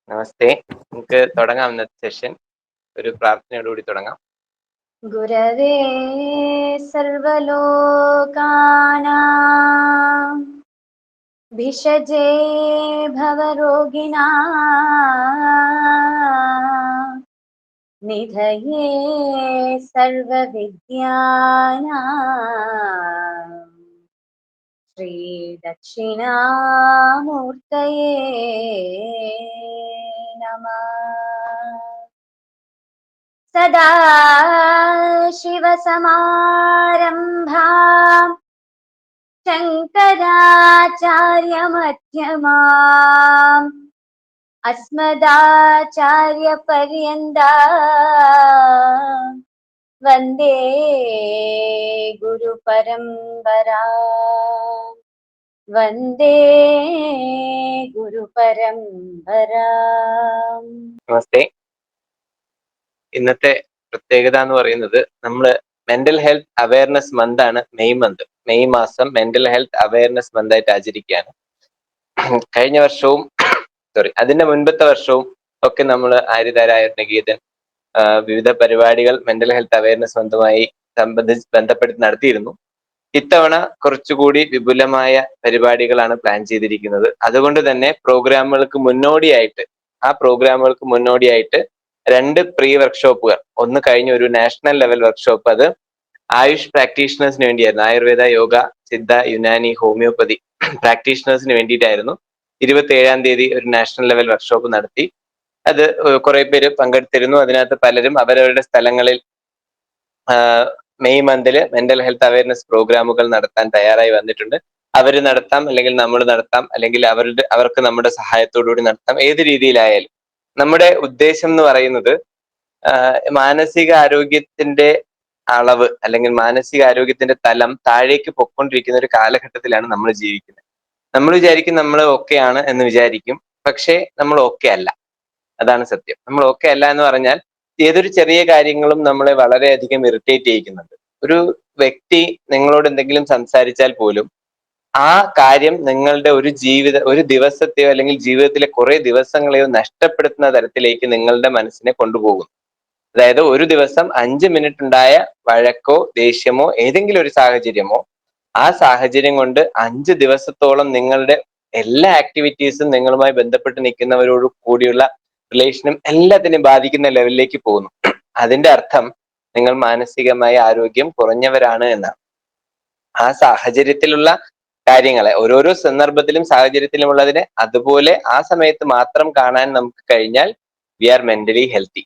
നമസ്തേ. നമുക്ക് തുടങ്ങാം ഇന്നത്തെ സെഷൻ. ഒരു പ്രാർത്ഥനയോടുകൂടി തുടങ്ങാം. ഗുരവേ സർവലോകാനാം ഭിഷജേ ഭവരോഗിണാം നിധയേ സർവവിദ്യാനാം ശ്രീദക്ഷിണാമൂർത്തയേ നമഃ. സദാശിവസമാരംഭാം ശങ്കരാചാര്യമധ്യമാം അസ്മദാചാര്യപര്യന്താം വന്ദേ ഗുരുപരമ്പരാം വന്ദേ ഗുരുപരമ്പരാം. നമസ്തേ. ഇന്നത്തെ പ്രത്യേകത എന്ന് പറയുന്നത് നമ്മൾ മെന്റൽ ഹെൽത്ത് അവയർനെസ് മന്ത് ആണ്. മെയ് മാസം മെന്റൽ ഹെൽത്ത് അവയർനെസ് മന്ത് ആയിട്ട് ആചരിക്കുകയാണ്. കഴിഞ്ഞ വർഷവും അതിന്റെ മുൻപത്തെ വർഷവും ഒക്കെ നമ്മൾ ആര്യധാരായജ്ഞഗീതൻ വിവിധ പരിപാടികൾ മെന്റൽ ഹെൽത്ത് അവയർനെസ് മന്തുമായി ബന്ധപ്പെടുത്തി നടത്തിയിരുന്നു. ഇത്തവണ കുറച്ചുകൂടി വിപുലമായ പരിപാടികളാണ് പ്ലാൻ ചെയ്തിരിക്കുന്നത്. അതുകൊണ്ട് തന്നെ പ്രോഗ്രാമുകൾക്ക് മുന്നോടിയായിട്ട് 2 പ്രീ വർക്ക്ഷോപ്പുകൾ, ഒന്ന് കഴിഞ്ഞ ഒരു നാഷണൽ ലെവൽ വർക്ക്ഷോപ്പ്, അത് ആയുഷ് പ്രാക്ടീഷണേഴ്സിന് വേണ്ടിയായിരുന്നു. ആയുർവേദ, യോഗ, സിദ്ധ, യുനാനി, ഹോമിയോപ്പതി പ്രാക്ടീഷണേഴ്സിന് വേണ്ടിയിട്ടായിരുന്നു. 27-ാം തീയതി ഒരു നാഷണൽ ലെവൽ വർക്ക്ഷോപ്പ് നടത്തി. അത് കുറെ പേര് പങ്കെടുത്തിരുന്നു. അതിനകത്ത് പലരും അവരവരുടെ സ്ഥലങ്ങളിൽ മെയ് മന്തിൽ മെന്റൽ ഹെൽത്ത് അവയർനെസ് പ്രോഗ്രാമുകൾ നടത്താൻ തയ്യാറായി വന്നിട്ടുണ്ട്. അവർ നടത്താം, അല്ലെങ്കിൽ നമ്മൾ നടത്താം, അല്ലെങ്കിൽ അവർക്ക് നമ്മുടെ സഹായത്തോടുകൂടി നടത്താം. ഏത് രീതിയിലായാലും നമ്മുടെ ഉദ്ദേശം എന്ന് പറയുന്നത് മാനസിക ആരോഗ്യത്തിന്റെ അളവ് അല്ലെങ്കിൽ മാനസിക ആരോഗ്യത്തിന്റെ തലം താഴേക്ക് പൊക്കൊണ്ടിരിക്കുന്ന ഒരു കാലഘട്ടത്തിലാണ് നമ്മൾ ജീവിക്കുന്നത്. നമ്മൾ വിചാരിക്കും നമ്മൾ ഓക്കെ ആണ് എന്ന് വിചാരിക്കും, പക്ഷേ നമ്മൾ ഓക്കെ അല്ല. അതാണ് സത്യം. നമ്മൾ ഓക്കെ അല്ല എന്ന് പറഞ്ഞാൽ ഏതൊരു ചെറിയ കാര്യങ്ങളും നമ്മളെ വളരെയധികം ഇറിറ്റേറ്റ് ചെയ്യിക്കുന്നുണ്ട്. ഒരു വ്യക്തി നിങ്ങളോട് എന്തെങ്കിലും സംസാരിച്ചാൽ പോലും ആ കാര്യം നിങ്ങളുടെ ഒരു ദിവസത്തെയോ അല്ലെങ്കിൽ ജീവിതത്തിലെ കുറെ ദിവസങ്ങളെയോ നഷ്ടപ്പെടുത്തുന്ന തരത്തിലേക്ക് നിങ്ങളുടെ മനസ്സിനെ കൊണ്ടുപോകും. അതായത് ഒരു ദിവസം 5 മിനിറ്റ് ഉണ്ടായ വഴക്കോ ദേഷ്യമോ ഏതെങ്കിലും ഒരു സാഹചര്യമോ ആ സാഹചര്യം കൊണ്ട് 5 ദിവസത്തോളം നിങ്ങളുടെ എല്ലാ ആക്ടിവിറ്റീസും നിങ്ങളുമായി ബന്ധപ്പെട്ട് നിൽക്കുന്നവരോട് കൂടിയുള്ള റിലേഷനും എല്ലാത്തിനെയും ബാധിക്കുന്ന ലെവലിലേക്ക് പോകുന്നു. അതിന്റെ അർത്ഥം നിങ്ങൾ മാനസികമായ ആരോഗ്യം കുറഞ്ഞവരാണ് എന്നാണ്. ആ സാഹചര്യത്തിലുള്ള കാര്യങ്ങളെ, ഓരോരോ സന്ദർഭത്തിലും സാഹചര്യത്തിലും ഉള്ളതിനെ അതുപോലെ ആ സമയത്ത് മാത്രം കാണാൻ നമുക്ക് കഴിഞ്ഞാൽ വി ആർ മെന്റലി ഹെൽത്തി.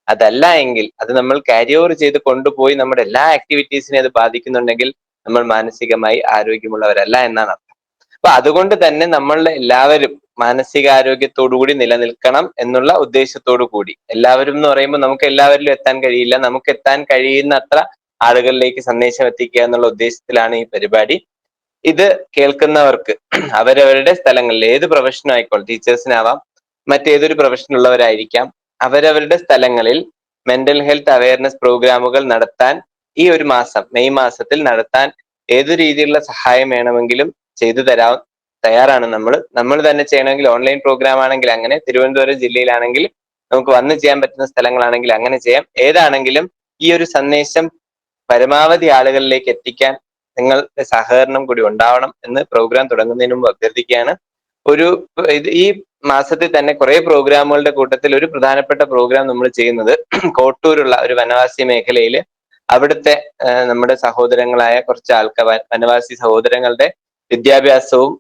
അതല്ല എങ്കിൽ, അത് നമ്മൾ ക്യാരി ഓവർ ചെയ്ത് കൊണ്ടുപോയി നമ്മുടെ എല്ലാ ആക്ടിവിറ്റീസിനെ അത് ബാധിക്കുന്നുണ്ടെങ്കിൽ നമ്മൾ മാനസികമായി ആരോഗ്യമുള്ളവരല്ല എന്നാണ് അർത്ഥം. അപ്പൊ അതുകൊണ്ട് തന്നെ നമ്മൾ എല്ലാവരും മാനസികാരോഗ്യത്തോടുകൂടി നിലനിൽക്കണം എന്നുള്ള ഉദ്ദേശത്തോടു കൂടി, എല്ലാവരും എന്ന് പറയുമ്പോൾ നമുക്ക് എല്ലാവരിലും എത്താൻ കഴിയില്ല, നമുക്ക് എത്താൻ കഴിയുന്ന അത്ര ആളുകളിലേക്ക് സന്ദേശം എത്തിക്കുക എന്നുള്ള ഉദ്ദേശത്തിലാണ് ഈ പരിപാടി. ഇത് കേൾക്കുന്നവർക്ക് അവരവരുടെ സ്ഥലങ്ങളിൽ, ഏത് പ്രൊഫഷൻ ആയിക്കോട്ടെ, ടീച്ചേഴ്സിനാവാം, മറ്റേതൊരു പ്രൊഫഷനുള്ളവരായിരിക്കാം, അവരവരുടെ സ്ഥലങ്ങളിൽ മെന്റൽ ഹെൽത്ത് അവയർനെസ് പ്രോഗ്രാമുകൾ നടത്താൻ ഈ ഒരു മാസം, മെയ് മാസത്തിൽ നടത്താൻ ഏതു രീതിയിലുള്ള സഹായം വേണമെങ്കിലും ചെയ്തു തയ്യാറാണ് നമ്മൾ തന്നെ ചെയ്യണമെങ്കിൽ ഓൺലൈൻ പ്രോഗ്രാം ആണെങ്കിൽ അങ്ങനെ, തിരുവനന്തപുരം ജില്ലയിലാണെങ്കിൽ നമുക്ക് വന്ന് ചെയ്യാൻ പറ്റുന്ന സ്ഥലങ്ങളാണെങ്കിൽ അങ്ങനെ ചെയ്യാം. ഏതാണെങ്കിലും ഈ ഒരു സന്ദേശം പരമാവധി ആളുകളിലേക്ക് എത്തിക്കാൻ നിങ്ങളുടെ സഹകരണം കൂടി ഉണ്ടാവണം എന്ന് പ്രോഗ്രാം തുടങ്ങുന്നതിന് മുമ്പ് അഭ്യർത്ഥിക്കുകയാണ്. ഈ മാസത്തിൽ തന്നെ കുറെ പ്രോഗ്രാമുകളുടെ കൂട്ടത്തിൽ ഒരു പ്രധാനപ്പെട്ട പ്രോഗ്രാം നമ്മൾ ചെയ്യുന്നത് കോട്ടൂരുള്ള ഒരു വനവാസി മേഖലയിൽ അവിടുത്തെ നമ്മുടെ സഹോദരങ്ങളായ കുറച്ച് ആൾക്കാർ, വനവാസി സഹോദരങ്ങളുടെ വിദ്യാഭ്യാസവും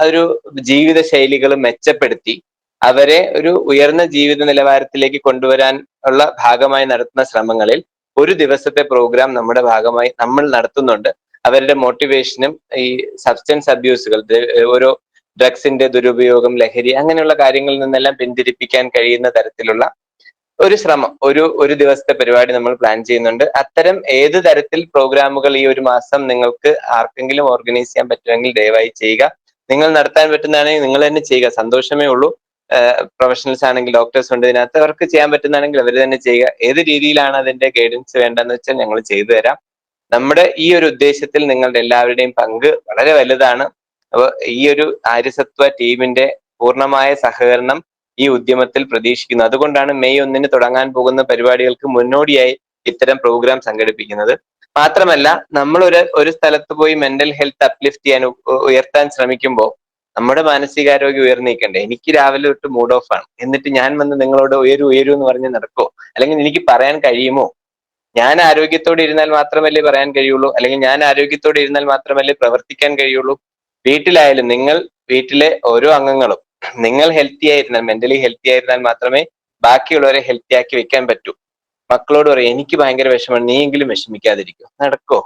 ഒരു ജീവിത ശൈലികളും മെച്ചപ്പെടുത്തി അവരെ ഒരു ഉയർന്ന ജീവിത നിലവാരത്തിലേക്ക് കൊണ്ടുവരാൻ ഉള്ള ഭാഗമായി നടത്തുന്ന ശ്രമങ്ങളിൽ ഒരു ദിവസത്തെ പ്രോഗ്രാം നമ്മുടെ ഭാഗമായി നമ്മൾ നടത്തുന്നുണ്ട്. അവരുടെ മോട്ടിവേഷനും ഈ സബ്സ്റ്റൻസ് അബ്യൂസുകൾ, ഓരോ ഡ്രഗ്സിന്റെ ദുരുപയോഗം, ലഹരി, അങ്ങനെയുള്ള കാര്യങ്ങളിൽ നിന്നെല്ലാം പിന്തിരിപ്പിക്കാൻ കഴിയുന്ന തരത്തിലുള്ള ഒരു ശ്രമം, ഒരു ദിവസത്തെ പരിപാടി നമ്മൾ പ്ലാൻ ചെയ്യുന്നുണ്ട്. അത്തരം ഏത് തരത്തിൽ പ്രോഗ്രാമുകൾ ഈ ഒരു മാസം നിങ്ങൾക്ക് ആർക്കെങ്കിലും ഓർഗനൈസ് ചെയ്യാൻ പറ്റുമെങ്കിൽ ദയവായി ചെയ്യുക. നിങ്ങൾ നടത്താൻ പറ്റുന്നതാണെങ്കിൽ നിങ്ങൾ തന്നെ ചെയ്യുക, സന്തോഷമേ ഉള്ളൂ. പ്രൊഫഷണൽസ് ആണെങ്കിൽ, ഡോക്ടേഴ്സ് ഉണ്ട് ഇതിനകത്ത്, അവർക്ക് ചെയ്യാൻ പറ്റുന്നതാണെങ്കിൽ അവർ തന്നെ ചെയ്യുക. ഏത് രീതിയിലാണ് അതിന്റെ ഗൈഡൻസ് വേണ്ടതെന്ന് വെച്ചാൽ ഞങ്ങൾ ചെയ്തു തരാം. നമ്മുടെ ഈ ഒരു ഉദ്ദേശത്തിൽ നിങ്ങളുടെ എല്ലാവരുടെയും പങ്ക് വളരെ വലുതാണ്. അപ്പോൾ ഈ ഒരു ആര്യസത്വ ടീമിന്റെ പൂർണ്ണമായ സഹകരണം ഈ ഉദ്യമത്തിൽ പ്രതീക്ഷിക്കുന്നു. അതുകൊണ്ടാണ് മെയ് 1 തുടങ്ങാൻ പോകുന്ന പരിപാടികൾക്ക് മുന്നോടിയായി ഇത്തരം പ്രോഗ്രാം സംഘടിപ്പിക്കുന്നത്. മാത്രമല്ല, നമ്മൾ ഒരു സ്ഥലത്ത് പോയി മെന്റൽ ഹെൽത്ത് അപ്ലിഫ്റ്റ് ചെയ്യാൻ ഉയർത്താൻ ശ്രമിക്കുമ്പോൾ നമ്മുടെ മാനസികാരോഗ്യം ഉയർന്നിരിക്കണ്ടേ? എനിക്ക് രാവിലെ തൊട്ട് മൂഡ് ഓഫ് ആണ്, എന്നിട്ട് ഞാൻ വന്ന് നിങ്ങളോട് ഉയരൂ എന്ന് പറഞ്ഞ് നടക്കോ? അല്ലെങ്കിൽ എനിക്ക് പറയാൻ കഴിയുമോ? ഞാൻ ആരോഗ്യത്തോടെ ഇരുന്നാൽ മാത്രമല്ലേ പറയാൻ കഴിയുള്ളൂ, അല്ലെങ്കിൽ ഞാൻ ആരോഗ്യത്തോടെ ഇരുന്നാൽ മാത്രമല്ലേ പ്രവർത്തിക്കാൻ കഴിയുള്ളൂ. വീട്ടിലായാലും വീട്ടിലെ ഓരോ അംഗങ്ങളും നിങ്ങൾ ഹെൽത്തി ആയിരുന്നാൽ, മെന്റലി ഹെൽത്തി ആയിരുന്നാൽ മാത്രമേ ബാക്കിയുള്ളവരെ ഹെൽത്തി ആക്കി വെക്കാൻ പറ്റൂ. മക്കളോട് പറയും, എനിക്ക് ഭയങ്കര വിഷമമാണ്, നീയെങ്കിലും വിഷമിക്കാതിരിക്കൂ. നടക്കോ?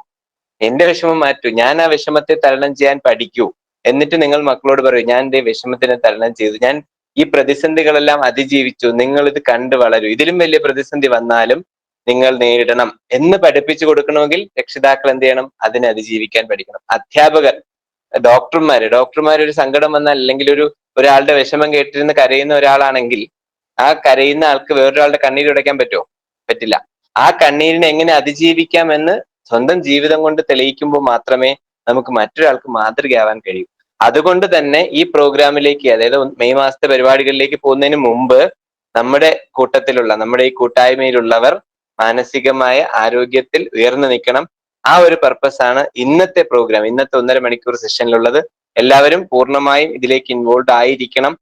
എന്റെ വിഷമം മാറ്റൂ, ഞാൻ ആ വിഷമത്തെ തരണം ചെയ്യാൻ പഠിക്കൂ. എന്നിട്ട് നിങ്ങൾ മക്കളോട് പറയൂ, ഞാൻ എന്റെ വിഷമത്തിനെ തരണം ചെയ്തു, ഞാൻ ഈ പ്രതിസന്ധികളെല്ലാം അതിജീവിച്ചു, നിങ്ങൾ ഇത് കണ്ടു വളരൂ, ഇതിലും വലിയ പ്രതിസന്ധി വന്നാലും നിങ്ങൾ നേരിടണം എന്ന് പഠിപ്പിച്ചു കൊടുക്കണമെങ്കിൽ രക്ഷിതാക്കൾ എന്ത് ചെയ്യണം? അതിനെ അതിജീവിക്കാൻ പഠിക്കണം. അധ്യാപകർ, ഡോക്ടർമാർ ഒരു സങ്കടം വന്നാൽ, അല്ലെങ്കിൽ ഒരാളുടെ വിഷമം കേട്ടിരുന്ന് കരയുന്ന ഒരാളാണെങ്കിൽ ആ കരയുന്ന ആൾക്ക് വേറൊരാളുടെ കണ്ണീര് തുടയ്ക്കാൻ പറ്റുമോ? പറ്റില്ല. ആ കണ്ണീരിനെ എങ്ങനെ അതിജീവിക്കാമെന്ന് സ്വന്തം ജീവിതം കൊണ്ട് തെളിയിക്കുമ്പോൾ മാത്രമേ നമുക്ക് മറ്റൊരാൾക്ക് മാതൃകയാവാൻ കഴിയൂ. അതുകൊണ്ട് തന്നെ ഈ പ്രോഗ്രാമിലേക്ക്, അതായത് മെയ് മാസത്തെ പരിപാടികളിലേക്ക് പോകുന്നതിന് മുമ്പ് നമ്മുടെ ഈ കൂട്ടായ്മയിലുള്ളവർ മാനസികമായ ആരോഗ്യത്തിൽ ഉയർന്നു നിൽക്കണം. ആ ഒരു പർപ്പസ് ആണ് ഇന്നത്തെ പ്രോഗ്രാം, ഇന്നത്തെ 1.5 മണിക്കൂർ സെഷനിലുള്ളത്. എല്ലാവരും പൂർണ്ണമായും ഇതിലേക്ക് ഇൻവോൾവ് ആയിരിക്കണം.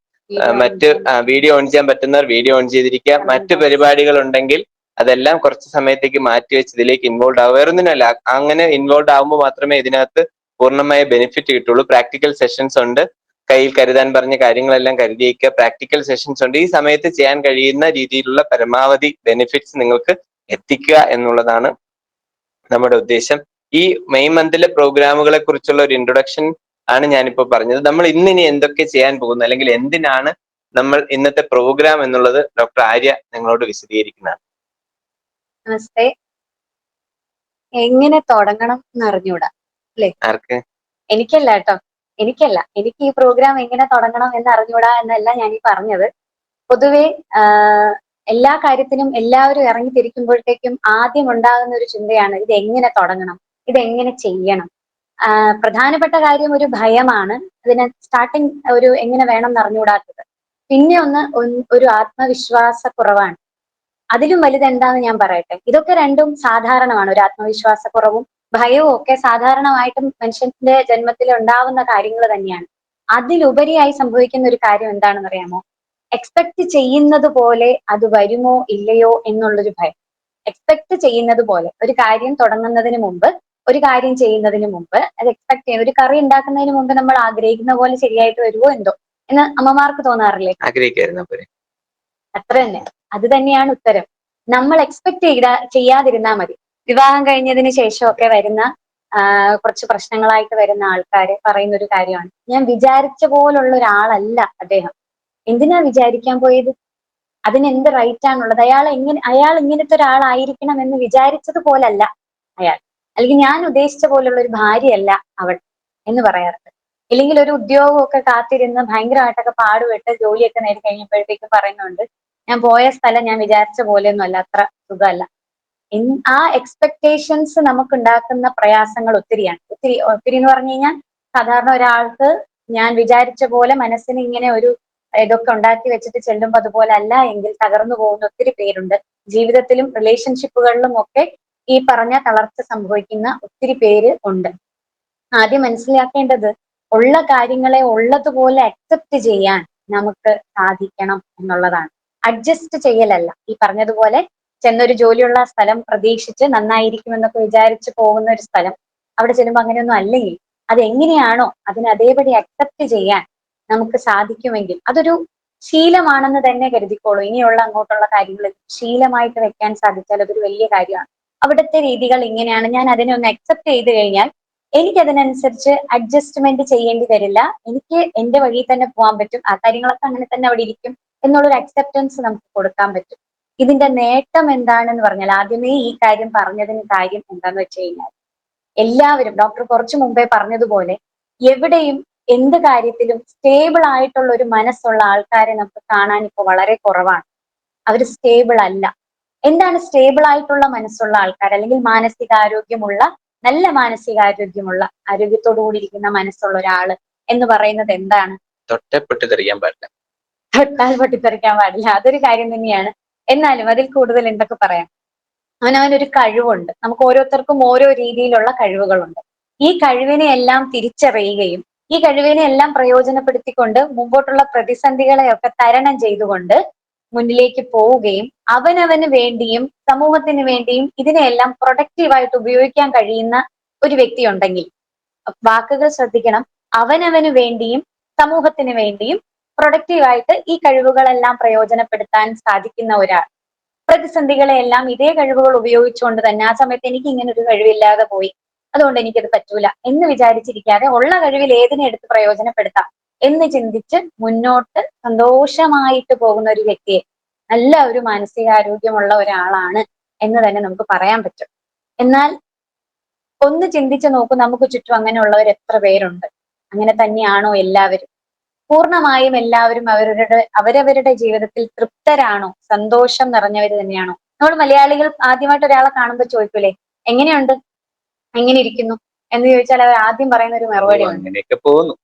മറ്റ് വീഡിയോ ഓൺ ചെയ്യാൻ പറ്റുന്നവർ വീഡിയോ ഓൺ ചെയ്തിരിക്കുക. മറ്റ് പരിപാടികൾ ഉണ്ടെങ്കിൽ അതെല്ലാം കുറച്ച് സമയത്തേക്ക് മാറ്റിവെച്ച് ഇതിലേക്ക് ഇൻവോൾവ് ആവുക. വേറൊന്നിനല്ല, അങ്ങനെ ഇൻവോൾവ് ആവുമ്പോൾ മാത്രമേ ഇതിനകത്ത് പൂർണ്ണമായ ബെനിഫിറ്റ് കിട്ടുള്ളൂ. പ്രാക്ടിക്കൽ സെഷൻസ് ഉണ്ട്, കയ്യിൽ കരുതാൻ പറഞ്ഞ കാര്യങ്ങളെല്ലാം കരുതിയിരിക്കുക. പ്രാക്ടിക്കൽ സെഷൻസ് ഉണ്ട്. ഈ സമയത്ത് ചെയ്യാൻ കഴിയുന്ന രീതിയിലുള്ള പരമാവധി ബെനിഫിറ്റ്സ് നിങ്ങൾക്ക് എത്തിക്കുക എന്നുള്ളതാണ് നമ്മുടെ ഉദ്ദേശം. ഈ മെയ് മന്തിലെ പ്രോഗ്രാമുകളെ കുറിച്ചുള്ള ഒരു ഇൻട്രൊഡക്ഷൻ ആണ് ഞാനിപ്പോ പറഞ്ഞത്. നമ്മൾ ഇന്നിനി എന്തൊക്കെ ചെയ്യാൻ പോകുന്നു, അല്ലെങ്കിൽ എന്തിനാണ് നമ്മൾ ഇന്നത്തെ പ്രോഗ്രാം എന്നുള്ളത് ഡോക്ടർ ആര്യ നിങ്ങളോട് വിശദീകരിക്കുന്നതാണ്. നമസ്തേ. എങ്ങനെ തുടങ്ങണം എന്ന് അറിഞ്ഞൂടാ അല്ലേ? ആർക്ക്? എനിക്കല്ല കേട്ടോ, എനിക്ക് ഈ പ്രോഗ്രാം എങ്ങനെ തുടങ്ങണം എന്ന് അറിഞ്ഞൂടാ എന്നല്ല ഞാൻ ഈ പറഞ്ഞത്. പൊതുവെ എല്ലാ കാര്യത്തിനും എല്ലാവരും ഇറങ്ങി തിരിക്കുമ്പോഴത്തേക്കും ആദ്യം ഉണ്ടാകുന്ന ഒരു ചിന്തയാണ്, ഇത് എങ്ങനെ തുടങ്ങണം, ഇതെങ്ങനെ ചെയ്യണം. പ്രധാനപ്പെട്ട കാര്യം ഒരു ഭയമാണ്, അതിന് സ്റ്റാർട്ടിങ് ഒരു എങ്ങനെ വേണം എന്ന് അറിഞ്ഞുകൂടാത്തത്. പിന്നെ ഒരു ആത്മവിശ്വാസ കുറവാണ്. അതിലും വലുത് എന്താന്ന് ഞാൻ പറയട്ടെ. ഇതൊക്കെ രണ്ടും സാധാരണമാണ്. ഒരു ആത്മവിശ്വാസക്കുറവും ഭയവും ഒക്കെ സാധാരണമായിട്ടും മനുഷ്യന്റെ ജന്മത്തിൽ ഉണ്ടാവുന്ന കാര്യങ്ങൾ തന്നെയാണ്. അതിലുപരിയായി സംഭവിക്കുന്ന ഒരു കാര്യം എന്താണെന്ന് അറിയാമോ? എക്സ്പെക്ട് ചെയ്യുന്നത് പോലെ അത് വരുമോ ഇല്ലയോ എന്നുള്ളൊരു ഭയം. എക്സ്പെക്ട് ചെയ്യുന്നത് പോലെ ഒരു കാര്യം തുടങ്ങുന്നതിന് മുമ്പ്, ഒരു കാര്യം ചെയ്യുന്നതിന് മുമ്പ് അത് എക്സ്പെക്ട് ചെയ്യുന്ന, ഒരു കറി ഉണ്ടാക്കുന്നതിന് മുമ്പ് നമ്മൾ ആഗ്രഹിക്കുന്ന പോലെ ശരിയായിട്ട് വരുമോ എന്തോ എന്ന് അമ്മമാർക്ക് തോന്നാറില്ലേ? അത്ര തന്നെ. അത് തന്നെയാണ് ഉത്തരം. നമ്മൾ എക്സ്പെക്ട് ചെയ്യാതിരുന്നാൽ മതി. വിവാഹം കഴിഞ്ഞതിന് ശേഷമൊക്കെ വരുന്ന കുറച്ച് പ്രശ്നങ്ങളായിട്ട് വരുന്ന ആൾക്കാര് പറയുന്ന ഒരു കാര്യമാണ്, ഞാൻ വിചാരിച്ച പോലുള്ള ഒരാളല്ല അദ്ദേഹം. എന്തിനാ വിചാരിക്കാൻ പോയത്? അതിനെന്ത് റൈറ്റ് ആണുള്ളത്? അയാൾ ഇങ്ങനത്തെ ഒരാളായിരിക്കണം എന്ന് വിചാരിച്ചതുപോലല്ല അയാൾ, അല്ലെങ്കിൽ ഞാൻ ഉദ്ദേശിച്ച പോലുള്ള ഒരു ഭാര്യയല്ല അവൾ എന്ന് പറയാറുണ്ട്. ഇല്ലെങ്കിൽ ഒരു ഉദ്യോഗമൊക്കെ കാത്തിരുന്ന് ഭയങ്കരമായിട്ടൊക്കെ പാടുപെട്ട് ജോലിയൊക്കെ നേടി കഴിഞ്ഞപ്പോഴത്തേക്കും പറയുന്നുണ്ട്, ഞാൻ പോയ സ്ഥലം ഞാൻ വിചാരിച്ച പോലെയൊന്നും അല്ല, അത്ര സുഖമല്ല. ആ എക്സ്പെക്ടേഷൻസ് നമുക്ക് ഉണ്ടാക്കുന്ന പ്രയാസങ്ങൾ ഒത്തിരിയാണ്. ഒത്തിരി എന്ന് പറഞ്ഞു കഴിഞ്ഞാൽ, സാധാരണ ഒരാൾക്ക് ഞാൻ വിചാരിച്ച പോലെ മനസ്സിന് ഇങ്ങനെ ഒരു ഇതൊക്കെ ഉണ്ടാക്കി വെച്ചിട്ട് ചെല്ലുമ്പോൾ അതുപോലെ അല്ല എങ്കിൽ തകർന്നു പോകുന്ന ഒത്തിരി പേരുണ്ട്. ജീവിതത്തിലും റിലേഷൻഷിപ്പുകളിലും ഒക്കെ ഈ പറഞ്ഞ തളർച്ച സംഭവിക്കുന്ന ഒത്തിരി പേര് ഉണ്ട്. ആദ്യം മനസ്സിലാക്കേണ്ടത്, ഉള്ള കാര്യങ്ങളെ ഉള്ളതുപോലെ അക്സെപ്റ്റ് ചെയ്യാൻ നമുക്ക് സാധിക്കണം എന്നുള്ളതാണ്. അഡ്ജസ്റ്റ് ചെയ്യലല്ല. ഈ പറഞ്ഞതുപോലെ ചെന്നൊരു ജോലിയുള്ള സ്ഥലം പ്രതീക്ഷിച്ച് നന്നായിരിക്കുമെന്നൊക്കെ വിചാരിച്ച് പോകുന്ന ഒരു സ്ഥലം, അവിടെ ചെല്ലുമ്പോൾ അങ്ങനെയൊന്നും അല്ലെങ്കിൽ അത് എങ്ങനെയാണോ അതിന് അതേപടി അക്സെപ്റ്റ് ചെയ്യാൻ നമുക്ക് സാധിക്കുമെങ്കിൽ അതൊരു ശീലമാണെന്ന് തന്നെ കരുതിക്കോളൂ. ഇനിയുള്ള അങ്ങോട്ടുള്ള കാര്യങ്ങൾ ശീലമായിട്ട് വെക്കാൻ സാധിച്ചാൽ അതൊരു വലിയ കാര്യമാണ്. അവിടുത്തെ രീതികൾ ഇങ്ങനെയാണ്, ഞാൻ അതിനെ ഒന്ന് അക്സെപ്റ്റ് ചെയ്ത് കഴിഞ്ഞാൽ എനിക്ക് അതിനനുസരിച്ച് അഡ്ജസ്റ്റ്മെന്റ് ചെയ്യേണ്ടി വരില്ല, എനിക്ക് എന്റെ വഴി തന്നെ പോകാൻ പറ്റും, ആ കാര്യങ്ങളൊക്കെ അങ്ങനെ തന്നെ അവിടെ ഇരിക്കും എന്നുള്ളൊരു അക്സെപ്റ്റൻസ് നമുക്ക് കൊടുക്കാൻ പറ്റും. ഇതിന്റെ നേട്ടം എന്താണെന്ന് പറഞ്ഞാൽ, ആദ്യമേ ഈ കാര്യം പറഞ്ഞതിന് കാര്യം എന്താന്ന് വെച്ച് കഴിഞ്ഞാൽ, എല്ലാവരും ഡോക്ടർ കുറച്ചു മുമ്പേ പറഞ്ഞതുപോലെ എവിടെയും എന്ത് കാര്യത്തിലും സ്റ്റേബിൾ ആയിട്ടുള്ള ഒരു മനസ്സുള്ള ആൾക്കാരെ നമുക്ക് കാണാൻ ഇപ്പോൾ വളരെ കുറവാണ്. അവർ സ്റ്റേബിൾ അല്ല. എന്താണ് സ്റ്റേബിൾ ആയിട്ടുള്ള മനസ്സുള്ള ആൾക്കാർ, അല്ലെങ്കിൽ മാനസികാരോഗ്യമുള്ള, നല്ല മാനസികാരോഗ്യമുള്ള, ആരോഗ്യത്തോടു കൂടി ഇരിക്കുന്ന മനസ്സുള്ള ഒരാള് എന്ന് പറയുന്നത് എന്താണ്? തൊട്ടെപ്പെട്ട് തെറിയാൻ പാടില്ല. തൊട്ടാൽ പൊട്ടിത്തെറിക്കാൻ പാടില്ല, അതൊരു കാര്യം തന്നെയാണ്. എന്നാലും അതിൽ കൂടുതൽ എന്തൊക്കെ പറയാം. അവനവനൊരു കഴിവുണ്ട്. നമുക്ക് ഓരോരുത്തർക്കും ഓരോ രീതിയിലുള്ള കഴിവുകളുണ്ട്. ഈ കഴിവിനെ എല്ലാം തിരിച്ചറിയുകയും ഈ കഴിവിനെ എല്ലാം പ്രയോജനപ്പെടുത്തിക്കൊണ്ട് മുമ്പോട്ടുള്ള പ്രതിസന്ധികളെയൊക്കെ തരണം ചെയ്തുകൊണ്ട് മുന്നിലേക്ക് പോവുകയും അവനവന് വേണ്ടിയും സമൂഹത്തിന് വേണ്ടിയും ഇതിനെയെല്ലാം പ്രൊഡക്റ്റീവായിട്ട് ഉപയോഗിക്കാൻ കഴിയുന്ന ഒരു വ്യക്തി ഉണ്ടെങ്കിൽ, വാക്കുകൾ ശ്രദ്ധിക്കണം, അവനവന് വേണ്ടിയും സമൂഹത്തിന് വേണ്ടിയും പ്രൊഡക്റ്റീവായിട്ട് ഈ കഴിവുകളെല്ലാം പ്രയോജനപ്പെടുത്താൻ സാധിക്കുന്ന ഒരാൾ, പ്രതിസന്ധികളെല്ലാം ഇതേ കഴിവുകൾ ഉപയോഗിച്ചുകൊണ്ട് തന്നെ, ആ സമയത്ത് എനിക്ക് ഇങ്ങനെ ഒരു കഴിവില്ലാതെ പോയി, അതുകൊണ്ട് എനിക്കത് പറ്റൂല എന്ന് വിചാരിച്ചിരിക്കാതെ ഉള്ള കഴിവിൽ ഏതിനെ എടുത്ത് പ്രയോജനപ്പെടുത്താം എന്ന് ചിന്തിച്ച് മുന്നോട്ട് സന്തോഷമായിട്ട് പോകുന്ന ഒരു വ്യക്തിയെ, നല്ല ഒരു മാനസികാരോഗ്യമുള്ള ഒരാളാണ് എന്ന് തന്നെ നമുക്ക് പറയാൻ പറ്റും. എന്നാൽ ഒന്ന് ചിന്തിച്ചു നോക്കൂ, നമുക്ക് ചുറ്റും അങ്ങനെയുള്ളവർ എത്ര പേരുണ്ട്? അങ്ങനെ തന്നെയാണോ എല്ലാവരും? പൂർണ്ണമായും എല്ലാവരും അവരവരുടെ ജീവിതത്തിൽ തൃപ്തരാണോ? സന്തോഷം നിറഞ്ഞവർ തന്നെയാണോ? നമ്മൾ മലയാളികൾ ആദ്യമായിട്ട് ഒരാളെ കാണുമ്പോൾ ചോദിക്കൂലേ, എങ്ങനെയുണ്ട്, എങ്ങനെ ഇരിക്കുന്നു എന്ന് ചോദിച്ചാൽ അവർ ആദ്യം പറയുന്ന ഒരു മറുപടി ഉണ്ട്, അങ്ങനെയൊക്കെ പോകുന്നു,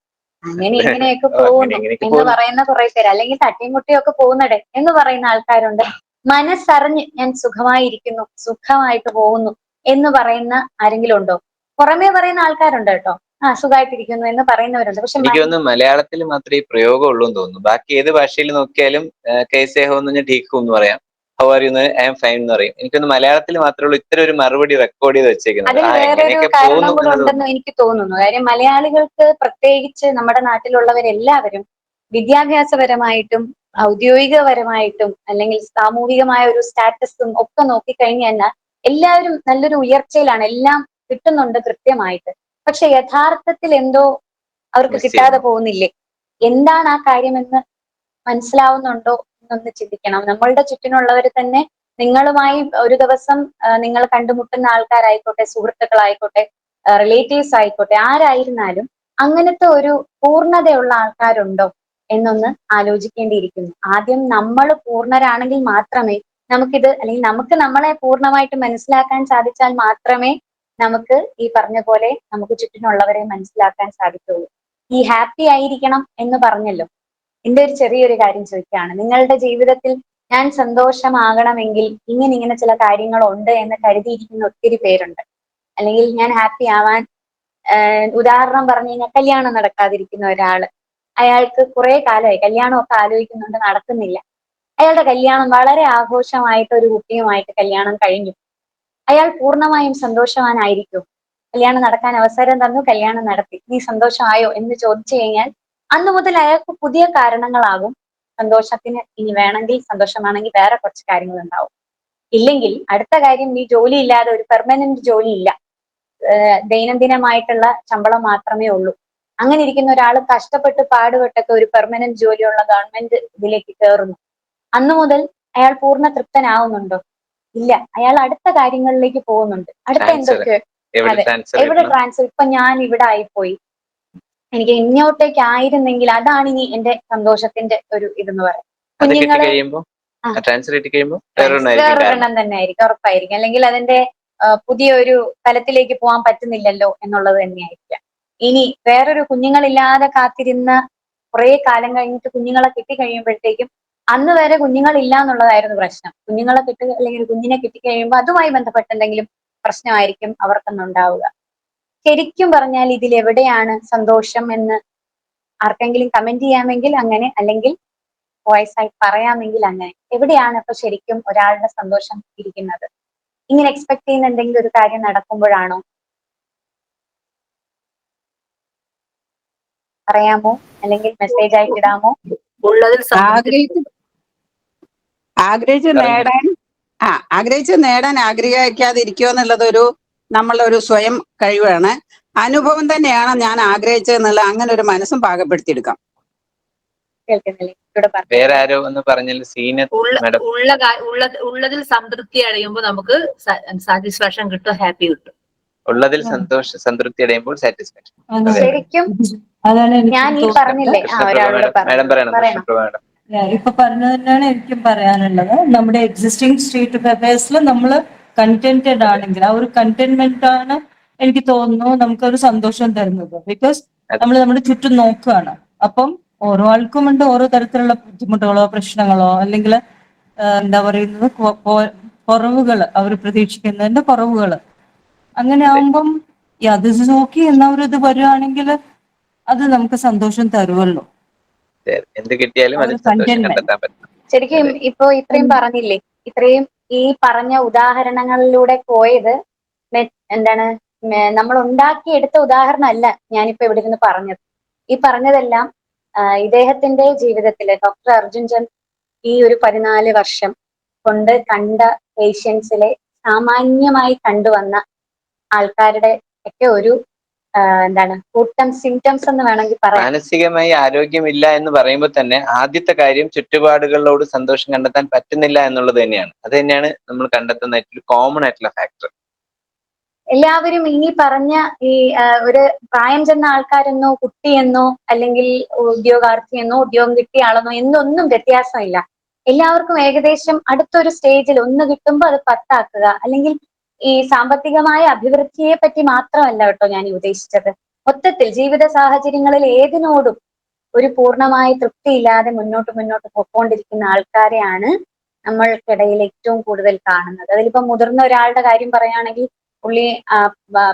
അങ്ങനെ ഇങ്ങനെയൊക്കെ പോകുന്നു എന്ന് പറയുന്ന കുറെ പേര്, അല്ലെങ്കിൽ തട്ടിയും മുട്ടിയും ഒക്കെ പോകുന്നടെ എന്ന് പറയുന്ന ആൾക്കാരുണ്ട്. മനസ്സറിഞ്ഞ് ഞാൻ സുഖമായിരിക്കുന്നു, സുഖമായിട്ട് പോകുന്നു എന്ന് പറയുന്ന ആരെങ്കിലും ഉണ്ടോ? പുറമേ പറയുന്ന ആൾക്കാരുണ്ട് കേട്ടോ, സുഖമായിട്ടിരിക്കുന്നു എന്ന് പറയുന്നവരുണ്ട്. പക്ഷെ എനിക്ക് തോന്നുന്നു മലയാളത്തിൽ മാത്രമേ ഈ പ്രയോഗം ഉള്ളൂ എന്ന് തോന്നുന്നു. ബാക്കി ഏത് ഭാഷയിൽ നോക്കിയാലും കൈസേ ഹോ എന്ന് പറഞ്ഞാൽ ഠീക്ക് എന്ന് പറയാം, ഹൗ ആർ യു എന്ന് ഐ ആം ഫൈൻ എന്ന് പറയും. എനിക്കൊന്ന് മലയാളത്തിൽ മാത്രമേ ഉള്ളൂ ഇത്തരം ഒരു മറുപടി റെക്കോർഡ് ചെയ്ത് വെച്ചേക്കുന്നത്. അതിന് വേറൊരു കാരണം കൂടെ ഉണ്ടെന്ന് എനിക്ക് തോന്നുന്നു. കാര്യം മലയാളികൾക്ക്, പ്രത്യേകിച്ച് നമ്മുടെ നാട്ടിലുള്ളവരെല്ലാവരും വിദ്യാഭ്യാസപരമായിട്ടും ഔദ്യോഗികപരമായിട്ടും അല്ലെങ്കിൽ സാമൂഹികമായ ഒരു സ്റ്റാറ്റസും ഒക്കെ നോക്കിക്കഴിഞ്ഞാൽ എല്ലാവരും നല്ലൊരു ഉയർച്ചയിലാണ്, എല്ലാം കിട്ടുന്നുണ്ട് കൃത്യമായിട്ട്. പക്ഷെ യഥാർത്ഥത്തിൽ എന്തോ അവർക്ക് കിട്ടാതെ പോകുന്നില്ലേ? എന്താണ് ആ കാര്യമെന്ന് മനസ്സിലാവുന്നുണ്ടോ എന്നൊന്ന് ചിന്തിക്കണം. നമ്മളുടെ ചുറ്റിനുള്ളവർ തന്നെ നിങ്ങളുമായി ഒരു ദിവസം നിങ്ങൾ കണ്ടുമുട്ടുന്ന ആൾക്കാരായിക്കോട്ടെ, സുഹൃത്തുക്കളായിക്കോട്ടെ, റിലേറ്റീവ്സ് ആയിക്കോട്ടെ, ആരായിരുന്നാലും അങ്ങനത്തെ ഒരു പൂർണ്ണതയുള്ള ആൾക്കാരുണ്ടോ എന്നൊന്ന് ആലോചിക്കേണ്ടിയിരിക്കുന്നു. ആദ്യം നമ്മൾ പൂർണ്ണരാണെങ്കിൽ മാത്രമേ നമുക്കിത്, അല്ലെങ്കിൽ നമുക്ക് നമ്മളെ പൂർണ്ണമായിട്ട് മനസ്സിലാക്കാൻ സാധിച്ചാൽ മാത്രമേ നമുക്ക് ഈ പറഞ്ഞ പോലെ നമുക്ക് ചുറ്റിനുള്ളവരെ മനസ്സിലാക്കാൻ സാധിക്കുള്ളൂ. ഈ ഹാപ്പി ആയിരിക്കണം എന്ന് പറഞ്ഞല്ലോ, എന്റെ ഒരു ചെറിയൊരു കാര്യം ചോദിക്കുകയാണ്. നിങ്ങളുടെ ജീവിതത്തിൽ ഞാൻ സന്തോഷമാകണമെങ്കിൽ ഇങ്ങനെ ചില കാര്യങ്ങളുണ്ട് എന്ന് കരുതിയിരിക്കുന്ന ഒത്തിരി പേരുണ്ട്. അല്ലെങ്കിൽ ഞാൻ ഹാപ്പി ആവാൻ, ഉദാഹരണം പറഞ്ഞു കഴിഞ്ഞാൽ കല്യാണം നടക്കാതിരിക്കുന്ന ഒരാള്, അയാൾക്ക് കുറെ കാലമായി കല്യാണമൊക്കെ ആലോചിക്കുന്നുണ്ട്, നടക്കുന്നില്ല. അയാളുടെ കല്യാണം വളരെ ആഘോഷമായിട്ട് ഒരു കുട്ടിയുമായിട്ട് കല്യാണം കഴിഞ്ഞു. അയാൾ പൂർണ്ണമായും സന്തോഷവാനായിരിക്കും? കല്യാണം നടക്കാൻ അവസരം തന്നു, കല്യാണം നടത്തി, നീ സന്തോഷമായോ എന്ന് ചോദിച്ചു കഴിഞ്ഞാൽ അന്നു മുതൽ അയാൾക്ക് പുതിയ കാരണങ്ങളാകും സന്തോഷത്തിന്. ഇനി വേണമെങ്കിൽ സന്തോഷമാണെങ്കിൽ വേറെ കുറച്ച് കാര്യങ്ങൾ ഉണ്ടാവും. ഇല്ലെങ്കിൽ അടുത്ത കാര്യം, ഈ ജോലി ഇല്ലാതെ, ഒരു പെർമനന്റ് ജോലി ഇല്ല, ദൈനംദിനമായിട്ടുള്ള ശമ്പളം മാത്രമേ ഉള്ളൂ. അങ്ങനെ ഇരിക്കുന്ന ഒരാൾ കഷ്ടപ്പെട്ട് പാടുപെട്ടൊക്കെ ഒരു പെർമനന്റ് ജോലിയുള്ള ഗവൺമെന്റ് ഇതിലേക്ക് കയറുന്നു. അന്നു മുതൽ അയാൾ പൂർണ്ണ തൃപ്തനാവുന്നുണ്ടോ? ഇല്ല. അയാൾ അടുത്ത കാര്യങ്ങളിലേക്ക് പോകുന്നുണ്ട്. അടുത്ത എന്തൊക്കെ, അതെ, എവിടെ ട്രാൻസ്ഫർ, ഇപ്പൊ ഞാൻ ഇവിടെ ആയിപ്പോയി, എനിക്ക് ഇങ്ങോട്ടേക്ക് ആയിരുന്നെങ്കിൽ, അതാണ് ഇനി എന്റെ സന്തോഷത്തിന്റെ ഒരു ഇതെന്ന് പറയാം. കുഞ്ഞുങ്ങള് വേറൊരെണ്ണം തന്നെ ആയിരിക്കും, ഉറപ്പായിരിക്കും. അല്ലെങ്കിൽ അതിന്റെ പുതിയൊരു തലത്തിലേക്ക് പോകാൻ പറ്റുന്നില്ലല്ലോ എന്നുള്ളത് തന്നെയായിരിക്കാം. ഇനി വേറൊരു കുഞ്ഞുങ്ങളില്ലാതെ കാത്തിരുന്ന കുറെ കാലം കഴിഞ്ഞിട്ട് കുഞ്ഞുങ്ങളെ കിട്ടിക്കഴിയുമ്പോഴത്തേക്കും, അന്ന് വരെ കുഞ്ഞുങ്ങളില്ല എന്നുള്ളതായിരുന്നു പ്രശ്നം. കുഞ്ഞുങ്ങളെ അല്ലെങ്കിൽ കുഞ്ഞിനെ കിട്ടിക്കഴിയുമ്പോൾ അതുമായി ബന്ധപ്പെട്ട എന്തെങ്കിലും പ്രശ്നമായിരിക്കും അവർക്കൊന്നുണ്ടാവുക. ശരിക്കും പറഞ്ഞാൽ ഇതിൽ എവിടെയാണ് സന്തോഷം എന്ന് ആർക്കെങ്കിലും കമന്റ് ചെയ്യാമെങ്കിൽ അങ്ങനെ, അല്ലെങ്കിൽ വോയിസ് ആയി പറയാമെങ്കിൽ അങ്ങനെ. എവിടെയാണ് അപ്പൊ ശരിക്കും ഒരാളുടെ സന്തോഷം ഇരിക്കുന്നത്? ഇങ്ങനെ എക്സ്പെക്ട് ചെയ്യുന്ന എന്തെങ്കിലും ഒരു കാര്യം നടക്കുമ്പോഴാണോ? പറയാമോ? അല്ലെങ്കിൽ മെസ്സേജ് ആയിട്ട് ഇടാമോ? ഉള്ളതിൽ ആഗ്രഹിച്ച് നേടാൻ ആഗ്രഹിക്കാതിരിക്കുക എന്നുള്ളത് നമ്മളൊരു സ്വയം കഴിവാണ്, അനുഭവം തന്നെയാണ്. ഞാൻ ആഗ്രഹിച്ചതെന്നുള്ള അങ്ങനെ ഒരു മനസ്സും പാകപ്പെടുത്തിയെടുക്കാം. വേറെ ആരോ എന്ന് പറഞ്ഞാൽ ഉള്ളതിൽ സംതൃപ്തി അടയുമ്പോൾ നമുക്ക് സാറ്റിസ്ഫാക്ഷൻ കിട്ടും, ഹാപ്പി കിട്ടും. ഉള്ളതിൽ സംതൃപ്തി അടയുമ്പോൾ സാറ്റിസ്ഫാക്ഷൻ. ശരിക്കും ഞാൻ ഈ പറഞ്ഞില്ലേ, ഇപ്പൊ പറഞ്ഞത് തന്നെയാണ് എനിക്കും പറയാനുള്ളത്. നമ്മുടെ എക്സിസ്റ്റിംഗ് സ്റ്റേറ്റ് ഓഫ് അഫയേഴ്സിൽ നമ്മൾ കണ്ടന്റഡ് ആണെങ്കിൽ, ആ ഒരു കണ്ടന്റ്മെന്റ് ആണ് എനിക്ക് തോന്നുന്നു നമുക്കൊരു സന്തോഷം തരുന്നത്. ബിക്കോസ് നമ്മൾ നമ്മുടെ ചുറ്റും നോക്കുകയാണ്. അപ്പം ഓരോ ആൾക്കുമുണ്ട് ഓരോ തരത്തിലുള്ള ബുദ്ധിമുട്ടുകളോ പ്രശ്നങ്ങളോ അല്ലെങ്കിൽ എന്താ പറയുന്നത് കുറവുകൾ, അവർ പ്രതീക്ഷിക്കുന്നതിന്റെ കുറവുകൾ. അങ്ങനെ അതെ ആവുമ്പം അത് നോക്കി എന്നവരിത് വരുവാണെങ്കിൽ അത് നമുക്ക് സന്തോഷം തരുമല്ലോ. അതെ. എന്ത് കിട്ടിയാലും ആ അതിൽ ഒരു സന്തോഷം കണ്ടന്റ്മെന്റ്. കണ്ടെത്താൻ പറ്റും. ശരിക്കും അതെ ഇപ്പൊ ഇത്രയും പറഞ്ഞില്ലേ, ഇത്രയും ഈ പറഞ്ഞ ഉദാഹരണങ്ങളിലൂടെ പോയത് എന്താണ് നമ്മൾ ഉണ്ടാക്കിയെടുത്ത ഉദാഹരണമല്ല ഞാനിപ്പോ ഇവിടെ ഇരുന്ന് പറഞ്ഞത്. ഈ പറഞ്ഞതെല്ലാം ഇദ്ദേഹത്തിന്റെ ജീവിതത്തില് ഡോക്ടർ അർജുൻ ചന്ദ് ഈ ഒരു 14 വർഷം കൊണ്ട് കണ്ട പേഷ്യൻസിലെ സാമാന്യമായി കണ്ടുവന്ന ആൾക്കാരുടെ ഒക്കെ ഒരു എന്താണ് കൂട്ടം സിംറ്റംസ് എന്ന് വേണമെങ്കിൽ പറയാം. മാനസികമായി ആരോഗ്യമില്ല എന്ന് പറയുമ്പോൾ തന്നെ ആദ്യത്തെ കാര്യം ചുറ്റുപാടുകളോട് സന്തോഷം കണ്ടെത്താൻ പറ്റുന്നില്ല എന്നുള്ളത് തന്നെയാണ്. അത് തന്നെയാണ് നമ്മൾ കണ്ടെത്തുന്ന ഏറ്റവും കോമൺ ആയിട്ടുള്ള ഫാക്ടർ. എല്ലാവരും ഈ പറഞ്ഞ ഈ ഒരു പ്രായം ചെന്ന ആൾക്കാരെന്നോ കുട്ടിയെന്നോ അല്ലെങ്കിൽ ഉദ്യോഗാർത്ഥിയെന്നോ ഉദ്യോഗം കിട്ടിയ ആളെന്നോ എന്നൊന്നും വ്യത്യാസമില്ല. എല്ലാവർക്കും ഏകദേശം അടുത്തൊരു സ്റ്റേജിൽ ഒന്ന് കിട്ടുമ്പോൾ അത് 10 ആക്കുക, അല്ലെങ്കിൽ ഈ സാമ്പത്തികമായ അഭിവൃദ്ധിയെ പറ്റി മാത്രമല്ല കേട്ടോ ഞാൻ ഉദ്ദേശിച്ചത്. മൊത്തത്തിൽ ജീവിത സാഹചര്യങ്ങളിൽ ഏതിനോടും ഒരു പൂർണ്ണമായ തൃപ്തിയില്ലാതെ മുന്നോട്ട് പൊയ്ക്കൊണ്ടിരിക്കുന്ന ആൾക്കാരെയാണ് നമ്മൾക്കിടയിൽ ഏറ്റവും കൂടുതൽ കാണുന്നത്. അതിലിപ്പോ മുതിർന്ന ഒരാളുടെ കാര്യം പറയുകയാണെങ്കിൽ പുള്ളി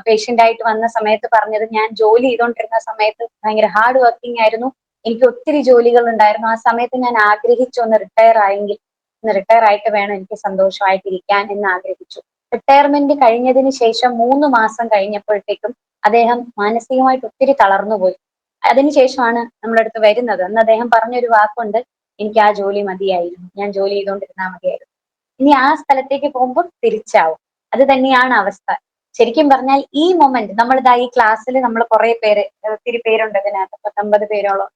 പേഷ്യന്റ് ആയിട്ട് വന്ന സമയത്ത് പറഞ്ഞത്, ഞാൻ ജോലി ചെയ്തുകൊണ്ടിരുന്ന സമയത്ത് ഭയങ്കര ഹാർഡ് വർക്കിംഗ് ആയിരുന്നു, എനിക്ക് ഒത്തിരി ജോലികൾ ഉണ്ടായിരുന്നു, ആ സമയത്ത് ഞാൻ ആഗ്രഹിച്ചു ഒന്ന് റിട്ടയർ ആയെങ്കിൽ, ഒന്ന് റിട്ടയർ ആയിട്ട് വേണം എനിക്ക് സന്തോഷമായിട്ടിരിക്കാൻ എന്ന് ആഗ്രഹിച്ചു. റിട്ടയർമെന്റ് കഴിഞ്ഞതിന് ശേഷം 3 മാസം കഴിഞ്ഞപ്പോഴത്തേക്കും അദ്ദേഹം മാനസികമായിട്ട് ഒത്തിരി തളർന്നുപോയി. അതിനുശേഷമാണ് നമ്മുടെ അടുത്ത് വരുന്നത്. അന്ന് അദ്ദേഹം പറഞ്ഞൊരു വാക്കുണ്ട്, എനിക്ക് ആ ജോലി മതിയായിരുന്നു, ഞാൻ ജോലി ചെയ്തുകൊണ്ടിരുന്നാൽ മതിയായിരുന്നു. ഇനി ആ സ്ഥലത്തേക്ക് പോകുമ്പോൾ തിരിച്ചാവും. അത് തന്നെയാണ് അവസ്ഥ. ശരിക്കും പറഞ്ഞാൽ ഈ മൊമെന്റ് നമ്മളിതാ ഈ ക്ലാസ്സിൽ നമ്മൾ കുറെ പേര്, ഒത്തിരി പേരുണ്ട് ഇതിനകത്ത്, 19 പേരോളം.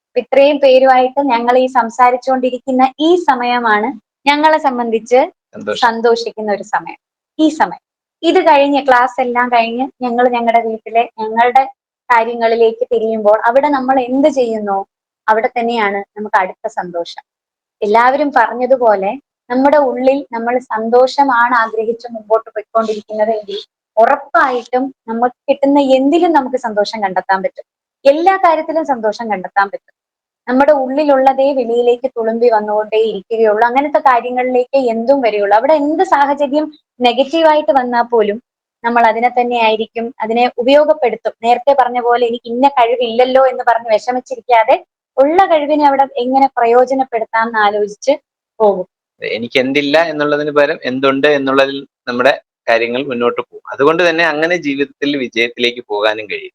അപ്പൊ ഇത്രയും പേരുമായിട്ട് ഞങ്ങൾ ഈ സംസാരിച്ചുകൊണ്ടിരിക്കുന്ന ഈ സമയമാണ് ഞങ്ങളെ സംബന്ധിച്ച് സന്തോഷം. സന്തോഷിക്കുന്ന ഒരു സമയം. ഈ സമയം ഇത് കഴിഞ്ഞ് ക്ലാസ് എല്ലാം കഴിഞ്ഞ് ഞങ്ങൾ ഞങ്ങളുടെ വീട്ടിലെ ഞങ്ങളുടെ കാര്യങ്ങളിലേക്ക് തിരിയുമ്പോൾ അവിടെ നമ്മൾ എന്ത് ചെയ്യുന്നോ അവിടെ തന്നെയാണ് നമുക്ക് അടുത്ത സന്തോഷം. എല്ലാവരും പറഞ്ഞതുപോലെ നമ്മുടെ ഉള്ളിൽ നമ്മൾ സന്തോഷമാണ് ആഗ്രഹിച്ച് മുമ്പോട്ട് പോയിക്കൊണ്ടിരിക്കുന്നത് എങ്കിൽ ഉറപ്പായിട്ടും നമുക്ക് കിട്ടുന്ന എന്തിലും നമുക്ക് സന്തോഷം കണ്ടെത്താൻ പറ്റും. എല്ലാ കാര്യത്തിലും സന്തോഷം കണ്ടെത്താൻ പറ്റും. നമ്മുടെ ഉള്ളിലുള്ളതേ വെളിയിലേക്ക് തുളുമ്പി വന്നുകൊണ്ടേ ഇരിക്കുകയുള്ളൂ. അങ്ങനത്തെ കാര്യങ്ങളിലേക്ക് എന്തും വരികയുള്ളൂ. അവിടെ എന്ത് സാഹചര്യം നെഗറ്റീവായിട്ട് വന്നാൽ പോലും നമ്മൾ അതിനെ തന്നെ ആയിരിക്കും, അതിനെ ഉപയോഗപ്പെടുത്തും. നേരത്തെ പറഞ്ഞ പോലെ എനിക്ക് ഇന്ന കഴിവില്ലല്ലോ എന്ന് പറഞ്ഞ് വിഷമിച്ചിരിക്കാതെ ഉള്ള കഴിവിനെ അവിടെ എങ്ങനെ പ്രയോജനപ്പെടുത്താം എന്ന് ആലോചിച്ച് പോകും. എനിക്ക് എന്തില്ല എന്നുള്ളതിന് പകരം എന്തുണ്ട് എന്നുള്ളതിൽ നമ്മുടെ കാര്യങ്ങൾ മുന്നോട്ട് പോകും. അതുകൊണ്ട് തന്നെ അങ്ങനെ ജീവിതത്തിൽ വിജയത്തിലേക്ക് പോകാനും കഴിയും.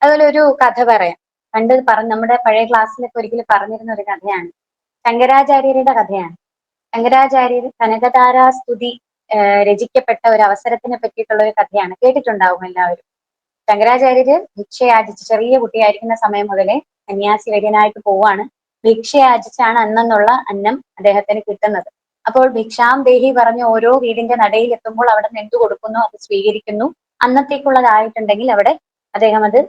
അതുപോലെ ഒരു കഥ പറയാം. പണ്ട് നമ്മുടെ പഴയ ക്ലാസ്സിലൊക്കെ ഒരിക്കലും പറഞ്ഞിരുന്ന ഒരു കഥയാണ്. ശങ്കരാചാര്യരുടെ കഥയാണ്. ശങ്കരാചാര്യർ കനകധാരാ സ്തുതി രചിക്കപ്പെട്ട ഒരു അവസരത്തിനെ പറ്റിയിട്ടുള്ള ഒരു കഥയാണ്. കേട്ടിട്ടുണ്ടാവും എല്ലാവരും. ശങ്കരാചാര്യര് ഭിക്ഷയാചിച്ച് ചെറിയ കുട്ടിയായിരിക്കുന്ന സമയം മുതലേ സന്യാസി വര്യനായിട്ട് പോവാണ്. ഭിക്ഷയാചിച്ചാണ് അന്നുള്ള അന്നം അദ്ദേഹത്തിന് കിട്ടുന്നത്. അപ്പോൾ ഭിക്ഷാം ദേഹി പറഞ്ഞ് ഓരോ വീടിന്റെ നടയിൽ എത്തുമ്പോൾ അവിടെ നിന്ന് എന്ത് കൊടുക്കുന്നു അത് സ്വീകരിക്കുന്നു. അന്നത്തേക്കുള്ളതായിട്ടുണ്ടെങ്കിൽ അവിടെ അദ്ദേഹം അത്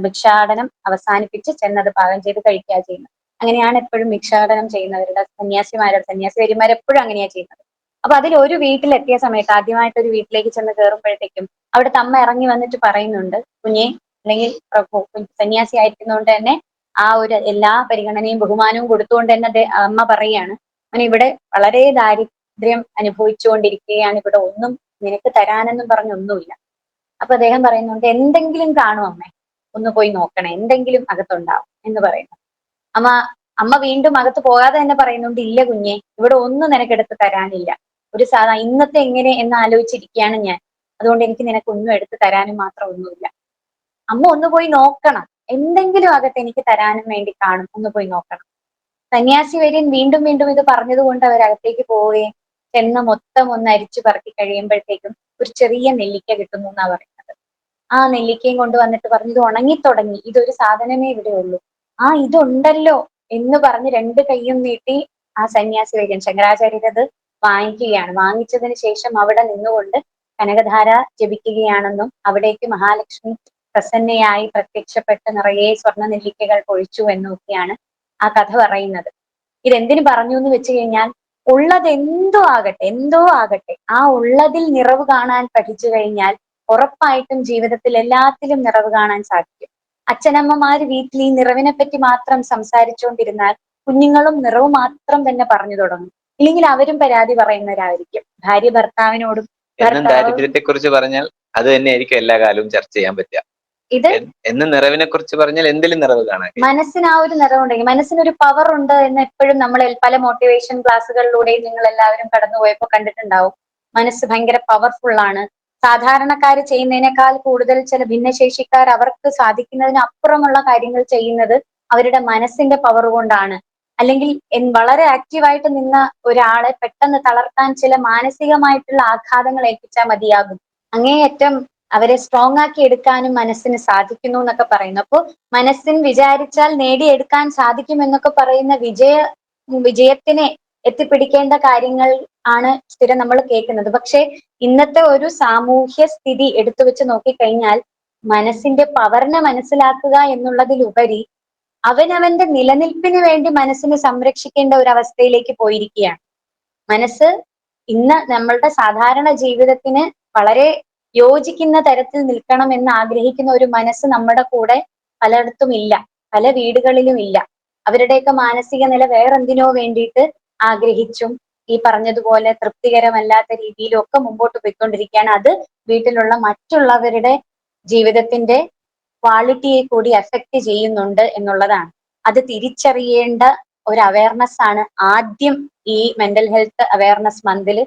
ഭിക്ഷാടനം അവസാനിപ്പിച്ച് ചെന്നത് പാകം ചെയ്ത് കഴിക്കുക ചെയ്യുന്നത്. അങ്ങനെയാണ് എപ്പോഴും ഭിക്ഷാടനം ചെയ്യുന്നവരുടെ സന്യാസി വര്യന്മാർ എപ്പോഴും അങ്ങനെയാണ് ചെയ്യുന്നത്. അപ്പൊ അതിൽ ഒരു വീട്ടിലെത്തിയ സമയത്ത് ആദ്യമായിട്ട് ഒരു വീട്ടിലേക്ക് ചെന്ന് കയറുമ്പോഴത്തേക്കും അവിടുത്തെ അമ്മ ഇറങ്ങി വന്നിട്ട് പറയുന്നുണ്ട്, കുഞ്ഞെ, അല്ലെങ്കിൽ സന്യാസി ആയിരിക്കുന്നതുകൊണ്ട് തന്നെ ആ ഒരു എല്ലാ പരിഗണനയും ബഹുമാനവും കൊടുത്തുകൊണ്ട് തന്നെ അമ്മ പറയുകയാണ്, അവൻ ഇവിടെ വളരെ ദാരിദ്ര്യം അനുഭവിച്ചുകൊണ്ടിരിക്കുകയാണ്, ഇവിടെ ഒന്നും നിനക്ക് തരാനെന്നും പറഞ്ഞൊന്നുമില്ല. അപ്പൊ അദ്ദേഹം പറയുന്നുണ്ട്, എന്തെങ്കിലും കാണും അമ്മേ, ഒന്ന് പോയി നോക്കണേ, എന്തെങ്കിലും അകത്തുണ്ടാവും എന്ന് പറയുന്നു. അമ്മ വീണ്ടും അകത്ത് പോകാതെ തന്നെ പറയുന്നുണ്ട്, ഇല്ല കുഞ്ഞെ, ഇവിടെ ഒന്നും നിനക്കെടുത്ത് തരാനില്ല. ഒരു ഇന്നത്തെ എങ്ങനെ എന്ന് ആലോചിച്ചിരിക്കുകയാണ് ഞാൻ, അതുകൊണ്ട് എനിക്ക് നിനക്കൊന്നും എടുത്ത് തരാനും മാത്രം ഒന്നുമില്ല. അമ്മ ഒന്ന് പോയി നോക്കണം, എന്തെങ്കിലും ആകട്ടെ എനിക്ക് തരാനും വേണ്ടി കാണും, ഒന്ന് പോയി നോക്കണം. സന്യാസി വര്യൻ വീണ്ടും വീണ്ടും ഇത് പറഞ്ഞത് കൊണ്ട് അവരകത്തേക്ക് പോവുകയും ചെന്ന് മൊത്തം ഒന്ന് അരിച്ചു പറക്കി കഴിയുമ്പോഴത്തേക്കും ഒരു ചെറിയ നെല്ലിക്ക കിട്ടുന്നു എന്നാ പറയുന്നത്. ആ നെല്ലിക്കയും കൊണ്ട് വന്നിട്ട് പറഞ്ഞു, ഇത് ഉണങ്ങിത്തുടങ്ങി, ഇതൊരു സാധനമേ ഇവിടെ ഉള്ളൂ. ആ ഇതുണ്ടല്ലോ എന്ന് പറഞ്ഞ് 2 കൈയും നീട്ടി ആ സന്യാസി വര്യൻ ശങ്കരാചാര്യർ അത് വാങ്ങിക്കുകയാണ്. വാങ്ങിച്ചതിന് ശേഷം അവിടെ നിന്നുകൊണ്ട് കനകധാര ജപിക്കുകയാണെന്നും അവിടേക്ക് മഹാലക്ഷ്മി പ്രസന്നയായി പ്രത്യക്ഷപ്പെട്ട് നിറയെ സ്വർണ്ണ നെല്ലിക്കകൾ പൊഴിച്ചു എന്നൊക്കെയാണ് ആ കഥ പറയുന്നത്. ഇതെന്തിനു പറഞ്ഞു എന്ന് വെച്ച് കഴിഞ്ഞാൽ, ഉള്ളത് എന്തോ ആകട്ടെ ആ ഉള്ളതിൽ നിറവ് കാണാൻ പഠിച്ചു കഴിഞ്ഞാൽ ഉറപ്പായിട്ടും ജീവിതത്തിൽ എല്ലാത്തിലും നിറവ് കാണാൻ സാധിക്കും. അച്ഛനമ്മമാര് വീട്ടിൽ ഈ നിറവിനെ പറ്റി മാത്രം സംസാരിച്ചുകൊണ്ടിരുന്നാൽ കുഞ്ഞുങ്ങളും നിറവ് മാത്രം തന്നെ പറഞ്ഞു തുടങ്ങും. ഇല്ലെങ്കിൽ അവരും പരാതി പറയുന്നവരായിരിക്കും. ഭാര്യ ഭർത്താവിനോടും എന്നും ഭർത്താവ് ദാരിദ്ര്യത്തെ കുറിച്ച് പറഞ്ഞാൽ അത് തന്നെയായിരിക്കും എല്ലാ കാലവും ചർച്ച ചെയ്യാൻ പറ്റുക. ഇത് എന്നും നിറവിനെ കുറിച്ച് പറഞ്ഞാൽ എന്തിലും നിറവ് കാണാൻ കഴിയും. മനസ്സിന് ആ ഒരു നിറവുണ്ടെങ്കിൽ, മനസ്സിനൊരു പവർ ഉണ്ട് എന്ന് എപ്പോഴും നമ്മൾ പല മോട്ടിവേഷൻ ക്ലാസ്സുകളിലൂടെയും നിങ്ങൾ എല്ലാവരും കടന്നുപോയപ്പോൾ കണ്ടിട്ടുണ്ടാവും. മനസ്സ് ഭയങ്കര പവർഫുൾ ആണ്. സാധാരണക്കാര് ചെയ്യുന്നതിനേക്കാൾ കൂടുതൽ ചില ഭിന്നശേഷിക്കാർ അവർക്ക് സാധിക്കുന്നതിന് അപ്പുറമുള്ള കാര്യങ്ങൾ ചെയ്യുന്നത് അവരുടെ മനസ്സിന്റെ പവർ കൊണ്ടാണ്. അല്ലെങ്കിൽ വളരെ ആക്റ്റീവായിട്ട് നിന്ന ഒരാളെ പെട്ടെന്ന് തളർത്താൻ ചില മാനസികമായിട്ടുള്ള ആഘാതങ്ങൾ ഏൽപ്പിച്ചാൽ മതിയാകും. അങ്ങേയറ്റം അവരെ സ്ട്രോങ് ആക്കി എടുക്കാനും മനസ്സിന് സാധിക്കുന്നു എന്നൊക്കെ പറയുന്നു. അപ്പോൾ മനസ്സിന് വിചാരിച്ചാൽ നേടിയെടുക്കാൻ സാധിക്കും എന്നൊക്കെ പറയുന്ന വിജയത്തിനെ എത്തിപ്പിടിക്കേണ്ട കാര്യങ്ങൾ ആണ് സ്ഥിരം നമ്മൾ കേൾക്കുന്നത്. പക്ഷെ ഇന്നത്തെ ഒരു സാമൂഹ്യ സ്ഥിതി എടുത്തു വെച്ച് നോക്കിക്കഴിഞ്ഞാൽ മനസ്സിന്റെ പവറിനെ മനസ്സിലാക്കുക എന്നുള്ളതിലുപരി അവനവന്റെ നിലനിൽപ്പിന് വേണ്ടി മനസ്സിനെ സംരക്ഷിക്കേണ്ട ഒരു അവസ്ഥയിലേക്ക് പോയിരിക്കുകയാണ്. മനസ്സ് ഇന്ന് നമ്മളുടെ സാധാരണ ജീവിതത്തിന് വളരെ യോജിക്കുന്ന തരത്തിൽ നിൽക്കണം എന്ന് ആഗ്രഹിക്കുന്ന ഒരു മനസ്സ് നമ്മുടെ കൂടെ പലയിടത്തും ഇല്ല, പല വീടുകളിലും ഇല്ല. അവരുടെയൊക്കെ മാനസിക നില വേറെന്തിനോ വേണ്ടിയിട്ട് ആഗ്രഹിച്ചും ഈ പറഞ്ഞതുപോലെ തൃപ്തികരമല്ലാത്ത രീതിയിലും ഒക്കെ മുമ്പോട്ട് പോയിക്കൊണ്ടിരിക്കുകയാണ്. അത് വീട്ടിലുള്ള മറ്റുള്ളവരുടെ ജീവിതത്തിന്റെ ക്വാളിറ്റിയെ കൂടി അഫക്റ്റ് ചെയ്യുന്നുണ്ട് എന്നുള്ളതാണ്. അത് തിരിച്ചറിയേണ്ട ഒരു അവയർനെസ് ആണ് ആദ്യം ഈ മെന്റൽ ഹെൽത്ത് അവയർനെസ് മന്തിൽ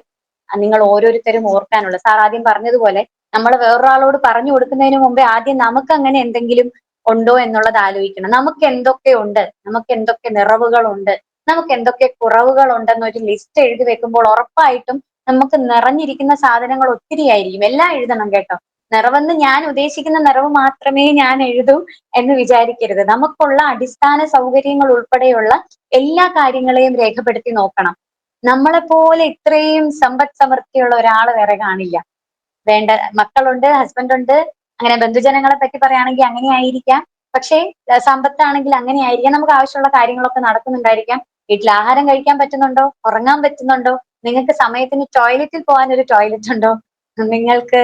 നിങ്ങൾ ഓരോരുത്തരും ഓർക്കാനുള്ളത്. സാർ ആദ്യം പറഞ്ഞതുപോലെ നമ്മൾ വേറൊരാളോട് പറഞ്ഞു കൊടുക്കുന്നതിന് മുമ്പേ ആദ്യം നമുക്ക് അങ്ങനെ എന്തെങ്കിലും ഉണ്ടോ എന്നുള്ളത് ആലോചിക്കണം. നമുക്ക് എന്തൊക്കെ ഉണ്ട്, നമുക്ക് എന്തൊക്കെ നിറവുകളുണ്ട്, നമുക്ക് എന്തൊക്കെ കുറവുകൾ ഉണ്ടെന്നൊരു ലിസ്റ്റ് എഴുതി വെക്കുമ്പോൾ ഉറപ്പായിട്ടും നമുക്ക് നിറഞ്ഞിരിക്കുന്ന സാധനങ്ങൾ ഒത്തിരി ആയിരിക്കും. എല്ലാം എഴുതണം കേട്ടോ. നിറവെന്ന് ഞാൻ ഉദ്ദേശിക്കുന്ന നിറവ് മാത്രമേ ഞാൻ എഴുതൂ എന്ന് വിചാരിക്കരുത്. നമുക്കുള്ള അടിസ്ഥാന സൗകര്യങ്ങൾ ഉൾപ്പെടെയുള്ള എല്ലാ കാര്യങ്ങളെയും രേഖപ്പെടുത്തി നോക്കണം. നമ്മളെപ്പോലെ ഇത്രയും സമ്പദ് സമൃദ്ധിയുള്ള ഒരാൾ വേറെ കാണില്ല. വേണ്ട മക്കളുണ്ട്, ഹസ്ബൻഡ് ഉണ്ട്, അങ്ങനെ ബന്ധുജനങ്ങളെ പറ്റി പറയുകയാണെങ്കിൽ അങ്ങനെ ആയിരിക്കാം. പക്ഷേ സമ്പത്താണെങ്കിൽ അങ്ങനെ ആയിരിക്കാം. നമുക്ക് ആവശ്യമുള്ള കാര്യങ്ങളൊക്കെ നടക്കുന്നുണ്ടായിരിക്കാം. വീട്ടിൽ ആഹാരം കഴിക്കാൻ പറ്റുന്നുണ്ടോ, ഉറങ്ങാൻ പറ്റുന്നുണ്ടോ, നിങ്ങൾക്ക് സമയത്തിന് ടോയ്ലറ്റിൽ പോകാൻ ഒരു ടോയ്ലറ്റ് ഉണ്ടോ, നിങ്ങൾക്ക്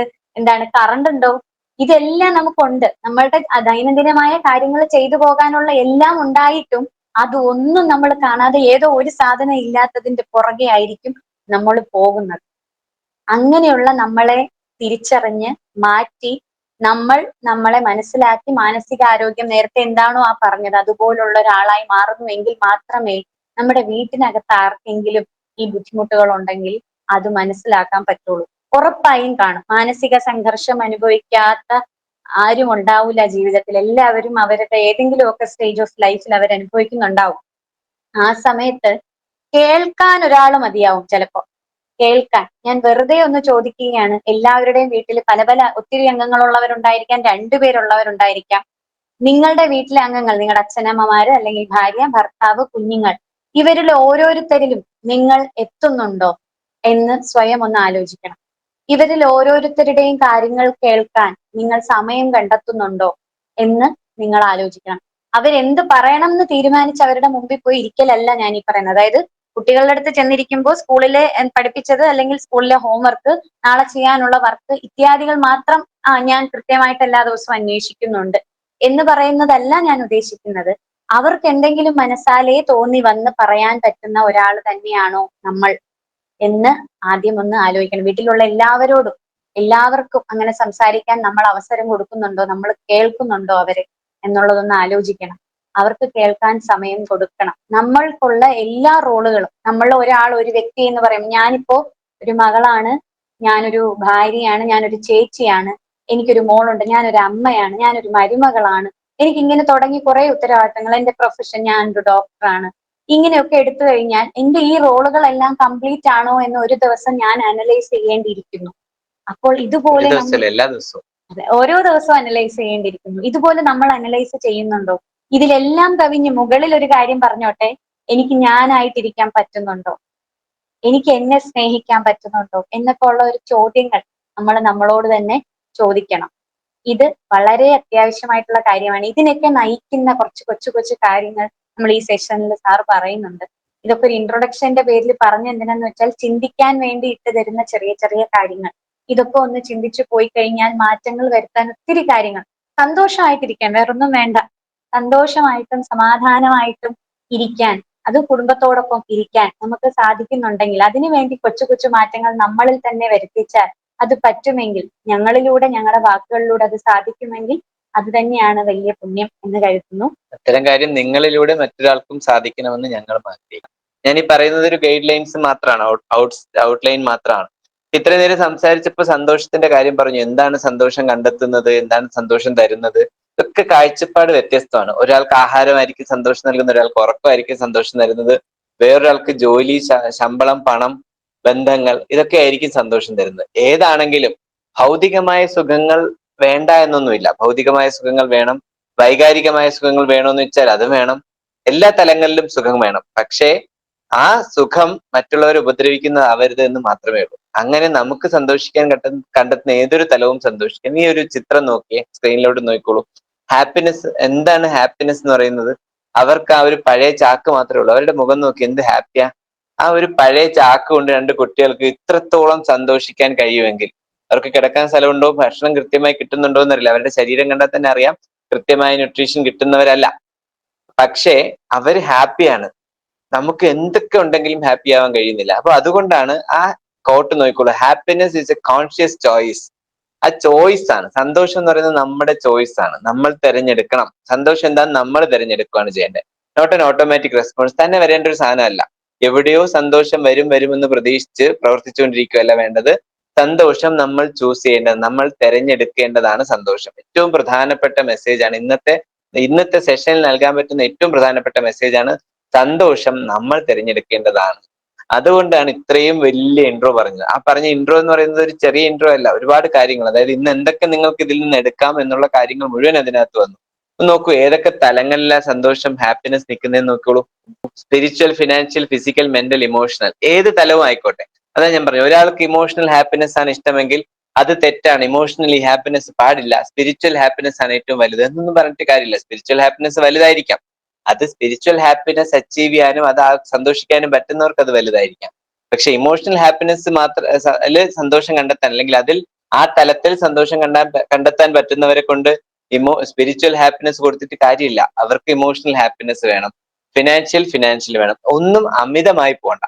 കറണ്ട് ഉണ്ടോ, ഇതെല്ലാം നമുക്കുണ്ട്. നമ്മളുടെ ദൈനംദിനമായ കാര്യങ്ങൾ ചെയ്തു പോകാനുള്ള എല്ലാം ഉണ്ടായിട്ടും അതൊന്നും നമ്മൾ കാണാതെ ഏതോ ഒരു സാധനം ഇല്ലാത്തതിന്റെ പുറകെ ആയിരിക്കും നമ്മൾ പോകുന്നത്. അങ്ങനെയുള്ള നമ്മളെ തിരിച്ചറിഞ്ഞ് മാറ്റി നമ്മളെ മനസ്സിലാക്കി മാനസികാരോഗ്യം നേരത്തെ എന്താണോ ആ പറഞ്ഞത് അതുപോലുള്ള ഒരാളായി മാറുന്നുവെങ്കിൽ മാത്രമേ നമ്മുടെ വീട്ടിനകത്ത് ആർക്കെങ്കിലും ഈ ബുദ്ധിമുട്ടുകൾ ഉണ്ടെങ്കിൽ അത് മനസ്സിലാക്കാൻ പറ്റുള്ളൂ. ഉറപ്പായും കാണും. മാനസിക സംഘർഷം അനുഭവിക്കാത്ത ആരും ഉണ്ടാവില്ല ജീവിതത്തിൽ. എല്ലാവരും അവരുടെ ഏതെങ്കിലുമൊക്കെ സ്റ്റേജ് ഓഫ് ലൈഫിൽ അവർ അനുഭവിക്കുന്നുണ്ടാവും. ആ സമയത്ത് കേൾക്കാൻ ഒരാൾ മതിയാവും. ചിലപ്പോ കേൾക്കാൻ ഞാൻ വെറുതെ ഒന്ന് ചോദിക്കുകയാണ്. എല്ലാവരുടെയും വീട്ടിൽ പല പല ഒത്തിരി അംഗങ്ങളുള്ളവരുണ്ടായിരിക്കാം, രണ്ടുപേരുള്ളവരുണ്ടായിരിക്കാം. നിങ്ങളുടെ വീട്ടിലെ അംഗങ്ങൾ, നിങ്ങളുടെ അച്ഛനമ്മമാര് അല്ലെങ്കിൽ ഭാര്യ ഭർത്താവ് കുഞ്ഞുങ്ങൾ, ഇവരിൽ ഓരോരുത്തരിലും നിങ്ങൾ എത്തുന്നുണ്ടോ എന്ന് സ്വയം ഒന്ന് ആലോചിക്കണം. ഇവരിൽ ഓരോരുത്തരുടെയും കാര്യങ്ങൾ കേൾക്കാൻ നിങ്ങൾ സമയം കണ്ടെത്തുന്നുണ്ടോ എന്ന് നിങ്ങൾ ആലോചിക്കണം. അവരെന്ത് പറയണം എന്ന് തീരുമാനിച്ച് അവരുടെ മുമ്പിൽ പോയി ഇരിക്കലല്ല ഞാൻ ഈ പറയുന്നത്. അതായത് കുട്ടികളുടെ അടുത്ത് ചെന്നിരിക്കുമ്പോൾ സ്കൂളിലെ പഠിപ്പിച്ചത് അല്ലെങ്കിൽ സ്കൂളിലെ ഹോംവർക്ക്, നാളെ ചെയ്യാനുള്ള വർക്ക് ഇത്യാദികൾ മാത്രം ഞാൻ കൃത്യമായിട്ട് എല്ലാ ദിവസവും അന്വേഷിക്കുന്നുണ്ട് എന്ന് പറയുന്നതല്ല ഞാൻ ഉദ്ദേശിക്കുന്നത്. അവർക്ക് എന്തെങ്കിലും മനസ്സാലേ തോന്നി വന്ന് പറയാൻ പറ്റുന്ന ഒരാൾ തന്നെയാണോ നമ്മൾ എന്ന് ആദ്യം ഒന്ന് ആലോചിക്കണം. വീട്ടിലുള്ള എല്ലാവർക്കും അങ്ങനെ സംസാരിക്കാൻ നമ്മൾ അവസരം കൊടുക്കുന്നുണ്ടോ, നമ്മൾ കേൾക്കുന്നുണ്ടോ അവരെ എന്നുള്ളതൊന്ന് ആലോചിക്കണം. അവർക്ക് കേൾക്കാൻ സമയം കൊടുക്കണം. നമ്മൾക്കുള്ള എല്ലാ റോളുകളും, നമ്മൾ ഒരു വ്യക്തി എന്ന് പറയും. ഞാനിപ്പോ ഒരു മകളാണ്, ഞാനൊരു ഭാര്യയാണ്, ഞാനൊരു ചേച്ചിയാണ്, എനിക്കൊരു മോളുണ്ട്, ഞാനൊരു അമ്മയാണ്, ഞാനൊരു മരുമകളാണ്, എനിക്കിങ്ങനെ തുടങ്ങി കുറെ ഉത്തരവാദിത്തങ്ങൾ, എന്റെ പ്രൊഫഷൻ, ഞാനൊരു ഡോക്ടറാണ്. ഇങ്ങനെയൊക്കെ എടുത്തു കഴിഞ്ഞാൽ എന്റെ ഈ റോളുകളെല്ലാം കംപ്ലീറ്റ് ആണോ എന്ന് ഒരു ദിവസം ഞാൻ അനലൈസ് ചെയ്യേണ്ടിയിരിക്കുന്നു. അപ്പോൾ ഇതുപോലെ എല്ലാ ദിവസവും ഓരോ ദിവസവും അനലൈസ് ചെയ്യേണ്ടിയിരിക്കുന്നു. ഇതുപോലെ നമ്മൾ അനലൈസ് ചെയ്യുന്നുണ്ടോ? ഇതിലെല്ലാം കവിഞ്ഞ് മുകളിൽ ഒരു കാര്യം പറഞ്ഞോട്ടെ, എനിക്ക് ഞാനായിട്ടിരിക്കാൻ പറ്റുന്നുണ്ടോ, എനിക്ക് എന്നെ സ്നേഹിക്കാൻ പറ്റുന്നുണ്ടോ എന്നൊക്കെ ഉള്ള ഒരു ചോദ്യങ്ങൾ നമ്മൾ നമ്മളോട് തന്നെ ചോദിക്കണം. ഇത് വളരെ അത്യാവശ്യമായിട്ടുള്ള കാര്യമാണ്. ഇതിനൊക്കെ നയിക്കുന്ന കുറച്ച് കൊച്ചു കൊച്ചു കാര്യങ്ങൾ നമ്മൾ ഈ സെഷനിൽ സാർ പറയുന്നുണ്ട്. ഇതൊക്കെ ഒരു ഇൻട്രൊഡക്ഷന്റെ പേരിൽ പറഞ്ഞ എന്തിനാന്ന് വെച്ചാൽ ചിന്തിക്കാൻ വേണ്ടി ഇട്ട് തരുന്ന ചെറിയ ചെറിയ കാര്യങ്ങൾ. ഇതൊക്കെ ഒന്ന് ചിന്തിച്ചു പോയി കഴിഞ്ഞാൽ മാറ്റങ്ങൾ വരുത്താൻ ഒത്തിരി കാര്യങ്ങൾ സന്തോഷമായിട്ടിരിക്കാൻ, വേറൊന്നും വേണ്ട. സന്തോഷമായിട്ടും സമാധാനമായിട്ടും ഇരിക്കാൻ, അത് കുടുംബത്തോടൊപ്പം ഇരിക്കാൻ നമുക്ക് സാധിക്കുന്നുണ്ടെങ്കിൽ, അതിനുവേണ്ടി കൊച്ചു കൊച്ചു മാറ്റങ്ങൾ നമ്മളിൽ തന്നെ വരുത്തിച്ചാൽ അത് പറ്റുമെങ്കിൽ, ഞങ്ങളിലൂടെ ഞങ്ങളുടെ വാക്കുകളിലൂടെ അത് സാധിക്കുമെങ്കിൽ അത് തന്നെയാണ് വലിയ പുണ്യം എന്ന് കരുതുന്നു. അത്തരം കാര്യം നിങ്ങളിലൂടെ മറ്റൊരാൾക്കും സാധിക്കണമെന്ന് ഞങ്ങൾ ആഗ്രഹിക്കുന്നു. ഞാൻ ഈ പറയുന്നത് ഒരു ഗൈഡ് ലൈൻസ് മാത്രമാണ്, ഔട്ട്ലൈൻ മാത്രമാണ്. ഇത്രയും നേരം സംസാരിച്ചപ്പോൾ സന്തോഷത്തിന്റെ കാര്യം പറഞ്ഞു. എന്താണ് സന്തോഷം കണ്ടെത്തുന്നത്, എന്താണ് സന്തോഷം തരുന്നത്, ഇതൊക്കെ കാഴ്ചപ്പാട് വ്യത്യസ്തമാണ്. ഒരാൾക്ക് ആഹാരമായിരിക്കും സന്തോഷം നൽകുന്നത്, ഒരാൾക്ക് ഉറക്കമായിരിക്കും സന്തോഷം തരുന്നത്, വേറൊരാൾക്ക് ജോലി, ശമ്പളം, പണം, ബന്ധങ്ങൾ, ഇതൊക്കെ ആയിരിക്കും സന്തോഷം തരുന്നത്. ഏതാണെങ്കിലും ഭൗതികമായ സുഖങ്ങൾ വേണ്ട എന്നൊന്നുമില്ല. ഭൗതികമായ സുഖങ്ങൾ വേണം, വൈകാരികമായ സുഖങ്ങൾ വേണമെന്ന് വെച്ചാൽ അത് വേണം. എല്ലാ തലങ്ങളിലും സുഖം വേണം. പക്ഷേ ആ സുഖം മറ്റുള്ളവരെ ഉപദ്രവിക്കുന്നതാവരുത് എന്ന് മാത്രമേ ഉള്ളൂ. അങ്ങനെ നമുക്ക് സന്തോഷിക്കാൻ കണ്ടെത്തുന്ന ഏതൊരു തലവും സന്തോഷിക്കാം. ഈ ഒരു ചിത്രം നോക്കിയേ, സ്ക്രീനിലോട്ട് നോക്കിക്കോളൂ. ഹാപ്പിനെസ്, എന്താണ് ഹാപ്പിനെസ് എന്ന് പറയുന്നത്? അവർക്ക് ആ ഒരു പഴയ ചാക്ക് മാത്രമേ ഉള്ളൂ. അവരുടെ മുഖം നോക്കി, എന്ത് ഹാപ്പിയാ. ആ ഒരു പഴയ ചാക്ക് കൊണ്ട് രണ്ട് കുട്ടികൾക്ക് ഇത്രത്തോളം സന്തോഷിക്കാൻ കഴിയുമെങ്കിൽ, അവർക്ക് കിടക്കാൻ സ്ഥലമുണ്ടോ, ഭക്ഷണം കൃത്യമായി കിട്ടുന്നുണ്ടോ എന്നറിയില്ല. അവരുടെ ശരീരം കണ്ടാൽ തന്നെ അറിയാം കൃത്യമായ ന്യൂട്രീഷൻ കിട്ടുന്നവരല്ല. പക്ഷേ അവർ ഹാപ്പിയാണ്. നമുക്ക് എന്തൊക്കെ ഉണ്ടെങ്കിലും ഹാപ്പി ആവാൻ കഴിയുന്നില്ല. അപ്പൊ അതുകൊണ്ടാണ് ആ കോട്ട് നോക്കിക്കോളൂ, happiness is A conscious choice. ആ ചോയ്സ് ആണ്. സന്തോഷം എന്ന് പറയുന്നത് നമ്മുടെ ചോയ്സ് ആണ്. നമ്മൾ തിരഞ്ഞെടുക്കണം. സന്തോഷം എന്താന്ന് നമ്മൾ തിരഞ്ഞെടുക്കുകയാണ് ചെയ്യേണ്ടത്. Not an automatic response. തന്നെ വരേണ്ട ഒരു സാധനമല്ല. എവിടെയോ സന്തോഷം വരുമെന്ന് പ്രതീക്ഷിച്ച് പ്രവർത്തിച്ചുകൊണ്ടിരിക്കുകയല്ല വേണ്ടത്. സന്തോഷം നമ്മൾ ചൂസ് ചെയ്യേണ്ടത്, നമ്മൾ തിരഞ്ഞെടുക്കേണ്ടതാണ് സന്തോഷം. ഏറ്റവും പ്രധാനപ്പെട്ട മെസ്സേജ് ആണ് ഇന്നത്തെ സെഷനിൽ നൽകാൻ പറ്റുന്ന ഏറ്റവും പ്രധാനപ്പെട്ട മെസ്സേജ് ആണ്. സന്തോഷം നമ്മൾ തിരഞ്ഞെടുക്കേണ്ടതാണ്. അതുകൊണ്ടാണ് ഇത്രയും വലിയ ഇൻട്രോ പറഞ്ഞത്. ആ പറഞ്ഞ ഇൻട്രോ എന്ന് പറയുന്നത് ഒരു ചെറിയ ഇൻട്രോ അല്ല, ഒരുപാട് കാര്യങ്ങൾ. അതായത് ഇന്ന് എന്തൊക്കെ നിങ്ങൾക്ക് ഇതിൽ നിന്ന് എടുക്കാം എന്നുള്ള കാര്യങ്ങൾ മുഴുവൻ അതിനകത്ത് വന്നു. നോക്കൂ, ഏതൊക്കെ തലങ്ങളിലാ സന്തോഷം, ഹാപ്പിനെസ് നിൽക്കുന്നതെന്ന് നോക്കിക്കോളൂ. Spiritual, financial, physical, mental, emotional, ഏത് തലവും ആയിക്കോട്ടെ. അതാ ഞാൻ പറഞ്ഞു, ഒരാൾക്ക് ഇമോഷണൽ ഹാപ്പിനെസ് ആണ് ഇഷ്ടമെങ്കിൽ അത് തെറ്റാണ്. ഇമോഷണലി ഹാപ്പിനെസ് പാടില്ല. സ്പിരിച്വൽ ഹാപ്പിനെസ് ആണ് ഏറ്റവും വലുത് എന്നൊന്നും പറഞ്ഞിട്ട് കാര്യമില്ല. സ്പിരിച്വൽ ഹാപ്പിനെസ് വലുതായിരിക്കാം. അത് സ്പിരിച്വൽ ഹാപ്പിനെസ് അച്ചീവ് ചെയ്യാനും അത് സന്തോഷിക്കാനും പറ്റുന്നവർക്ക് അത് വലുതായിരിക്കാം. പക്ഷെ ഇമോഷണൽ ഹാപ്പിനെസ് സന്തോഷം കണ്ടെത്താൻ, അല്ലെങ്കിൽ അതിൽ ആ തലത്തിൽ സന്തോഷം കണ്ടെത്താൻ പറ്റുന്നവരെ കൊണ്ട് സ്പിരിച്വൽ ഹാപ്പിനെസ് കൊടുത്തിട്ട് കാര്യമില്ല. അവർക്ക് ഇമോഷണൽ ഹാപ്പിനെസ് വേണം, ഫിനാൻഷ്യൽ വേണം. ഒന്നും അമിതമായി പോകണ്ട,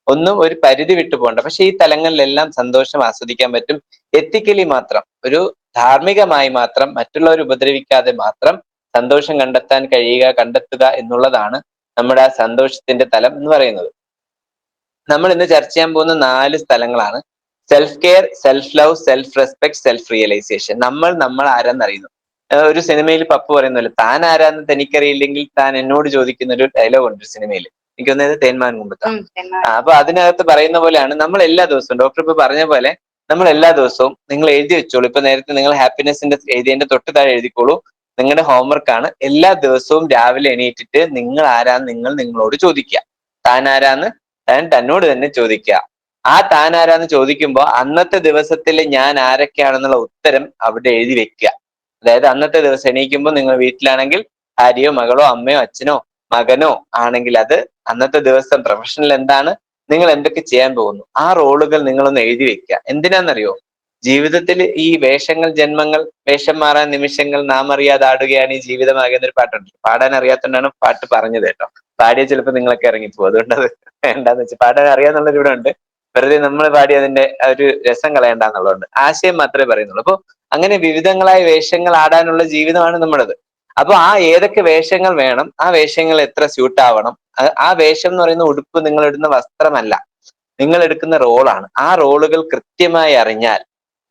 ഒന്നും ഒരു പരിധി വിട്ടു പോകണ്ട. പക്ഷെ ഈ തലങ്ങളിലെല്ലാം സന്തോഷം ആസ്വദിക്കാൻ പറ്റും. എത്തിക്കലി മാത്രം, ഒരു ധാർമ്മികമായി മാത്രം, മറ്റുള്ളവർ ഉപദ്രവിക്കാതെ മാത്രം സന്തോഷം കണ്ടെത്തുക എന്നുള്ളതാണ് നമ്മുടെ ആ സന്തോഷത്തിന്റെ തലം എന്ന് പറയുന്നത്. നമ്മൾ ഇന്ന് ചർച്ച ചെയ്യാൻ പോകുന്ന 4 സ്ഥലങ്ങളാണ്: self care, self love, self respect, self realisation. നമ്മൾ ആരാന്നറിയുന്നു. ഒരു സിനിമയിൽ പപ്പു പറയുന്നല്ലോ, താൻ ആരാന്ന് തനിക്കറിയില്ലെങ്കിൽ താൻ എന്നോട് ചോദിക്കുന്ന ഒരു ഡയലോഗ് ഉണ്ട് ഒരു സിനിമയിൽ. എനിക്ക് തോന്നുന്നത് തേന്മാൻ മുമ്പത്താണ്. അപ്പൊ അതിനകത്ത് പറയുന്ന പോലെയാണ് നമ്മൾ എല്ലാ ദിവസവും, ഡോക്ടർ ഇപ്പൊ പറഞ്ഞ പോലെ, നമ്മൾ എല്ലാ ദിവസവും നിങ്ങൾ എഴുതി വെച്ചോളൂ. ഇപ്പൊ നേരത്തെ നിങ്ങൾ ഹാപ്പിനെസിന്റെ എഴുതിയതിന്റെ തൊട്ട് താഴെ എഴുതിക്കോളൂ. നിങ്ങളുടെ ഹോംവർക്ക് ആണ്. എല്ലാ ദിവസവും രാവിലെ എണീറ്റിട്ട് നിങ്ങൾ ആരാന്ന് നിങ്ങളോട് ചോദിക്കുക. താൻ ആരാന്ന് താൻ തന്നോട് തന്നെ ചോദിക്കുക. ആ താൻ ആരാന്ന് ചോദിക്കുമ്പോൾ അന്നത്തെ ദിവസത്തിൽ ഞാൻ ആരൊക്കെയാണെന്നുള്ള ഉത്തരം അവിടെ എഴുതി വെക്കുക. അതായത് അന്നത്തെ ദിവസം എണീക്കുമ്പോൾ നിങ്ങൾ വീട്ടിലാണെങ്കിൽ ഭാര്യയോ മകളോ അമ്മയോ അച്ഛനോ മകനോ ആണെങ്കിൽ അത് അന്നത്തെ ദിവസം പ്രൊഫഷണൽ എന്താണ്, നിങ്ങൾ എന്തൊക്കെ ചെയ്യാൻ പോകുന്നു, ആ റോളുകൾ നിങ്ങളൊന്ന് എഴുതി വെക്കുക. എന്തിനാണെന്നറിയോ? ജീവിതത്തിൽ ഈ വേഷങ്ങൾ, ജന്മങ്ങൾ, വേഷം മാറാൻ നിമിഷങ്ങൾ, നാം അറിയാതെ ആടുകയാണ് ഈ ജീവിതമാകെ എന്നൊരു പാട്ടുണ്ട്. പാടാൻ അറിയാത്തതുകൊണ്ടാണ് പാട്ട് പറഞ്ഞത് കേട്ടോ. പാടിയ ചിലപ്പോൾ നിങ്ങളൊക്കെ ഇറങ്ങിപ്പോകും. അതുകൊണ്ട് അത് വേണ്ടാന്ന് വെച്ചാൽ, പാടാൻ അറിയാന്നുള്ളൊരു ഇവിടെ ഉണ്ട്. വെറുതെ നമ്മൾ പാടി അതിന്റെ ഒരു രസം കളയണ്ടെന്നുള്ളതുകൊണ്ട് ആശയം മാത്രമേ പറയുന്നുള്ളൂ. അപ്പൊ അങ്ങനെ വിവിധങ്ങളായ വേഷങ്ങൾ ആടാനുള്ള ജീവിതമാണ് നമ്മുടേത്. അപ്പൊ ആ ഏതൊക്കെ വേഷങ്ങൾ വേണം, ആ വേഷങ്ങൾ എത്ര സ്യൂട്ട് ആവണം, ആ വേഷം എന്ന് പറയുന്ന ഉടുപ്പ് നിങ്ങൾ ഇടുന്ന വസ്ത്രമല്ല, നിങ്ങൾ എടുക്കുന്ന റോളാണ്. ആ റോളുകൾ കൃത്യമായി അറിഞ്ഞാൽ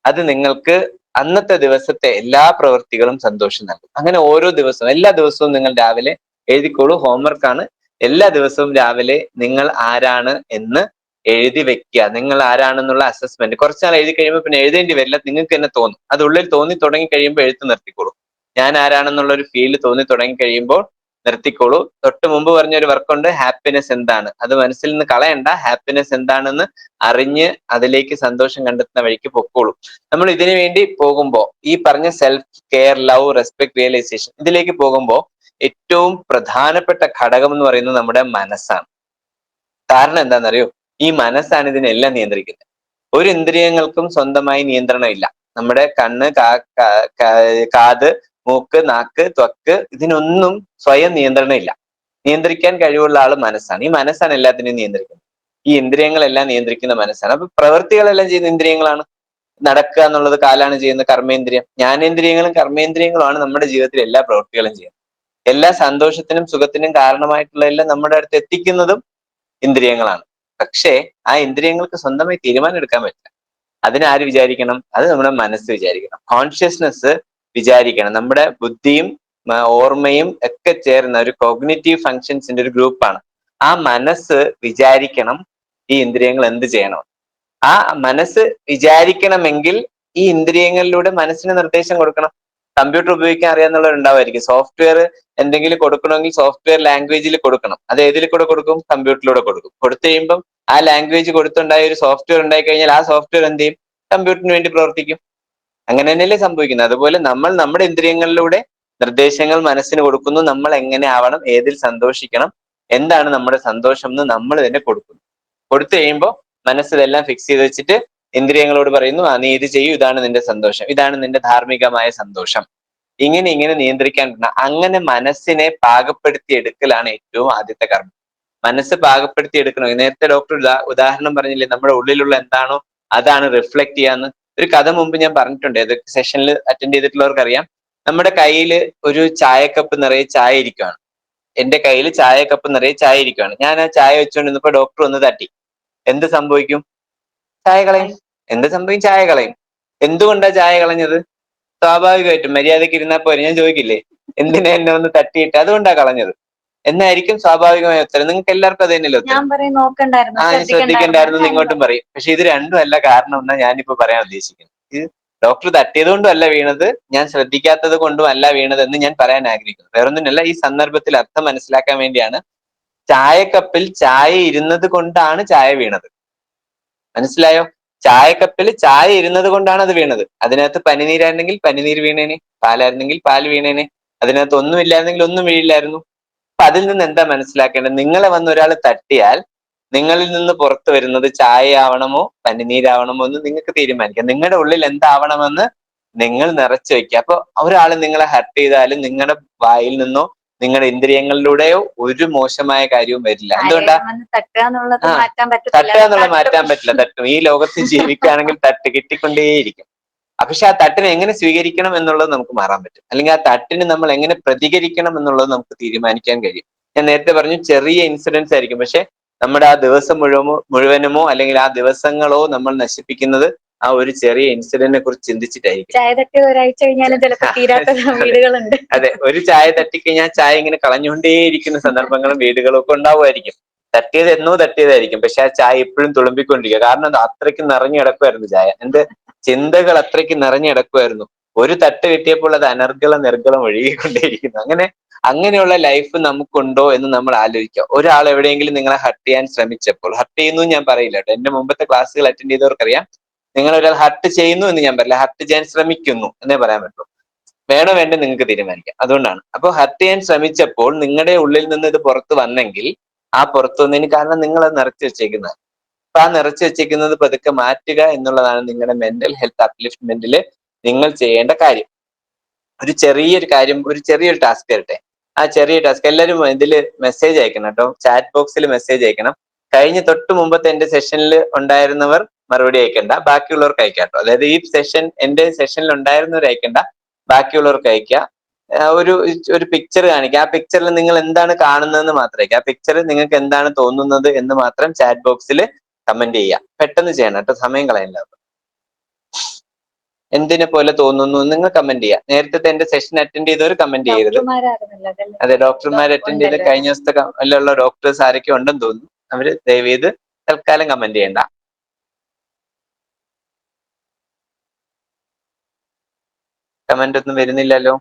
അത് നിങ്ങൾക്ക് അന്നത്തെ ദിവസത്തെ എല്ലാ പ്രവൃത്തികളും സന്തോഷം നൽകും. അങ്ങനെ ഓരോ ദിവസവും, എല്ലാ ദിവസവും നിങ്ങൾ രാവിലെ എഴുതിക്കോളൂ. ഹോംവർക്കാണ്. എല്ലാ ദിവസവും രാവിലെ നിങ്ങൾ ആരാണ് എന്ന് എഴുതി വെക്കുക. നിങ്ങൾ ആരാണെന്നുള്ള അസസ്മെന്റ് കുറച്ചാൾ എഴുതി കഴിയുമ്പോൾ പിന്നെ എഴുതേണ്ടി വരില്ല, നിങ്ങൾക്ക് തന്നെ തോന്നും. അത് ഉള്ളിൽ തോന്നി തുടങ്ങി കഴിയുമ്പോൾ എഴുത്ത് നിർത്തിക്കോളൂ. ഞാൻ ആരാണെന്നുള്ള ഒരു ഫീൽ തോന്നി തുടങ്ങി കഴിയുമ്പോൾ നിർത്തിക്കോളൂ. തൊട്ട് മുമ്പ് പറഞ്ഞൊരു വർക്കുണ്ട്, ഹാപ്പിനെസ് എന്താണ്, അത് മനസ്സിൽ നിന്ന് കളയണ്ട. ഹാപ്പിനെസ് എന്താണെന്ന് അറിഞ്ഞ് അതിലേക്ക് സന്തോഷം കണ്ടെത്തുന്ന വഴിക്ക് പൊക്കോളൂ. നമ്മൾ ഇതിനു വേണ്ടി പോകുമ്പോൾ ഈ പറഞ്ഞ self care, love, respect, realisation, ഇതിലേക്ക് പോകുമ്പോൾ ഏറ്റവും പ്രധാനപ്പെട്ട ഘടകം എന്ന് പറയുന്നത് നമ്മുടെ മനസ്സാണ്. കാരണം എന്താണെന്നറിയോ? ഈ മനസ്സാണ് ഇതിനെല്ലാം നിയന്ത്രിക്കുന്നത്. ഒരു ഇന്ദ്രിയങ്ങൾക്കും സ്വന്തമായി നിയന്ത്രണം ഇല്ല. നമ്മുടെ കണ്ണ്, കാത്, മൂക്ക്, നാക്ക്, ത്വക്ക്, ഇതിനൊന്നും സ്വയം നിയന്ത്രണം ഇല്ല. നിയന്ത്രിക്കാൻ കഴിവുള്ള ആള് മനസ്സാണ്. ഈ മനസ്സാണ് എല്ലാത്തിനെയും നിയന്ത്രിക്കുന്നത്. ഈ ഇന്ദ്രിയങ്ങളെല്ലാം നിയന്ത്രിക്കുന്ന മനസ്സാണ്. അപ്പൊ പ്രവൃത്തികളെല്ലാം ചെയ്യുന്ന ഇന്ദ്രിയങ്ങളാണ്. നടക്കുക എന്നുള്ളത് കാലാണ് ചെയ്യുന്ന കർമ്മേന്ദ്രിയം. ജ്ഞാനേന്ദ്രിയങ്ങളും കർമ്മേന്ദ്രിയങ്ങളുമാണ് നമ്മുടെ ജീവിതത്തിൽ എല്ലാ പ്രവൃത്തികളും ചെയ്യുന്നത്. എല്ലാ സന്തോഷത്തിനും സുഖത്തിനും കാരണമായിട്ടുള്ള എല്ലാം നമ്മുടെ അടുത്ത് എത്തിക്കുന്നതും ഇന്ദ്രിയങ്ങളാണ്. പക്ഷേ ആ ഇന്ദ്രിയങ്ങൾക്ക് സ്വന്തമായി തീരുമാനം എടുക്കാൻ പറ്റില്ല. അതിനാര് വിചാരിക്കണം? അത് നമ്മുടെ മനസ്സ് വിചാരിക്കണം. കോൺഷ്യസ്നെസ് വിചാരിക്കണം. നമ്മുടെ ബുദ്ധിയും ഓർമ്മയും ഒക്കെ ചേർന്ന ഒരു കോഗ്നിറ്റീവ് ഫങ്ഷൻസിന്റെ ഒരു ഗ്രൂപ്പാണ്. ആ മനസ്സ് വിചാരിക്കണം ഈ ഇന്ദ്രിയങ്ങൾ എന്ത് ചെയ്യണം. ആ മനസ്സ് വിചാരിക്കണമെങ്കിൽ ഈ ഇന്ദ്രിയങ്ങളിലൂടെ മനസ്സിന് നിർദ്ദേശം കൊടുക്കണം. കമ്പ്യൂട്ടർ ഉപയോഗിക്കാൻ അറിയാവുന്നവരുണ്ടാവുമായിരിക്കും. സോഫ്റ്റ്വെയർ എന്തെങ്കിലും കൊടുക്കണമെങ്കിൽ സോഫ്റ്റ്വെയർ ലാംഗ്വേജിൽ കൊടുക്കണം. അത് ഏതിൽ കൂടെ കൊടുക്കും? കമ്പ്യൂട്ടറിലൂടെ കൊടുക്കും. കൊടുത്തു കഴിയുമ്പം ആ ലാംഗ്വേജ് കൊടുത്തുണ്ടായ ഒരു സോഫ്റ്റ്വെയർ ഉണ്ടായി കഴിഞ്ഞാൽ ആ സോഫ്റ്റ്വെയർ എന്ത് ചെയ്യും? കമ്പ്യൂട്ടറിന് വേണ്ടി പ്രവർത്തിക്കും. അങ്ങനെ തന്നെയല്ലേ സംഭവിക്കുന്നത്. അതുപോലെ നമ്മൾ നമ്മുടെ ഇന്ദ്രിയങ്ങളിലൂടെ നിർദ്ദേശങ്ങൾ മനസ്സിന് കൊടുക്കുന്നു. നമ്മൾ എങ്ങനെ ആവണം, ഏതിൽ സന്തോഷിക്കണം, എന്താണ് നമ്മുടെ സന്തോഷം എന്ന് നമ്മൾ തന്നെ കൊടുക്കുന്നു. കൊടുത്തു കഴിയുമ്പോൾ മനസ്സിലെല്ലാം ഫിക്സ് ചെയ്ത് വെച്ചിട്ട് ഇന്ദ്രിയങ്ങളോട് പറയുന്നു, നീ ഇത് ചെയ്യൂ, ഇതാണ് നിന്റെ സന്തോഷം, ഇതാണ് നിന്റെ ധാർമ്മികമായ സന്തോഷം. ഇങ്ങനെ നിയന്ത്രിക്കാൻ അങ്ങനെ മനസ്സിനെ പാകപ്പെടുത്തി എടുക്കലാണ് ഏറ്റവും ആദ്യത്തെ കർമ്മം. മനസ്സ് പാകപ്പെടുത്തി എടുക്കണം. നേരത്തെ ഡോക്ടർ ഉദാഹരണം പറഞ്ഞില്ലേ, നമ്മുടെ ഉള്ളിലുള്ള എന്താണോ അതാണ് റിഫ്ലക്ട് ചെയ്യാന്ന്. ഒരു കഥ മുമ്പ് ഞാൻ പറഞ്ഞിട്ടുണ്ട്, ഏതൊക്കെ സെഷനിൽ അറ്റൻഡ് ചെയ്തിട്ടുള്ളവർക്ക് അറിയാം. നമ്മുടെ കയ്യിൽ ഒരു ചായക്കപ്പ് നിറയെ ചായ ഇരിക്കുകയാണ്. എന്റെ കയ്യിൽ ചായക്കപ്പ് നിറയെ ചായ ഇരിക്കുകയാണ്. ഞാൻ ആ ചായ വെച്ചുകൊണ്ടിരുന്നപ്പോ ഡോക്ടർ ഒന്ന് തട്ടി. എന്ത് സംഭവിക്കും? ചായ കളയും. എന്ത് സംഭവിക്കും? ചായ കളയും. എന്തുകൊണ്ടാ ചായ കളഞ്ഞത്? സ്വാഭാവികമായിട്ടും മര്യാദയ്ക്ക് ഇരുന്നാൽ പോരെ. ഞാൻ ചോദിക്കില്ലേ, എന്തിനാ എന്നെ ഒന്ന് തട്ടിയിട്ട്? അതുകൊണ്ടാ കളഞ്ഞത് എന്നായിരിക്കും സ്വാഭാവികമായ ഉത്തരം. നിങ്ങൾക്ക് എല്ലാവർക്കും അത് തന്നെയല്ലേ ഉത്തരം? ശ്രദ്ധിക്കണ്ടായിരുന്നു ഇങ്ങോട്ടും പറയും. പക്ഷെ ഇത് രണ്ടും അല്ല കാരണം എന്നാ ഞാനിപ്പോ പറയാൻ ഉദ്ദേശിക്കുന്നത്. ഇത് ഡോക്ടർ തട്ടിയത് കൊണ്ടും അല്ല വീണത്, ഞാൻ ശ്രദ്ധിക്കാത്തത് കൊണ്ടും അല്ല വീണത് എന്ന് ഞാൻ പറയാൻ ആഗ്രഹിക്കുന്നു. വേറൊന്നിനല്ല, ഈ സന്ദർഭത്തിൽ അർത്ഥം മനസ്സിലാക്കാൻ വേണ്ടിയാണ്. ചായക്കപ്പിൽ ചായ ഇരുന്നത് കൊണ്ടാണ് ചായ വീണത്. മനസ്സിലായോ? ചായക്കപ്പിൽ ചായ ഇരുന്നത് കൊണ്ടാണ് അത് വീണത്. അതിനകത്ത് പനിനീരായിരുന്നെങ്കിൽ പനിനീര് വീണേനെ, പാലായിരുന്നെങ്കിൽ പാല് വീണേനെ, അതിനകത്ത് ഒന്നും ഇല്ലായിരുന്നെങ്കിൽ ഒന്നും വീഴില്ലായിരുന്നു. അപ്പൊ അതിൽ നിന്ന് എന്താ മനസ്സിലാക്കേണ്ടത്? നിങ്ങളെ വന്ന് ഒരാൾ തട്ടിയാൽ നിങ്ങളിൽ നിന്ന് പുറത്തു വരുന്നത് ചായ ആവണമോ പനിനീരാവണമോ എന്ന് നിങ്ങൾക്ക് തീരുമാനിക്കാം. നിങ്ങളുടെ ഉള്ളിൽ എന്താവണമെന്ന് നിങ്ങൾ നിറച്ചു വെക്കുക. അപ്പൊ ഒരാൾ നിങ്ങളെ ഹർട്ട് ചെയ്താലും നിങ്ങളുടെ വായിൽ നിന്നോ നിങ്ങളുടെ ഇന്ദ്രിയങ്ങളിലൂടെയോ ഒരു മോശമായ കാര്യവും വരില്ല. എന്തുകൊണ്ടാ? തട്ടുക എന്നുള്ളത് മാറ്റാൻ പറ്റില്ല. തട്ടും. ഈ ലോകത്ത് ജീവിക്കുകയാണെങ്കിൽ തട്ട് കിട്ടിക്കൊണ്ടേയിരിക്കും. പക്ഷെ ആ തട്ടിനെ എങ്ങനെ സ്വീകരിക്കണം എന്നുള്ളത് നമുക്ക് മാറാൻ പറ്റും. അല്ലെങ്കിൽ ആ തട്ടിന് നമ്മൾ എങ്ങനെ പ്രതികരിക്കണം എന്നുള്ളത് നമുക്ക് തീരുമാനിക്കാൻ കഴിയും. ഞാൻ നേരത്തെ പറഞ്ഞു, ചെറിയ ഇൻസിഡൻസ് ആയിരിക്കും, പക്ഷെ നമ്മുടെ ആ ദിവസം മുഴുവനുമോ അല്ലെങ്കിൽ ആ ദിവസങ്ങളോ നമ്മൾ നശിപ്പിക്കുന്നത് ആ ഒരു ചെറിയ ഇൻസിഡന്റിനെ കുറിച്ച് ചിന്തിച്ചിട്ടായിരിക്കും. അതെ, ഒരു ചായ തട്ടിക്കഴിഞ്ഞാൽ ചായ ഇങ്ങനെ കളഞ്ഞുകൊണ്ടേയിരിക്കുന്ന സന്ദർഭങ്ങളും വീടുകളും ഒക്കെ ഉണ്ടാവുമായിരിക്കും. തട്ടിയത് എന്നോ തട്ടിയതായിരിക്കും, പക്ഷെ ആ ചായ ഇപ്പോഴും തുളുമ്പിക്കൊണ്ടിരിക്കുക. കാരണം അത് അത്രയ്ക്ക് നിറഞ്ഞു കിടക്കുമായിരുന്നു ചായ. എന്റെ ചിന്തകൾ അത്രയ്ക്ക് നിറഞ്ഞു കിടക്കുമായിരുന്നു. ഒരു തട്ട് കിട്ടിയപ്പോൾ അത് നിർഗളം ഒഴുകിക്കൊണ്ടേയിരിക്കുന്നു. അങ്ങനെയുള്ള ലൈഫ് നമുക്കുണ്ടോ എന്ന് നമ്മൾ ആലോചിക്കുക. ഒരാൾ എവിടെയെങ്കിലും നിങ്ങളെ ഹർട്ട് ചെയ്യാൻ ശ്രമിച്ചപ്പോൾ, ഹർട്ട് ചെയ്യുന്നു ഞാൻ പറയില്ല കേട്ടോ, എന്റെ മുമ്പത്തെ ക്ലാസ്സുകൾ അറ്റൻഡ് ചെയ്തവർക്കറിയാം, നിങ്ങൾ ഒരാൾ ഹർട്ട് ചെയ്യുന്നു എന്ന് ഞാൻ പറയില്ല, ഹർട്ട് ചെയ്യാൻ ശ്രമിക്കുന്നു എന്നേ പറയാൻ പറ്റുള്ളൂ. വേണോ വേണ്ടോ നിങ്ങൾക്ക് തീരുമാനിക്കാം. അതുകൊണ്ടാണ്. അപ്പൊ ഹർട്ട് ചെയ്യാൻ ശ്രമിച്ചപ്പോൾ നിങ്ങളുടെ ഉള്ളിൽ നിന്ന് ഇത് പുറത്തു വന്നെങ്കിൽ ആ പുറത്തു വന്നതിന് കാരണം നിങ്ങൾ അത് നിറച്ചു വെച്ചേക്കുന്നതാണ്. അപ്പൊ ആ നിറച്ചു വെച്ചേക്കുന്നത് പതുക്കെ മാറ്റുക എന്നുള്ളതാണ് നിങ്ങളുടെ മെന്റൽ ഹെൽത്ത് അപ്ലിഫ്റ്റ്മെന്റിൽ നിങ്ങൾ ചെയ്യേണ്ട കാര്യം. ഒരു ചെറിയൊരു ടാസ്ക് തരട്ടെ. ആ ചെറിയ ടാസ്ക് എല്ലാവരും ഇതിൽ മെസ്സേജ് അയക്കണം കേട്ടോ. ചാറ്റ് ബോക്സിൽ മെസ്സേജ് അയക്കണം. കഴിഞ്ഞ തൊട്ട് മുമ്പത്തെ എന്റെ സെഷനിൽ ഉണ്ടായിരുന്നവർ മറുപടി അയക്കണ്ട, ബാക്കിയുള്ളവർക്ക് അയക്കാം കേട്ടോ. അതായത് ഈ എന്റെ സെഷനിൽ ഉണ്ടായിരുന്നവർ അയക്കണ്ട, ബാക്കിയുള്ളവർക്ക് അയക്കുക. ഒരു പിക്ചർ കാണിക്കുക. ആ പിക്ചറിൽ നിങ്ങൾ എന്താണ് കാണുന്നതെന്ന് മാത്രം അയക്കുക. ആ പിക്ചർ നിങ്ങൾക്ക് എന്താണ് തോന്നുന്നത് എന്ന് മാത്രം ചാറ്റ് ബോക്സിൽ കമന്റ് ചെയ്യുക. പെട്ടെന്ന് ചെയ്യണം കേട്ടോ, സമയം കളയണ്ട. എന്തിനെ പോലെ തോന്നുന്നു നിങ്ങൾ കമന്റ് ചെയ്യുക. നേരത്തെ എന്റെ സെഷൻ അറ്റൻഡ് ചെയ്തവർ കമന്റ് ചെയ്യരുത്. അതെ, ഡോക്ടർമാർ അറ്റൻഡ് ചെയ്ത് കഴിഞ്ഞ ദിവസത്തെ ഉള്ള ഡോക്ടേഴ്സ് ആരൊക്കെ ഉണ്ടെന്ന് തോന്നുന്നു. അവര് ദയവേത് തൽക്കാലം കമന്റ് ചെയ്യണ്ട. കമന്റ് ഒന്നും വരുന്നില്ലല്ലോ.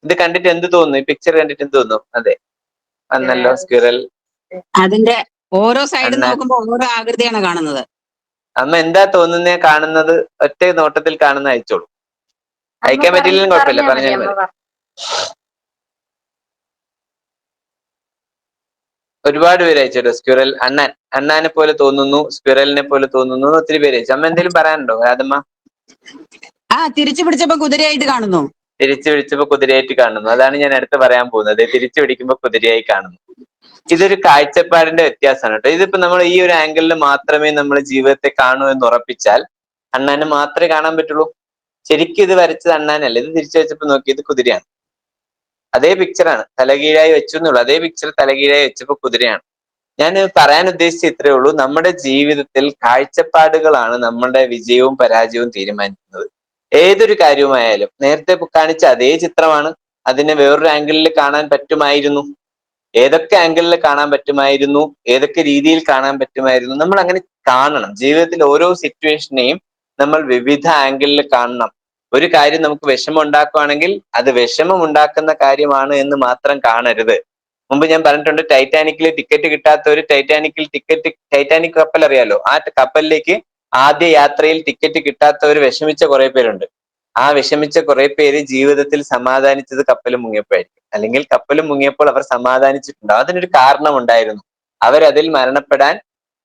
ഇത് കണ്ടിട്ട് എന്ത് തോന്നുന്നു? ഈ പിക്ചർ കണ്ടിട്ട് എന്ത് തോന്നുന്നു? അതെ, വന്നല്ലോ സ്ക്വിറൽ. അതിന്റെ ഓരോ സൈഡ് നോക്കുമ്പോൾ ഓരോ ആകൃതിയാണ് കാണുന്നത്. അമ്മ എന്താ തോന്നുന്നേ? കാണുന്നത് ഒറ്റ നോട്ടത്തിൽ കാണുന്ന അയച്ചോളൂ. അയക്കാൻ പറ്റില്ലെങ്കിലും കുഴപ്പമില്ല, പറഞ്ഞാൽ മതി. ഒരുപാട് പേര് അയച്ചോ. സ്ക്വിറൽ അണ്ണാനെ പോലെ തോന്നുന്നു, സ്ക്വിറലിനെ പോലെ തോന്നുന്നു, ഒത്തിരി പേര് അയച്ചു. അമ്മ എന്തെങ്കിലും പറയാനുണ്ടോ രാധമ്മ? തിരിച്ചു പിടിച്ചപ്പോ കുതിരയായിട്ട് കാണുന്നു. തിരിച്ചു പിടിച്ചപ്പോ കുതിരയായിട്ട് കാണുന്നു. അതാണ് ഞാൻ അടുത്ത് പറയാൻ പോകുന്നത്. തിരിച്ചു പിടിക്കുമ്പോ കുതിരയായി കാണുന്നു. ഇതൊരു കാഴ്ചപ്പാടിന്റെ വ്യത്യാസമാണ് കേട്ടോ. ഇതിപ്പോ നമ്മൾ ഈ ഒരു ആംഗിളിൽ മാത്രമേ നമ്മൾ ജീവിതത്തെ കാണൂ എന്ന് ഉറപ്പിച്ചാൽ അണ്ണാനെ മാത്രമേ കാണാൻ പറ്റുള്ളൂ. ശരിക്കും ഇത് വരച്ചത് അണ്ണാനല്ല. ഇത് തിരിച്ചു വെച്ചപ്പോ നോക്കി, ഇത് കുതിരയാണ്. അതേ പിക്ചറാണ്, തലകീഴായി വെച്ചു എന്നുള്ളൂ. അതേ പിക്ചർ തലകീഴായി വെച്ചപ്പോ കുതിരയാണ്. ഞാൻ പറയാൻ ഉദ്ദേശിച്ച ഇത്രയേ ഉള്ളൂ. നമ്മുടെ ജീവിതത്തിൽ കാഴ്ചപ്പാടുകളാണ് നമ്മുടെ വിജയവും പരാജയവും തീരുമാനിക്കുന്നത്. ഏതൊരു കാര്യവുമായാലും നേരത്തെ കാണിച്ച അതേ ചിത്രമാണ്, അതിനെ വേറൊരു ആംഗിളിൽ കാണാൻ പറ്റുമായിരുന്നു. ഏതൊക്കെ ആംഗിളിൽ കാണാൻ പറ്റുമായിരുന്നു, ഏതൊക്കെ രീതിയിൽ കാണാൻ പറ്റുമായിരുന്നു, നമ്മൾ അങ്ങനെ കാണണം. ജീവിതത്തിൽ ഓരോ സിറ്റുവേഷനെയും നമ്മൾ വിവിധ ആംഗിളിൽ കാണണം. ഒരു കാര്യം നമുക്ക് വിഷമം ഉണ്ടാക്കുകയാണെങ്കിൽ അത് വിഷമം ഉണ്ടാക്കുന്ന കാര്യമാണ് എന്ന് മാത്രം കാണരുത്. മുമ്പ് ഞാൻ പറഞ്ഞിട്ടുണ്ട്, ടൈറ്റാനിക്കിൽ ടിക്കറ്റ് കിട്ടാത്തവര് ടൈറ്റാനിക് കപ്പൽ അറിയാലോ, ആ കപ്പലിലേക്ക് ആദ്യ യാത്രയിൽ ടിക്കറ്റ് കിട്ടാത്തവർ വിഷമിച്ച കുറെ പേരുണ്ട്. ആ വിഷമിച്ച കുറെ പേര് ജീവിതത്തിൽ സമാധാനിച്ചത് കപ്പൽ മുങ്ങിയപ്പോഴായിരിക്കും. അല്ലെങ്കിൽ കപ്പൽ മുങ്ങിയപ്പോൾ അവർ സമാധാനിച്ചിട്ടുണ്ടാവും. അതിനൊരു കാരണം ഉണ്ടായിരുന്നു. അവരതിൽ മരണപ്പെടാൻ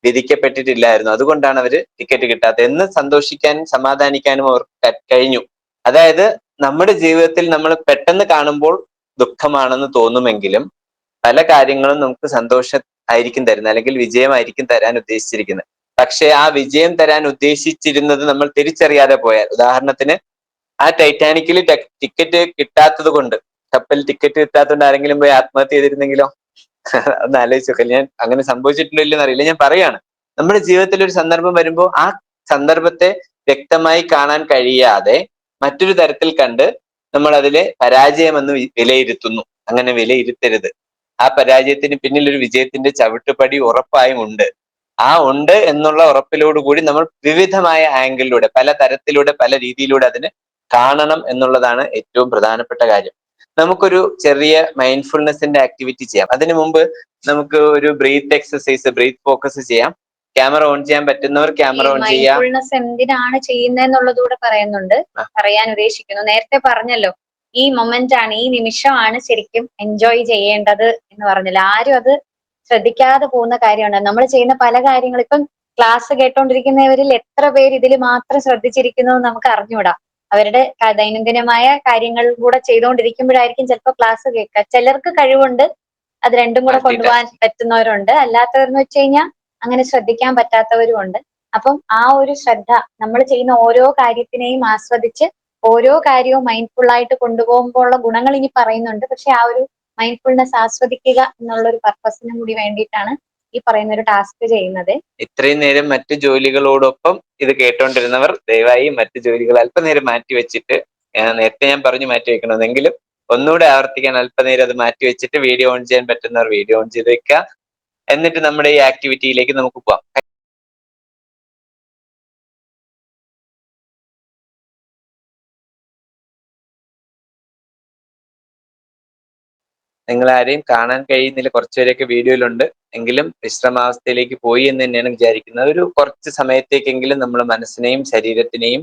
വിധിക്കപ്പെട്ടിട്ടില്ലായിരുന്നു. അതുകൊണ്ടാണ് അവര് ടിക്കറ്റ് കിട്ടാത്തത്. എന്ന് സന്തോഷിക്കാനും സമാധാനിക്കാനും അവർക്ക് കഴിഞ്ഞു. അതായത് നമ്മുടെ ജീവിതത്തിൽ നമ്മൾ പെട്ടെന്ന് കാണുമ്പോൾ ദുഃഖമാണെന്ന് തോന്നുമെങ്കിലും പല കാര്യങ്ങളും നമുക്ക് സന്തോഷം ആയിരിക്കും തരുന്നത്, അല്ലെങ്കിൽ വിജയമായിരിക്കും തരാൻ ഉദ്ദേശിച്ചിരിക്കുന്നത്. പക്ഷെ ആ വിജയം തരാൻ ഉദ്ദേശിച്ചിരുന്നത് നമ്മൾ തിരിച്ചറിയാതെ പോയാൽ, ഉദാഹരണത്തിന് ആ ടൈറ്റാനിക്കിൽ ടിക്കറ്റ് കിട്ടാത്തത് കൊണ്ട്, കപ്പൽ ടിക്കറ്റ് കിട്ടാത്തതുകൊണ്ട് ആരെങ്കിലും പോയി ആത്മഹത്യ ചെയ്തിരുന്നെങ്കിലോ? ഒന്ന് ആലോചിച്ച് നോക്കല്ലേ. ഞാൻ അങ്ങനെ സംഭവിച്ചിട്ടുണ്ടോ ഇല്ലെന്ന് അറിയില്ല, ഞാൻ പറയാണ്. നമ്മുടെ ജീവിതത്തിൽ ഒരു സന്ദർഭം വരുമ്പോൾ ആ സന്ദർഭത്തെ വ്യക്തമായി കാണാൻ കഴിയാതെ മറ്റൊരു തരത്തിൽ കണ്ട് നമ്മൾ അതിലെ പരാജയമെന്ന് വിലയിരുത്തുന്നു. അങ്ങനെ വിലയിരുത്തരുത്. ആ പരാജയത്തിന് പിന്നിൽ ഒരു വിജയത്തിന്റെ ചവിട്ടുപടി ഉറപ്പായും ഉണ്ട്. ആ ഉണ്ട് എന്നുള്ള ഉറപ്പിലോടുകൂടി നമ്മൾ വിവിധമായ ആംഗിളിലൂടെ, പല തരത്തിലൂടെ, പല രീതിയിലൂടെ അതിന് കാണണം എന്നുള്ളതാണ് ഏറ്റവും പ്രധാനപ്പെട്ട കാര്യം. നമുക്കൊരു ചെറിയ മൈൻഡ്ഫുൾനെസിന്റെ ആക്ടിവിറ്റി ചെയ്യാം. അതിനു മുമ്പ് നമുക്ക് ഒരു ബ്രീത്ത് എക്സസൈസ്, ബ്രീത്ത് ഫോക്കസ് ചെയ്യാം. ക്യാമറ ഓൺ ചെയ്യാൻ പറ്റുന്നവർ ക്യാമറ ഓൺ ചെയ്യാം. മൈൻഡ്ഫുൾനെസ് എന്തിനാണ് ചെയ്യുന്നതെന്നുള്ളതുകൂടെ പറയുന്നുണ്ട്, പറയാൻ ഉദ്ദേശിക്കുന്നു. നേരത്തെ പറഞ്ഞല്ലോ, ഈ മൊമെന്റ് ആണ്, ഈ നിമിഷമാണ് ശരിക്കും എൻജോയ് ചെയ്യേണ്ടത് എന്ന് പറഞ്ഞില്ല. ആരും അത് ശ്രദ്ധിക്കാതെ പോകുന്ന കാര്യമാണ്. നമ്മൾ ചെയ്യുന്ന പല കാര്യങ്ങൾ, ഇപ്പം ക്ലാസ് കേട്ടോണ്ടിരിക്കുന്നവരിൽ എത്ര പേര് ഇതിൽ മാത്രം ശ്രദ്ധിച്ചിരിക്കുന്നത് നമുക്ക് അറിഞ്ഞൂടാ. അവരുടെ ദൈനംദിനമായ കാര്യങ്ങൾ കൂടെ ചെയ്തുകൊണ്ടിരിക്കുമ്പോഴായിരിക്കും ചിലപ്പോൾ ക്ലാസ് കേൾക്കുക. ചിലർക്ക് കഴിവുണ്ട്, അത് രണ്ടും കൂടെ കൊണ്ടുപോകാൻ പറ്റുന്നവരുണ്ട്. അല്ലാത്തവരെന്ന് വെച്ച് കഴിഞ്ഞാൽ അങ്ങനെ ശ്രദ്ധിക്കാൻ പറ്റാത്തവരും ഉണ്ട്. അപ്പം ആ ഒരു ശ്രദ്ധ, നമ്മൾ ചെയ്യുന്ന ഓരോ കാര്യത്തിനെയും ആസ്വദിച്ച് ഓരോ കാര്യവും മൈൻഡ്ഫുൾ ആയിട്ട് കൊണ്ടുപോകുമ്പോൾ ഉള്ള ഗുണങ്ങൾ ഇനി പറയുന്നുണ്ട്. പക്ഷെ ആ ഒരു മൈൻഡ്ഫുൾനെസ് ആസ്വദിക്കുക എന്നുള്ള ഒരു പർപ്പസിനും കൂടി വേണ്ടിയിട്ടാണ് ഈ പറയുന്ന ഒരു ടാസ്ക് ചെയ്യുന്നത്. ഇത്രയും നേരം മറ്റു ജോലികളോടൊപ്പം ഇത് കേട്ടോണ്ടിരുന്നവർ ദയവായി മറ്റു ജോലികൾ അല്പനേരം മാറ്റി വെച്ചിട്ട്, നേരത്തെ ഞാൻ പറഞ്ഞു മാറ്റി വെക്കണമെന്നെങ്കിലും ഒന്നുകൂടെ ആവർത്തിക്കാൻ, അല്പനേരം അത് മാറ്റി വെച്ചിട്ട് വീഡിയോ ഓൺ ചെയ്യാൻ പറ്റുന്നവർ വീഡിയോ ഓൺ ചെയ്ത് വെക്കുക. എന്നിട്ട് നമ്മുടെ ഈ ആക്ടിവിറ്റിയിലേക്ക് നമുക്ക് പോവാം. നിങ്ങൾ ആരെയും കാണാൻ കഴിയുന്നില്ല, കുറച്ചുപേരൊക്കെ വീഡിയോയിലുണ്ട്. എങ്കിലും വിശ്രമാവസ്ഥയിലേക്ക് പോയി എന്ന് തന്നെയാണ് വിചാരിക്കുന്നത്. ഒരു കുറച്ച് സമയത്തേക്കെങ്കിലും നമ്മുടെ മനസ്സിനെയും ശരീരത്തിനെയും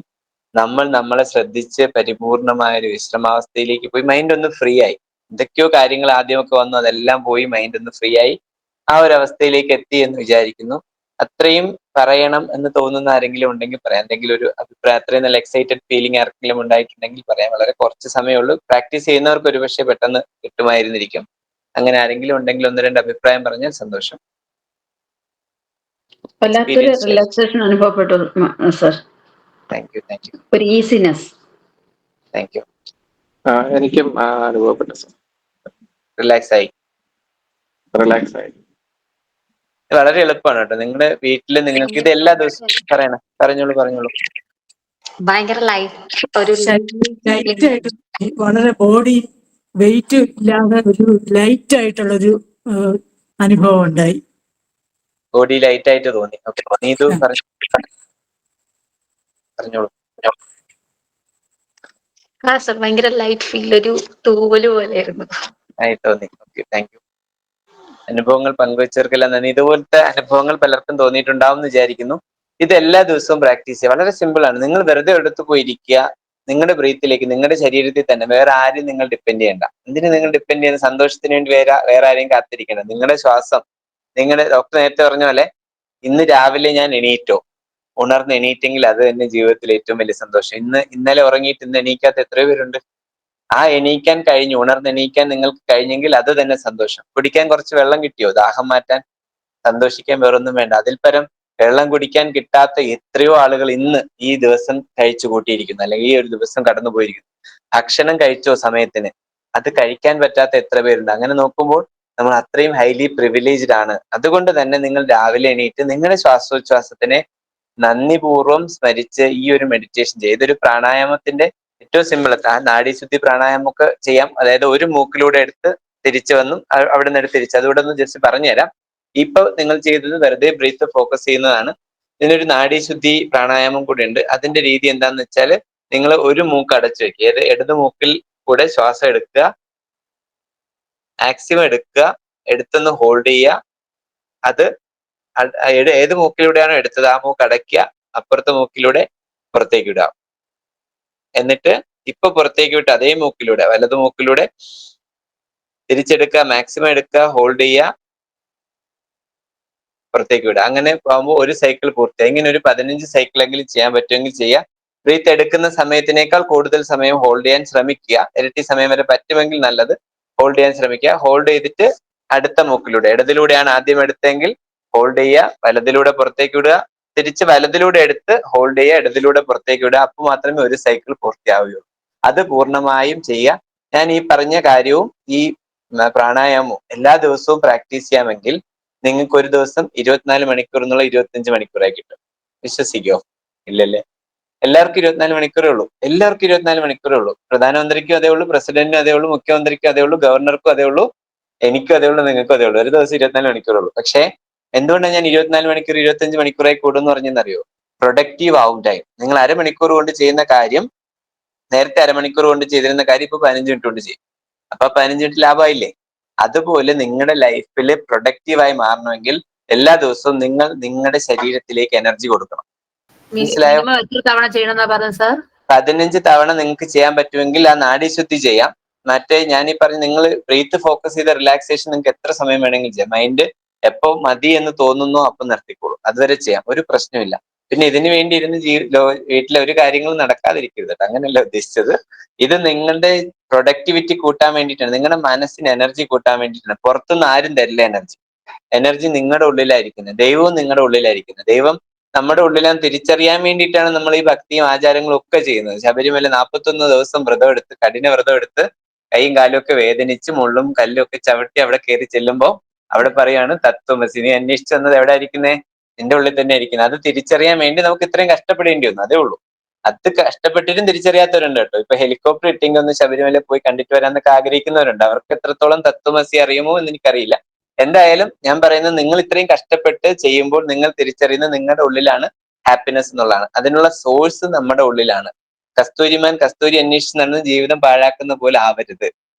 നമ്മളെ ശ്രദ്ധിച്ച് പരിപൂർണമായ ഒരു വിശ്രമാവസ്ഥയിലേക്ക് പോയി മൈൻഡ് ഒന്ന് ഫ്രീ ആയി. എന്തൊക്കെയോ കാര്യങ്ങൾ ആദ്യമൊക്കെ വന്നു, അതെല്ലാം പോയി മൈൻഡ് ഒന്ന് ഫ്രീ ആയി ആ ഒരു അവസ്ഥയിലേക്ക് എത്തി എന്ന് വിചാരിക്കുന്നു. അത്രയും പറയണം എന്ന് തോന്നുന്ന ആരെങ്കിലും ഉണ്ടെങ്കിൽ പറയാം. എന്തെങ്കിലും ഒരു അഭിപ്രായം, അത്രയും നല്ല എക്സൈറ്റഡ് ഫീലിംഗ് ആർക്കെങ്കിലും ഉണ്ടായിട്ടുണ്ടെങ്കിൽ പറയാം. വളരെ കുറച്ച് സമയമുള്ളൂ. പ്രാക്ടീസ് ചെയ്യുന്നവർക്ക് ഒരുപക്ഷെ പെട്ടെന്ന് കിട്ടുമായിരുന്നിരിക്കും. അങ്ങനെ ആരെങ്കിലും ഉണ്ടെങ്കിൽ ഒന്ന് രണ്ട് അഭിപ്രായം പറഞ്ഞാൽ സന്തോഷം. വല്ലാത്തൊരു റിലാക്സേഷൻ അനുഭവപ്പെട്ടു സർ. Thank you. ഒരു ഈസിനെസ്. Thank you. എനിക്കും അനുഭവപ്പെട്ടു സർ. റിലാക്സ് ആയി. വളരെ എളുപ്പമാണ് കേട്ടോ. നിങ്ങളുടെ വീട്ടിൽ നിങ്ങൾക്ക് ഇത് എല്ലാ ദിവസവും പറഞ്ഞോളൂ. ഭയങ്കര ലൈറ്റ് ആയിട്ട്, വളരെ ബോഡി വെയിറ്റ് ഇല്ലാതെ ഒരു ലൈറ്റ് ആയിട്ടുള്ളൊരു അനുഭവം ഉണ്ടായി. ബോഡി ലൈറ്റ് ആയിട്ട് തോന്നി. ഓക്കെ, നീതു പറഞ്ഞോളൂ. സർ ഭയങ്കര ലൈറ്റ് ഫീൽ, ഒരു തൂവല് പോലെയായിരുന്നു. ആയി തോന്നി. Okay, thank you. അനുഭവങ്ങൾ പങ്കുവെച്ചവർക്കെല്ലാം നന്ദി. ഇതുപോലത്തെ അനുഭവങ്ങൾ പലർക്കും തോന്നിയിട്ടുണ്ടാവും എന്ന് വിചാരിക്കുന്നു. ഇത് എല്ലാ ദിവസവും പ്രാക്ടീസ് ചെയ്യുക. വളരെ സിമ്പിൾ ആണ്. നിങ്ങൾ വെറുതെ എടുത്തു പോയിരിക്കുക, നിങ്ങളുടെ ബ്രീത്തിലേക്ക്, നിങ്ങളുടെ ശരീരത്തിൽ തന്നെ. വേറെ ആരും നിങ്ങൾ ഡിപ്പെൻഡ് ചെയ്യണ്ട. എന്തിനു നിങ്ങൾ ഡിപ്പെൻഡ് ചെയ്യുന്ന? സന്തോഷത്തിന് വേണ്ടി വേറെ ആരെയും കാത്തിരിക്കണം. നിങ്ങളുടെ ശ്വാസം, നിങ്ങളുടെ ഡോക്ടർ നേരത്തെ പറഞ്ഞ പോലെ, ഇന്ന് രാവിലെ ഞാൻ എണീറ്റോ, ഉണർന്ന് എണീറ്റെങ്കിൽ അത് തന്നെ ജീവിതത്തിൽ ഏറ്റവും വലിയ സന്തോഷം. ഇന്നലെ ഉറങ്ങിയിട്ട് ഇന്ന് എണീക്കാത്ത എത്രയോ പേരുണ്ട്. ആ എണീക്കാൻ കഴിഞ്ഞു, ഉണർന്നെണീക്കാൻ നിങ്ങൾക്ക് കഴിഞ്ഞെങ്കിൽ അത് തന്നെ സന്തോഷം. കുടിക്കാൻ കുറച്ച് വെള്ളം കിട്ടിയോ, ദാഹം മാറ്റാൻ, സന്തോഷിക്കാൻ വേറൊന്നും വേണ്ട. അതിൽ പരം വെള്ളം കുടിക്കാൻ കിട്ടാത്ത എത്രയോ ആളുകൾ ഇന്ന് ഈ ദിവസം കഴിച്ചു കൂട്ടിയിരിക്കുന്നു, അല്ലെങ്കിൽ ഈ ഒരു ദിവസം കടന്നു പോയിരിക്കുന്നു. ഭക്ഷണം കഴിച്ചോ സമയത്തിന്, അത് കഴിക്കാൻ പറ്റാത്ത എത്ര പേരുണ്ട്. അങ്ങനെ നോക്കുമ്പോൾ നമ്മൾ അത്രയും ഹൈലി പ്രിവിലേജ്ഡ് ആണ്. അതുകൊണ്ട് തന്നെ നിങ്ങൾ രാവിലെ എണീറ്റ് നിങ്ങളുടെ ശ്വാസോച്ഛ്വാസത്തിനെ നന്ദിപൂർവ്വം സ്മരിച്ച് ഈ ഒരു മെഡിറ്റേഷൻ ചെയ്യുക. ഇതൊരു പ്രാണായാമത്തിന്റെ ഏറ്റവും സിമ്പിൾ നാഡീശുദ്ധി പ്രാണായാമമൊക്കെ ചെയ്യാം. അതായത് ഒരു മൂക്കിലൂടെ എടുത്ത് തിരിച്ചു വന്നും അവിടെ നിന്ന് എടുത്ത് തിരിച്ച്, അതുകൂടെ ഒന്ന് ജസ്റ്റ് പറഞ്ഞുതരാം. ഇപ്പൊ നിങ്ങൾ ചെയ്തത് വെറുതെ ബ്രീത്ത് ഫോക്കസ് ചെയ്യുന്നതാണ്. ഇതിനൊരു നാഡീശുദ്ധി പ്രാണായാമം കൂടെ ഉണ്ട്. അതിന്റെ രീതി എന്താന്ന് വെച്ചാൽ, നിങ്ങൾ ഒരു മൂക്ക് അടച്ചു വെക്കുക. ഇടത് മൂക്കിൽ കൂടെ ശ്വാസം എടുക്കുക, മാക്സിമം എടുക്കുക, എടുത്തൊന്ന് ഹോൾഡ് ചെയ്യുക. അത് ഏത് മൂക്കിലൂടെയാണോ എടുത്തത് ആ മൂക്ക് അടയ്ക്കുക, അപ്പുറത്തെ മൂക്കിലൂടെ പുറത്തേക്ക് വിടുക. എന്നിട്ട് ഇപ്പൊ പുറത്തേക്ക് വിട്ട് അതേ മൂക്കിലൂടെ, വലതു മൂക്കിലൂടെ തിരിച്ചെടുക്കുക, മാക്സിമം എടുക്കുക, ഹോൾഡ് ചെയ്യുക, പുറത്തേക്ക് വിടുക. അങ്ങനെ പോകുമ്പോൾ ഒരു സൈക്കിൾ പൂർത്തിയായി. ഇങ്ങനെ ഒരു 15 സൈക്കിളെങ്കിലും ചെയ്യാൻ പറ്റുമെങ്കിൽ ചെയ്യുക. ബ്രീത്ത് എടുക്കുന്ന സമയത്തിനേക്കാൾ കൂടുതൽ സമയം ഹോൾഡ് ചെയ്യാൻ ശ്രമിക്കുക. ഇരട്ടി സമയം വരെ പറ്റുമെങ്കിൽ നല്ലത്. ഹോൾഡ് ചെയ്യാൻ ശ്രമിക്കുക. ഹോൾഡ് ചെയ്തിട്ട് അടുത്ത മൂക്കിലൂടെ, ഇടതിലൂടെയാണ് ആദ്യം എടുത്തെങ്കിൽ ഹോൾഡ് ചെയ്യുക, വലതിലൂടെ പുറത്തേക്ക് വിടുക, തിരിച്ച് വലതിലൂടെ എടുത്ത് ഹോൾഡ് ചെയ്യുക, ഇടതിലൂടെ പുറത്തേക്ക് വിടുക. അപ്പോൾ മാത്രമേ ഒരു സൈക്കിൾ പൂർത്തിയാവുകയുള്ളൂ. അത് പൂർണ്ണമായും ചെയ്യുക. ഞാൻ ഈ പറഞ്ഞ കാര്യവും ഈ പ്രാണായാമവും എല്ലാ ദിവസവും പ്രാക്ടീസ് ചെയ്യാമെങ്കിൽ നിങ്ങൾക്ക് ഒരു ദിവസം 24 മണിക്കൂർ എന്നുള്ള 25 മണിക്കൂറായി കിട്ടും. വിശ്വസിക്കോ? ഇല്ലല്ലേ? എല്ലാവർക്കും 24 മണിക്കൂറേ ഉള്ളൂ. എല്ലാവർക്കും 24 മണിക്കൂറേ ഉള്ളൂ. പ്രധാനമന്ത്രിക്കും അതേ ഉള്ളൂ, പ്രസിഡന്റിനും അതേ ഉള്ളൂ, മുഖ്യമന്ത്രിക്കും അതേ ഉള്ളൂ, ഗവർണർക്കും അതേ ഉള്ളൂ, എനിക്കും അതേ ഉള്ളൂ, നിങ്ങൾക്കും അതേ ഉള്ളൂ. ഒരു ദിവസം 24 മണിക്കൂറേ ഉള്ളൂ. പക്ഷേ എന്തുകൊണ്ടാണ് ഞാൻ 24 മണിക്കൂർ 25 മണിക്കൂറായി കൂടുമെന്ന് പറഞ്ഞെന്നറിയോ? പ്രൊഡക്റ്റീവ് ആവും ടൈം. നിങ്ങൾ അരമണിക്കൂർ കൊണ്ട് ചെയ്യുന്ന കാര്യം, നേരത്തെ അരമണിക്കൂർ കൊണ്ട് ചെയ്തിരുന്ന കാര്യം ഇപ്പൊ 15 മിനിറ്റ് കൊണ്ട് ചെയ്യും. അപ്പൊ 15 മിനിറ്റ് ലാഭമായില്ലേ? അതുപോലെ നിങ്ങളുടെ ലൈഫിൽ പ്രൊഡക്റ്റീവായി മാറണമെങ്കിൽ എല്ലാ ദിവസവും നിങ്ങൾ നിങ്ങളുടെ ശരീരത്തിലേക്ക് എനർജി കൊടുക്കണം. മനസ്സിലായോ? മിനിമം എത്ര തവണ ചെയ്യണമെന്നാ പറഞ്ഞത് സാർ? 15 തവണ നിങ്ങൾക്ക് ചെയ്യാൻ പറ്റുമെങ്കിൽ ആ നാഡീശുദ്ധി ചെയ്യാം. മറ്റേ ഞാനീ പറഞ്ഞ നിങ്ങൾ ബ്രീത്ത് ഫോക്കസ് ചെയ്ത റിലാക്സേഷൻ നിങ്ങൾക്ക് എത്ര സമയം വേണമെങ്കിലും ചെയ്യാം. മൈൻഡ് എപ്പോ മതി എന്ന് തോന്നുന്നോ അപ്പം നിർത്തിക്കോളൂ. അതുവരെ ചെയ്യാം, ഒരു പ്രശ്നമില്ല. പിന്നെ ഇതിനു വേണ്ടി ഇരുന്ന് വീട്ടിലെ ഒരു കാര്യങ്ങളും നടക്കാതിരിക്കരുത് കേട്ടോ, അങ്ങനെയല്ല ഉദ്ദേശിച്ചത്. ഇത് നിങ്ങളുടെ പ്രൊഡക്ടിവിറ്റി കൂട്ടാൻ വേണ്ടിയിട്ടാണ്, നിങ്ങളുടെ മനസ്സിന് എനർജി കൂട്ടാൻ വേണ്ടിയിട്ടാണ്. പുറത്തുനിന്ന് ആരും തരില്ല എനർജി. എനർജി നിങ്ങളുടെ ഉള്ളിലായിരിക്കുന്നത്, ദൈവവും നിങ്ങളുടെ ഉള്ളിലായിരിക്കുന്നത്. ദൈവം നമ്മുടെ ഉള്ളിലാൻ തിരിച്ചറിയാൻ വേണ്ടിയിട്ടാണ് നമ്മൾ ഈ ഭക്തിയും ആചാരങ്ങളും ഒക്കെ ചെയ്യുന്നത്. ശബരിമല 41 ദിവസം വ്രതം എടുത്ത്, കഠിന വ്രതം എടുത്ത്, കൈയും കാലും ഒക്കെ വേദനിച്ച് മുള്ളും കല്ലും ഒക്കെ ചവിട്ടി അവിടെ കയറി ചെല്ലുമ്പോൾ അവിടെ പറയാണ് തത്വമസി. നീ അന്വേഷിച്ചു വന്നത് എവിടെ ഇരിക്കുന്നേ? നിന്റെ ഉള്ളിൽ തന്നെ ഇരിക്കുന്നത്. അത് തിരിച്ചറിയാൻ വേണ്ടി നമുക്ക് ഇത്രയും കഷ്ടപ്പെടേണ്ടി വന്നു, അതേ ഉള്ളൂ. അത് കഷ്ടപ്പെട്ടിട്ടും തിരിച്ചറിയാത്തവരുണ്ട് കേട്ടോ. ഇപ്പൊ ഹെലികോപ്റ്റർ ഇട്ടെങ്കിൽ ഒന്ന് ശബരിമല പോയി കണ്ടിട്ട് വരാന്നൊക്കെ ആഗ്രഹിക്കുന്നവരുണ്ട്. അവർക്ക് എത്രത്തോളം തത്വമസി അറിയുമോ എന്ന് എനിക്കറിയില്ല. എന്തായാലും ഞാൻ പറയുന്നത്, നിങ്ങൾ ഇത്രയും കഷ്ടപ്പെട്ട് ചെയ്യുമ്പോൾ നിങ്ങൾ തിരിച്ചറിയുന്നത് നിങ്ങളുടെ ഉള്ളിലാണ് ഹാപ്പിനെസ് എന്നുള്ളതാണ്. അതിനുള്ള സോഴ്സ് നമ്മുടെ ഉള്ളിലാണ്. കസ്തൂരിമാൻ കസ്തൂരി അന്വേഷിച്ച് നടന്ന് ജീവിതം പാഴാക്കുന്ന പോലെ ആവരുത്.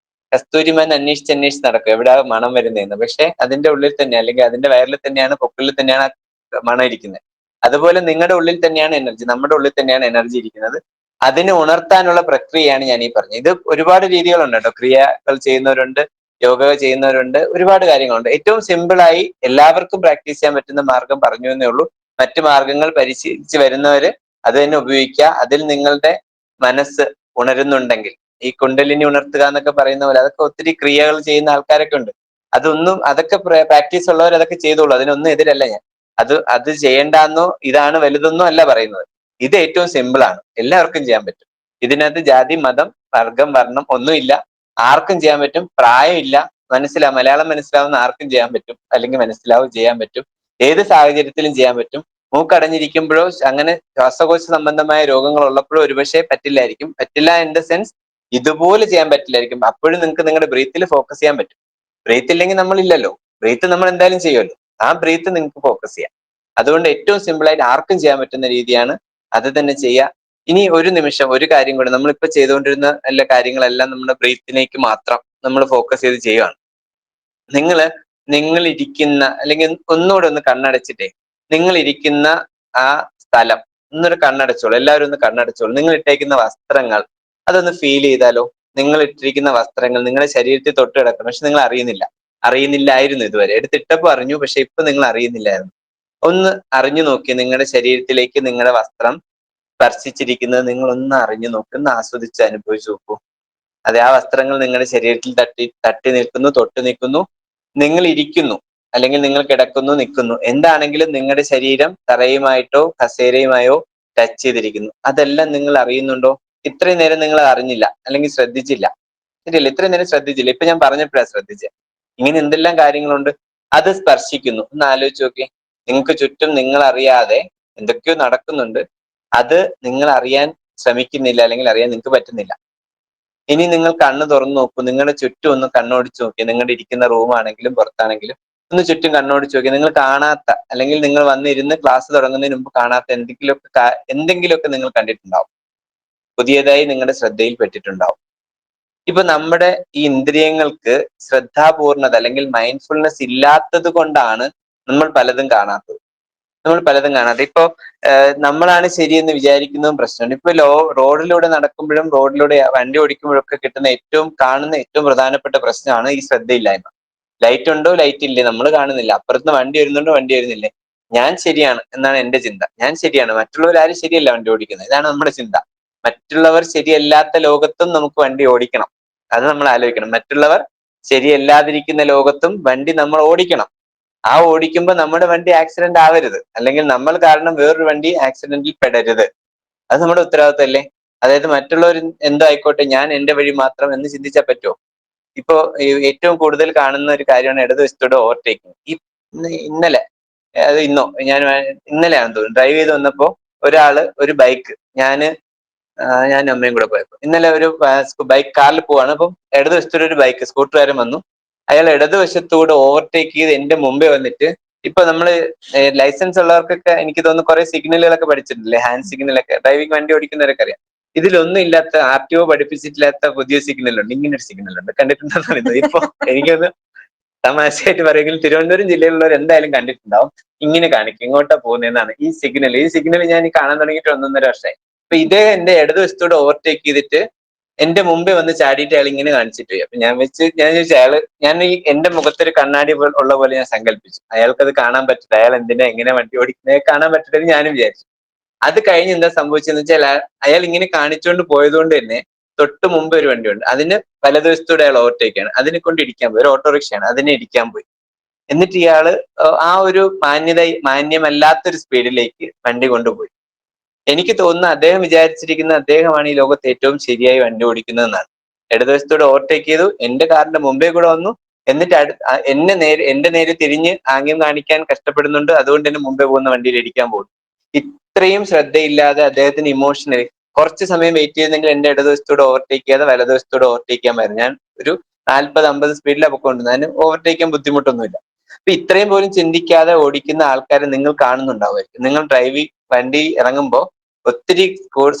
കസ്തൂരിമാൻ അന്വേഷിച്ച് നടക്കും എവിടെ മണം വരുന്നതെന്ന്. പക്ഷെ അതിന്റെ ഉള്ളിൽ തന്നെ, അല്ലെങ്കിൽ അതിന്റെ വയറിൽ തന്നെയാണ്, പൊക്കിളിൽ തന്നെയാണ് മണം ഇരിക്കുന്നത്. അതുപോലെ നിങ്ങളുടെ ഉള്ളിൽ തന്നെയാണ് എനർജി, നമ്മുടെ ഉള്ളിൽ തന്നെയാണ് എനർജി ഇരിക്കുന്നത്. അതിനെ ഉണർത്താനുള്ള പ്രക്രിയയാണ് ഞാൻ ഈ പറഞ്ഞത്. ഇത് ഒരുപാട് രീതികളുണ്ട് കേട്ടോ. ക്രിയകൾ ചെയ്യുന്നവരുണ്ട്, യോഗ ചെയ്യുന്നവരുണ്ട്, ഒരുപാട് കാര്യങ്ങളുണ്ട്. ഏറ്റവും സിമ്പിളായി എല്ലാവർക്കും പ്രാക്ടീസ് ചെയ്യാൻ പറ്റുന്ന മാർഗം പറഞ്ഞു എന്നേ ഉള്ളൂ. മറ്റു മാർഗങ്ങൾ പരിശീലിച്ച് വരുന്നവര് അത് തന്നെ ഉപയോഗിക്കുക. അതിൽ നിങ്ങളുടെ മനസ്സ് ഉണരുന്നുണ്ടെങ്കിൽ, ഈ കുണ്ടലിനി ഉണർത്തുക എന്നൊക്കെ പറയുന്ന പോലെ, അതൊക്കെ ഒത്തിരി ക്രിയകൾ ചെയ്യുന്ന ആൾക്കാരൊക്കെ ഉണ്ട്. അതൊക്കെ പ്രാക്ടീസ് ഉള്ളവർ അതൊക്കെ ചെയ്തോളൂ. അതിനൊന്നും എതിരല്ല ഞാൻ. അത് ചെയ്യേണ്ടെന്നോ ഇതാണ് വലുതെന്നോ അല്ല പറയുന്നത്. ഇത് ഏറ്റവും സിമ്പിൾ ആണ്, എല്ലാവർക്കും ചെയ്യാൻ പറ്റും. ഇതിനകത്ത് ജാതി, മതം, വർഗം, വർണ്ണം ഒന്നുമില്ല. ആർക്കും ചെയ്യാൻ പറ്റും. പ്രായമില്ല. മലയാളം മനസ്സിലാവുന്ന ആർക്കും ചെയ്യാൻ പറ്റും, അല്ലെങ്കിൽ ചെയ്യാൻ പറ്റും. ഏത് സാഹചര്യത്തിലും ചെയ്യാൻ പറ്റും. മൂക്കടഞ്ഞിരിക്കുമ്പോഴോ അങ്ങനെ ശ്വാസകോശ സംബന്ധമായ രോഗങ്ങൾ ഉള്ളപ്പോഴോ ഒരുപക്ഷെ പറ്റില്ലായിരിക്കും. പറ്റില്ല ഇൻ ദ സെൻസ് ഇതുപോലെ ചെയ്യാൻ പറ്റില്ലായിരിക്കും. അപ്പോഴും നിങ്ങൾക്ക് നിങ്ങളുടെ ബ്രീത്തിൽ ഫോക്കസ് ചെയ്യാൻ പറ്റും. ബ്രീത്ത് ഇല്ലെങ്കിൽ നമ്മളില്ലല്ലോ. ബ്രീത്ത് നമ്മൾ എന്തായാലും ചെയ്യുമല്ലോ. ആ ബ്രീത്ത് നിങ്ങൾക്ക് ഫോക്കസ് ചെയ്യാം. അതുകൊണ്ട് ഏറ്റവും സിമ്പിൾ ആയിട്ട് ആർക്കും ചെയ്യാൻ പറ്റുന്ന രീതിയാണ്, അത് തന്നെ ചെയ്യുക. ഇനി ഒരു നിമിഷം ഒരു കാര്യം കൂടെ, നമ്മളിപ്പോ ചെയ്തുകൊണ്ടിരുന്ന എല്ലാ കാര്യങ്ങളെല്ലാം നമ്മുടെ ബ്രീത്തിലേക്ക് മാത്രം നമ്മൾ ഫോക്കസ് ചെയ്ത് ചെയ്യുകയാണ്. നിങ്ങൾ ഇരിക്കുന്ന, അല്ലെങ്കിൽ ഒന്നുകൂടെ ഒന്ന് കണ്ണടച്ചിട്ടേ, നിങ്ങൾ ഇരിക്കുന്ന ആ സ്ഥലം ഒന്നൊരു കണ്ണടച്ചോളൂ. എല്ലാവരും ഒന്ന് കണ്ണടച്ചോളൂ. നിങ്ങൾ ഇട്ടേക്കുന്ന വസ്ത്രങ്ങൾ അതൊന്ന് ഫീൽ ചെയ്താലോ? നിങ്ങൾ ഇട്ടിരിക്കുന്ന വസ്ത്രങ്ങൾ നിങ്ങളുടെ ശരീരത്തിൽ തൊട്ട് കിടക്കണം, പക്ഷെ നിങ്ങൾ അറിയുന്നില്ലായിരുന്നു ഇതുവരെ. എടുത്തിട്ടപ്പോ അറിഞ്ഞു, പക്ഷെ ഇപ്പൊ നിങ്ങൾ അറിയുന്നില്ലായിരുന്നു. ഒന്ന് അറിഞ്ഞു നോക്കി നിങ്ങളുടെ ശരീരത്തിലേക്ക് നിങ്ങളുടെ വസ്ത്രം സ്പർശിച്ചിരിക്കുന്നത് നിങ്ങൾ ഒന്ന് അറിഞ്ഞു നോക്കി, ഒന്ന് ആസ്വദിച്ച് അനുഭവിച്ചു നോക്കൂ. അതെ, ആ വസ്ത്രങ്ങൾ നിങ്ങളുടെ ശരീരത്തിൽ തട്ടി നിൽക്കുന്നു, തൊട്ട് നിൽക്കുന്നു, നിങ്ങൾ ഇരിക്കുന്നു, അല്ലെങ്കിൽ നിങ്ങൾ കിടക്കുന്നു, നിൽക്കുന്നു, എന്താണെങ്കിലും നിങ്ങളുടെ ശരീരം തറയുമായിട്ടോ കസേരയുമായോ ടച്ച് ചെയ്തിരിക്കുന്നു. അതെല്ലാം നിങ്ങൾ അറിയുന്നുണ്ടോ? ഇത്രയും നേരം നിങ്ങൾ അറിഞ്ഞില്ല, അല്ലെങ്കിൽ ശ്രദ്ധിച്ചില്ല. ശരിയല്ല, ഇത്രയും നേരം ശ്രദ്ധിച്ചില്ല. ഇപ്പൊ ഞാൻ പറഞ്ഞപ്പോഴാണ് ശ്രദ്ധിച്ചത്. ഇങ്ങനെ എന്തെല്ലാം കാര്യങ്ങളുണ്ട്. അത് സ്പർശിക്കുന്നു. ഒന്ന് ആലോചിച്ച് നോക്കി. നിങ്ങൾക്ക് ചുറ്റും നിങ്ങൾ അറിയാതെ എന്തൊക്കെയോ നടക്കുന്നുണ്ട്. അത് നിങ്ങൾ അറിയാൻ ശ്രമിക്കുന്നില്ല, അല്ലെങ്കിൽ അറിയാൻ നിങ്ങൾക്ക് പറ്റുന്നില്ല. ഇനി നിങ്ങൾ കണ്ണ് തുറന്നു നോക്കൂ. നിങ്ങളുടെ ചുറ്റും ഒന്ന് കണ്ണോടിച്ച് നോക്കി. നിങ്ങളുടെ ഇരിക്കുന്ന റൂമാണെങ്കിലും പുറത്താണെങ്കിലും ഒന്ന് ചുറ്റും കണ്ണോടിച്ച് നോക്കി. നിങ്ങൾ കാണാത്ത, അല്ലെങ്കിൽ നിങ്ങൾ വന്നിരുന്ന് ക്ലാസ് തുടങ്ങുന്നതിന് മുമ്പ് കാണാത്ത എന്തെങ്കിലുമൊക്കെ നിങ്ങൾ കണ്ടിട്ടുണ്ടാവും. പുതിയതായി നിങ്ങളുടെ ശ്രദ്ധയിൽ പെട്ടിട്ടുണ്ടാവും. ഇപ്പൊ നമ്മുടെ ഈ ഇന്ദ്രിയങ്ങൾക്ക് ശ്രദ്ധാപൂർണത അല്ലെങ്കിൽ മൈൻഡ്ഫുൾനെസ് ഇല്ലാത്തത് കൊണ്ടാണ് നമ്മൾ പലതും കാണാത്തത്. ഇപ്പൊ നമ്മളാണ് ശരിയെന്ന് വിചാരിക്കുന്നതും പ്രശ്നമുണ്ട്. ഇപ്പൊ റോഡിലൂടെ നടക്കുമ്പോഴും റോഡിലൂടെ വണ്ടി ഓടിക്കുമ്പോഴൊക്കെ കാണുന്ന ഏറ്റവും പ്രധാനപ്പെട്ട പ്രശ്നമാണ് ഈ ശ്രദ്ധയില്ലായ്മ. ലൈറ്റ് ഉണ്ടോ, ലൈറ്റ് ഇല്ലേ, നമ്മൾ കാണുന്നില്ല. അപ്പുറത്ത് വണ്ടി വരുന്നുണ്ടോ, വണ്ടി വരുന്നില്ലേ. ഞാൻ ശരിയാണ് എന്നാണ് എന്റെ ചിന്ത. ഞാൻ ശരിയാണ്, മറ്റുള്ളവർ ആരും ശരിയല്ല വണ്ടി ഓടിക്കുന്നത്, ഇതാണ് നമ്മുടെ ചിന്ത. മറ്റുള്ളവർ ശരിയല്ലാത്ത ലോകത്തും നമുക്ക് വണ്ടി ഓടിക്കണം. അത് നമ്മൾ ആലോചിക്കണം. മറ്റുള്ളവർ ശരിയല്ലാതിരിക്കുന്ന ലോകത്തും വണ്ടി നമ്മൾ ഓടിക്കണം. ആ ഓടിക്കുമ്പോൾ നമ്മുടെ വണ്ടി ആക്സിഡന്റ് ആവരുത്, അല്ലെങ്കിൽ നമ്മൾ കാരണം വേറൊരു വണ്ടി ആക്സിഡന്റിൽ പെടരുത്. അത് നമ്മുടെ ഉത്തരവാദിത്തമല്ലേ? അതായത് മറ്റുള്ളവർ എന്തോ ആയിക്കോട്ടെ, ഞാൻ എന്റെ വഴി മാത്രം എന്ന് ചിന്തിച്ചാൽ പറ്റുമോ? ഇപ്പോ ഏറ്റവും കൂടുതൽ കാണുന്ന ഒരു കാര്യമാണ് ഇടതുവശത്തോടെ ഓവർടേക്കിംഗ്. ഇന്നലെ ഇന്നലെയാണെന്ന് തോന്നുന്നു, ഡ്രൈവ് ചെയ്ത് വന്നപ്പോ ഒരു ബൈക്ക്, ഞാനും അമ്മയും കൂടെ പോയപ്പോ, ഇന്നലെ ഒരു കാറിൽ പോവാണ്. അപ്പം ഇടതുവശത്തോടെ ഒരു ബൈക്ക് സ്കൂട്ടറുകാരൻ വന്നു. അയാൾ ഇടതുവശത്തൂടെ ഓവർടേക്ക് ചെയ്ത് എന്റെ മുമ്പേ വന്നിട്ട്, ഇപ്പൊ നമ്മള് ലൈസൻസ് ഉള്ളവർക്കൊക്കെ എനിക്ക് തോന്നുന്നു കുറെ സിഗ്നലുകളൊക്കെ പഠിച്ചിട്ടില്ലേ, ഹാൻഡ് സിഗ്നലൊക്കെ, ഡ്രൈവിംഗ് വണ്ടി ഓടിക്കുന്നവരൊക്കെ അറിയാം. ഇതിലൊന്നും ഇല്ലാത്ത, RTO പഠിപ്പിച്ചിട്ടില്ലാത്ത പുതിയ സിഗ്നലുണ്ട്. ഇങ്ങനൊരു സിഗ്നലുണ്ട്, കണ്ടിട്ടുണ്ടെന്ന് ഇപ്പൊ എനിക്കൊന്ന് തമാശയായിട്ട് പറയുമെങ്കിൽ തിരുവനന്തപുരം ജില്ലയിലുള്ളവർ എന്തായാലും കണ്ടിട്ടുണ്ടാവും. ഇങ്ങനെ കാണിക്കും ഇങ്ങോട്ടാ പോകുന്നതെന്നാണ് ഈ സിഗ്നൽ ഞാൻ കാണാൻ തുടങ്ങിയിട്ട് 1.5 വർഷമായി. അപ്പൊ ഇതേ എന്റെ ഇടതുവശത്തോടെ ഓവർടേക്ക് ചെയ്തിട്ട് എന്റെ മുമ്പേ വന്ന് ചാടിയിട്ട് അയാൾ ഇങ്ങനെ കാണിച്ചിട്ട് പോയി. അപ്പൊ ഞാൻ ചോദിച്ചു, ഞാൻ എന്റെ മുഖത്തൊരു കണ്ണാടി ഉള്ള പോലെ ഞാൻ സങ്കല്പിച്ചു. അയാൾക്കത് കാണാൻ പറ്റില്ല, അയാൾ എങ്ങനെ വണ്ടി ഓടിക്കുന്നത് കാണാൻ പറ്റില്ലെന്ന് ഞാനും വിചാരിച്ചു. അത് കഴിഞ്ഞ് എന്താ സംഭവിച്ചെന്ന് വെച്ചാൽ, അയാൾ ഇങ്ങനെ കാണിച്ചുകൊണ്ട് പോയതുകൊണ്ട് തന്നെ തൊട്ട് മുമ്പ് ഒരു വണ്ടിയുണ്ട്, അതിന് വലതുവശത്തൂടെ അയാൾ ഓവർടേക്കാണ്. അതിനെ കൊണ്ട് ഇടിക്കാൻ പോയി. ഒരു ഓട്ടോറിക്ഷയാണ്, അതിനെ ഇടിക്കാൻ പോയി. എന്നിട്ട് ഇയാള് ആ ഒരു മാന്യമല്ലാത്തൊരു സ്പീഡിലേക്ക് വണ്ടി കൊണ്ടുപോയി. എനിക്ക് തോന്നുന്നു അദ്ദേഹം വിചാരിച്ചിരിക്കുന്ന അദ്ദേഹമാണ് ഈ ലോകത്ത് ഏറ്റവും ശരിയായി വണ്ടി ഓടിക്കുന്നതെന്നാണ്. ഇടതുവശത്തോടെ ഓവർടേക്ക് ചെയ്തു, എന്റെ കാറിന്റെ മുമ്പേ കൂടെ വന്നു, എന്നിട്ട് എന്റെ നേരെ തിരിഞ്ഞ് ആംഗ്യം കാണിക്കാൻ കഷ്ടപ്പെടുന്നുണ്ട്, അതുകൊണ്ട് തന്നെ മുമ്പേ പോകുന്ന വണ്ടിയിൽ ഇടിക്കാൻ പോകുന്നു. ഇത്രയും ശ്രദ്ധയില്ലാതെ അദ്ദേഹത്തിന് ഇമോഷണലി കുറച്ച് സമയം വെയിറ്റ് ചെയ്തെങ്കിൽ എന്റെ ഇടതുവശത്തോടെ ഓവർടേക്ക് ചെയ്യാതെ വലതുവശത്തോടെ ഓവർടേക്ക് ചെയ്യാമായിരുന്നു. ഞാൻ ഒരു 40-50 സ്പീഡിലാണ് പൊക്കോണ്ടിരുന്നത്, അതിന് ഓവർടേക്ക് ചെയ്യാൻ ബുദ്ധിമുട്ടൊന്നുമില്ല. അപ്പൊ ഇത്രയും പോലും ചിന്തിക്കാതെ ഓടിക്കുന്ന ആൾക്കാരെ നിങ്ങൾ കാണുന്നുണ്ടാവുമായിരിക്കും. നിങ്ങൾ വണ്ടി ഇറങ്ങുമ്പോൾ ഒത്തിരി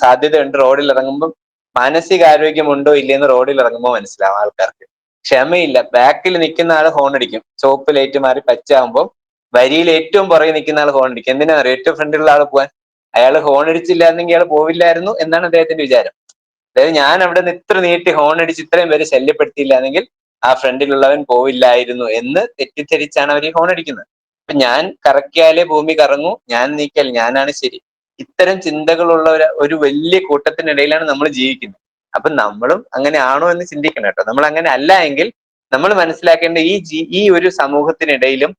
സാധ്യതയുണ്ട്. റോഡിൽ ഇറങ്ങുമ്പോൾ മാനസികാരോഗ്യമുണ്ടോ ഇല്ലയെന്ന് റോഡിൽ ഇറങ്ങുമ്പോൾ മനസ്സിലാവും ആൾക്കാർക്ക്. ക്ഷമയില്ല. ബാക്കിൽ നിൽക്കുന്ന ആള് ഹോൺ അടിക്കും, ചുവപ്പ് ലൈറ്റ് മാറി പച്ചയാകുമ്പോൾ വരിയിൽ ഏറ്റവും പുറകെ നിൽക്കുന്ന ആൾ ഹോൺ അടിക്കും. എന്തിനാ അറിയാം? ഏറ്റവും ഫ്രണ്ടിലുള്ള ആൾ പോവാൻ. അയാൾ ഹോൺ അടിച്ചില്ലായിരുന്നെങ്കിൽ അയാൾ പോവില്ലായിരുന്നു എന്നാണ് അദ്ദേഹത്തിന്റെ വിചാരം. അതായത് ഞാൻ അവിടെ നിന്ന് ഇത്ര നീട്ടി ഹോൺ അടിച്ച് ഇത്രയും പേര് ശല്യപ്പെടുത്തിയില്ലാണെങ്കിൽ ആ ഫ്രണ്ടിലുള്ളവൻ പോവില്ലായിരുന്നു എന്ന് തെറ്റിദ്ധരിച്ചാണ് അവർ ഈ ഹോൺ അടിക്കുന്നത്. അപ്പൊ ഞാൻ കറക്കിയാലേ ഭൂമി കറങ്ങൂ, ഞാൻ നീക്കിയാൽ ഞാനാണ് ശരി. ഇത്തരം ചിന്തകളുള്ള ഒരു വലിയ കൂട്ടത്തിനിടയിലാണ് നമ്മൾ ജീവിക്കുന്നത്. അപ്പൊ നമ്മളും അങ്ങനെ ആണോ എന്ന് ചിന്തിക്കണം കേട്ടോ. നമ്മൾ അങ്ങനെ അല്ല എങ്കിൽ നമ്മൾ മനസ്സിലാക്കേണ്ട ഈ ഒരു സമൂഹത്തിനിടയിലും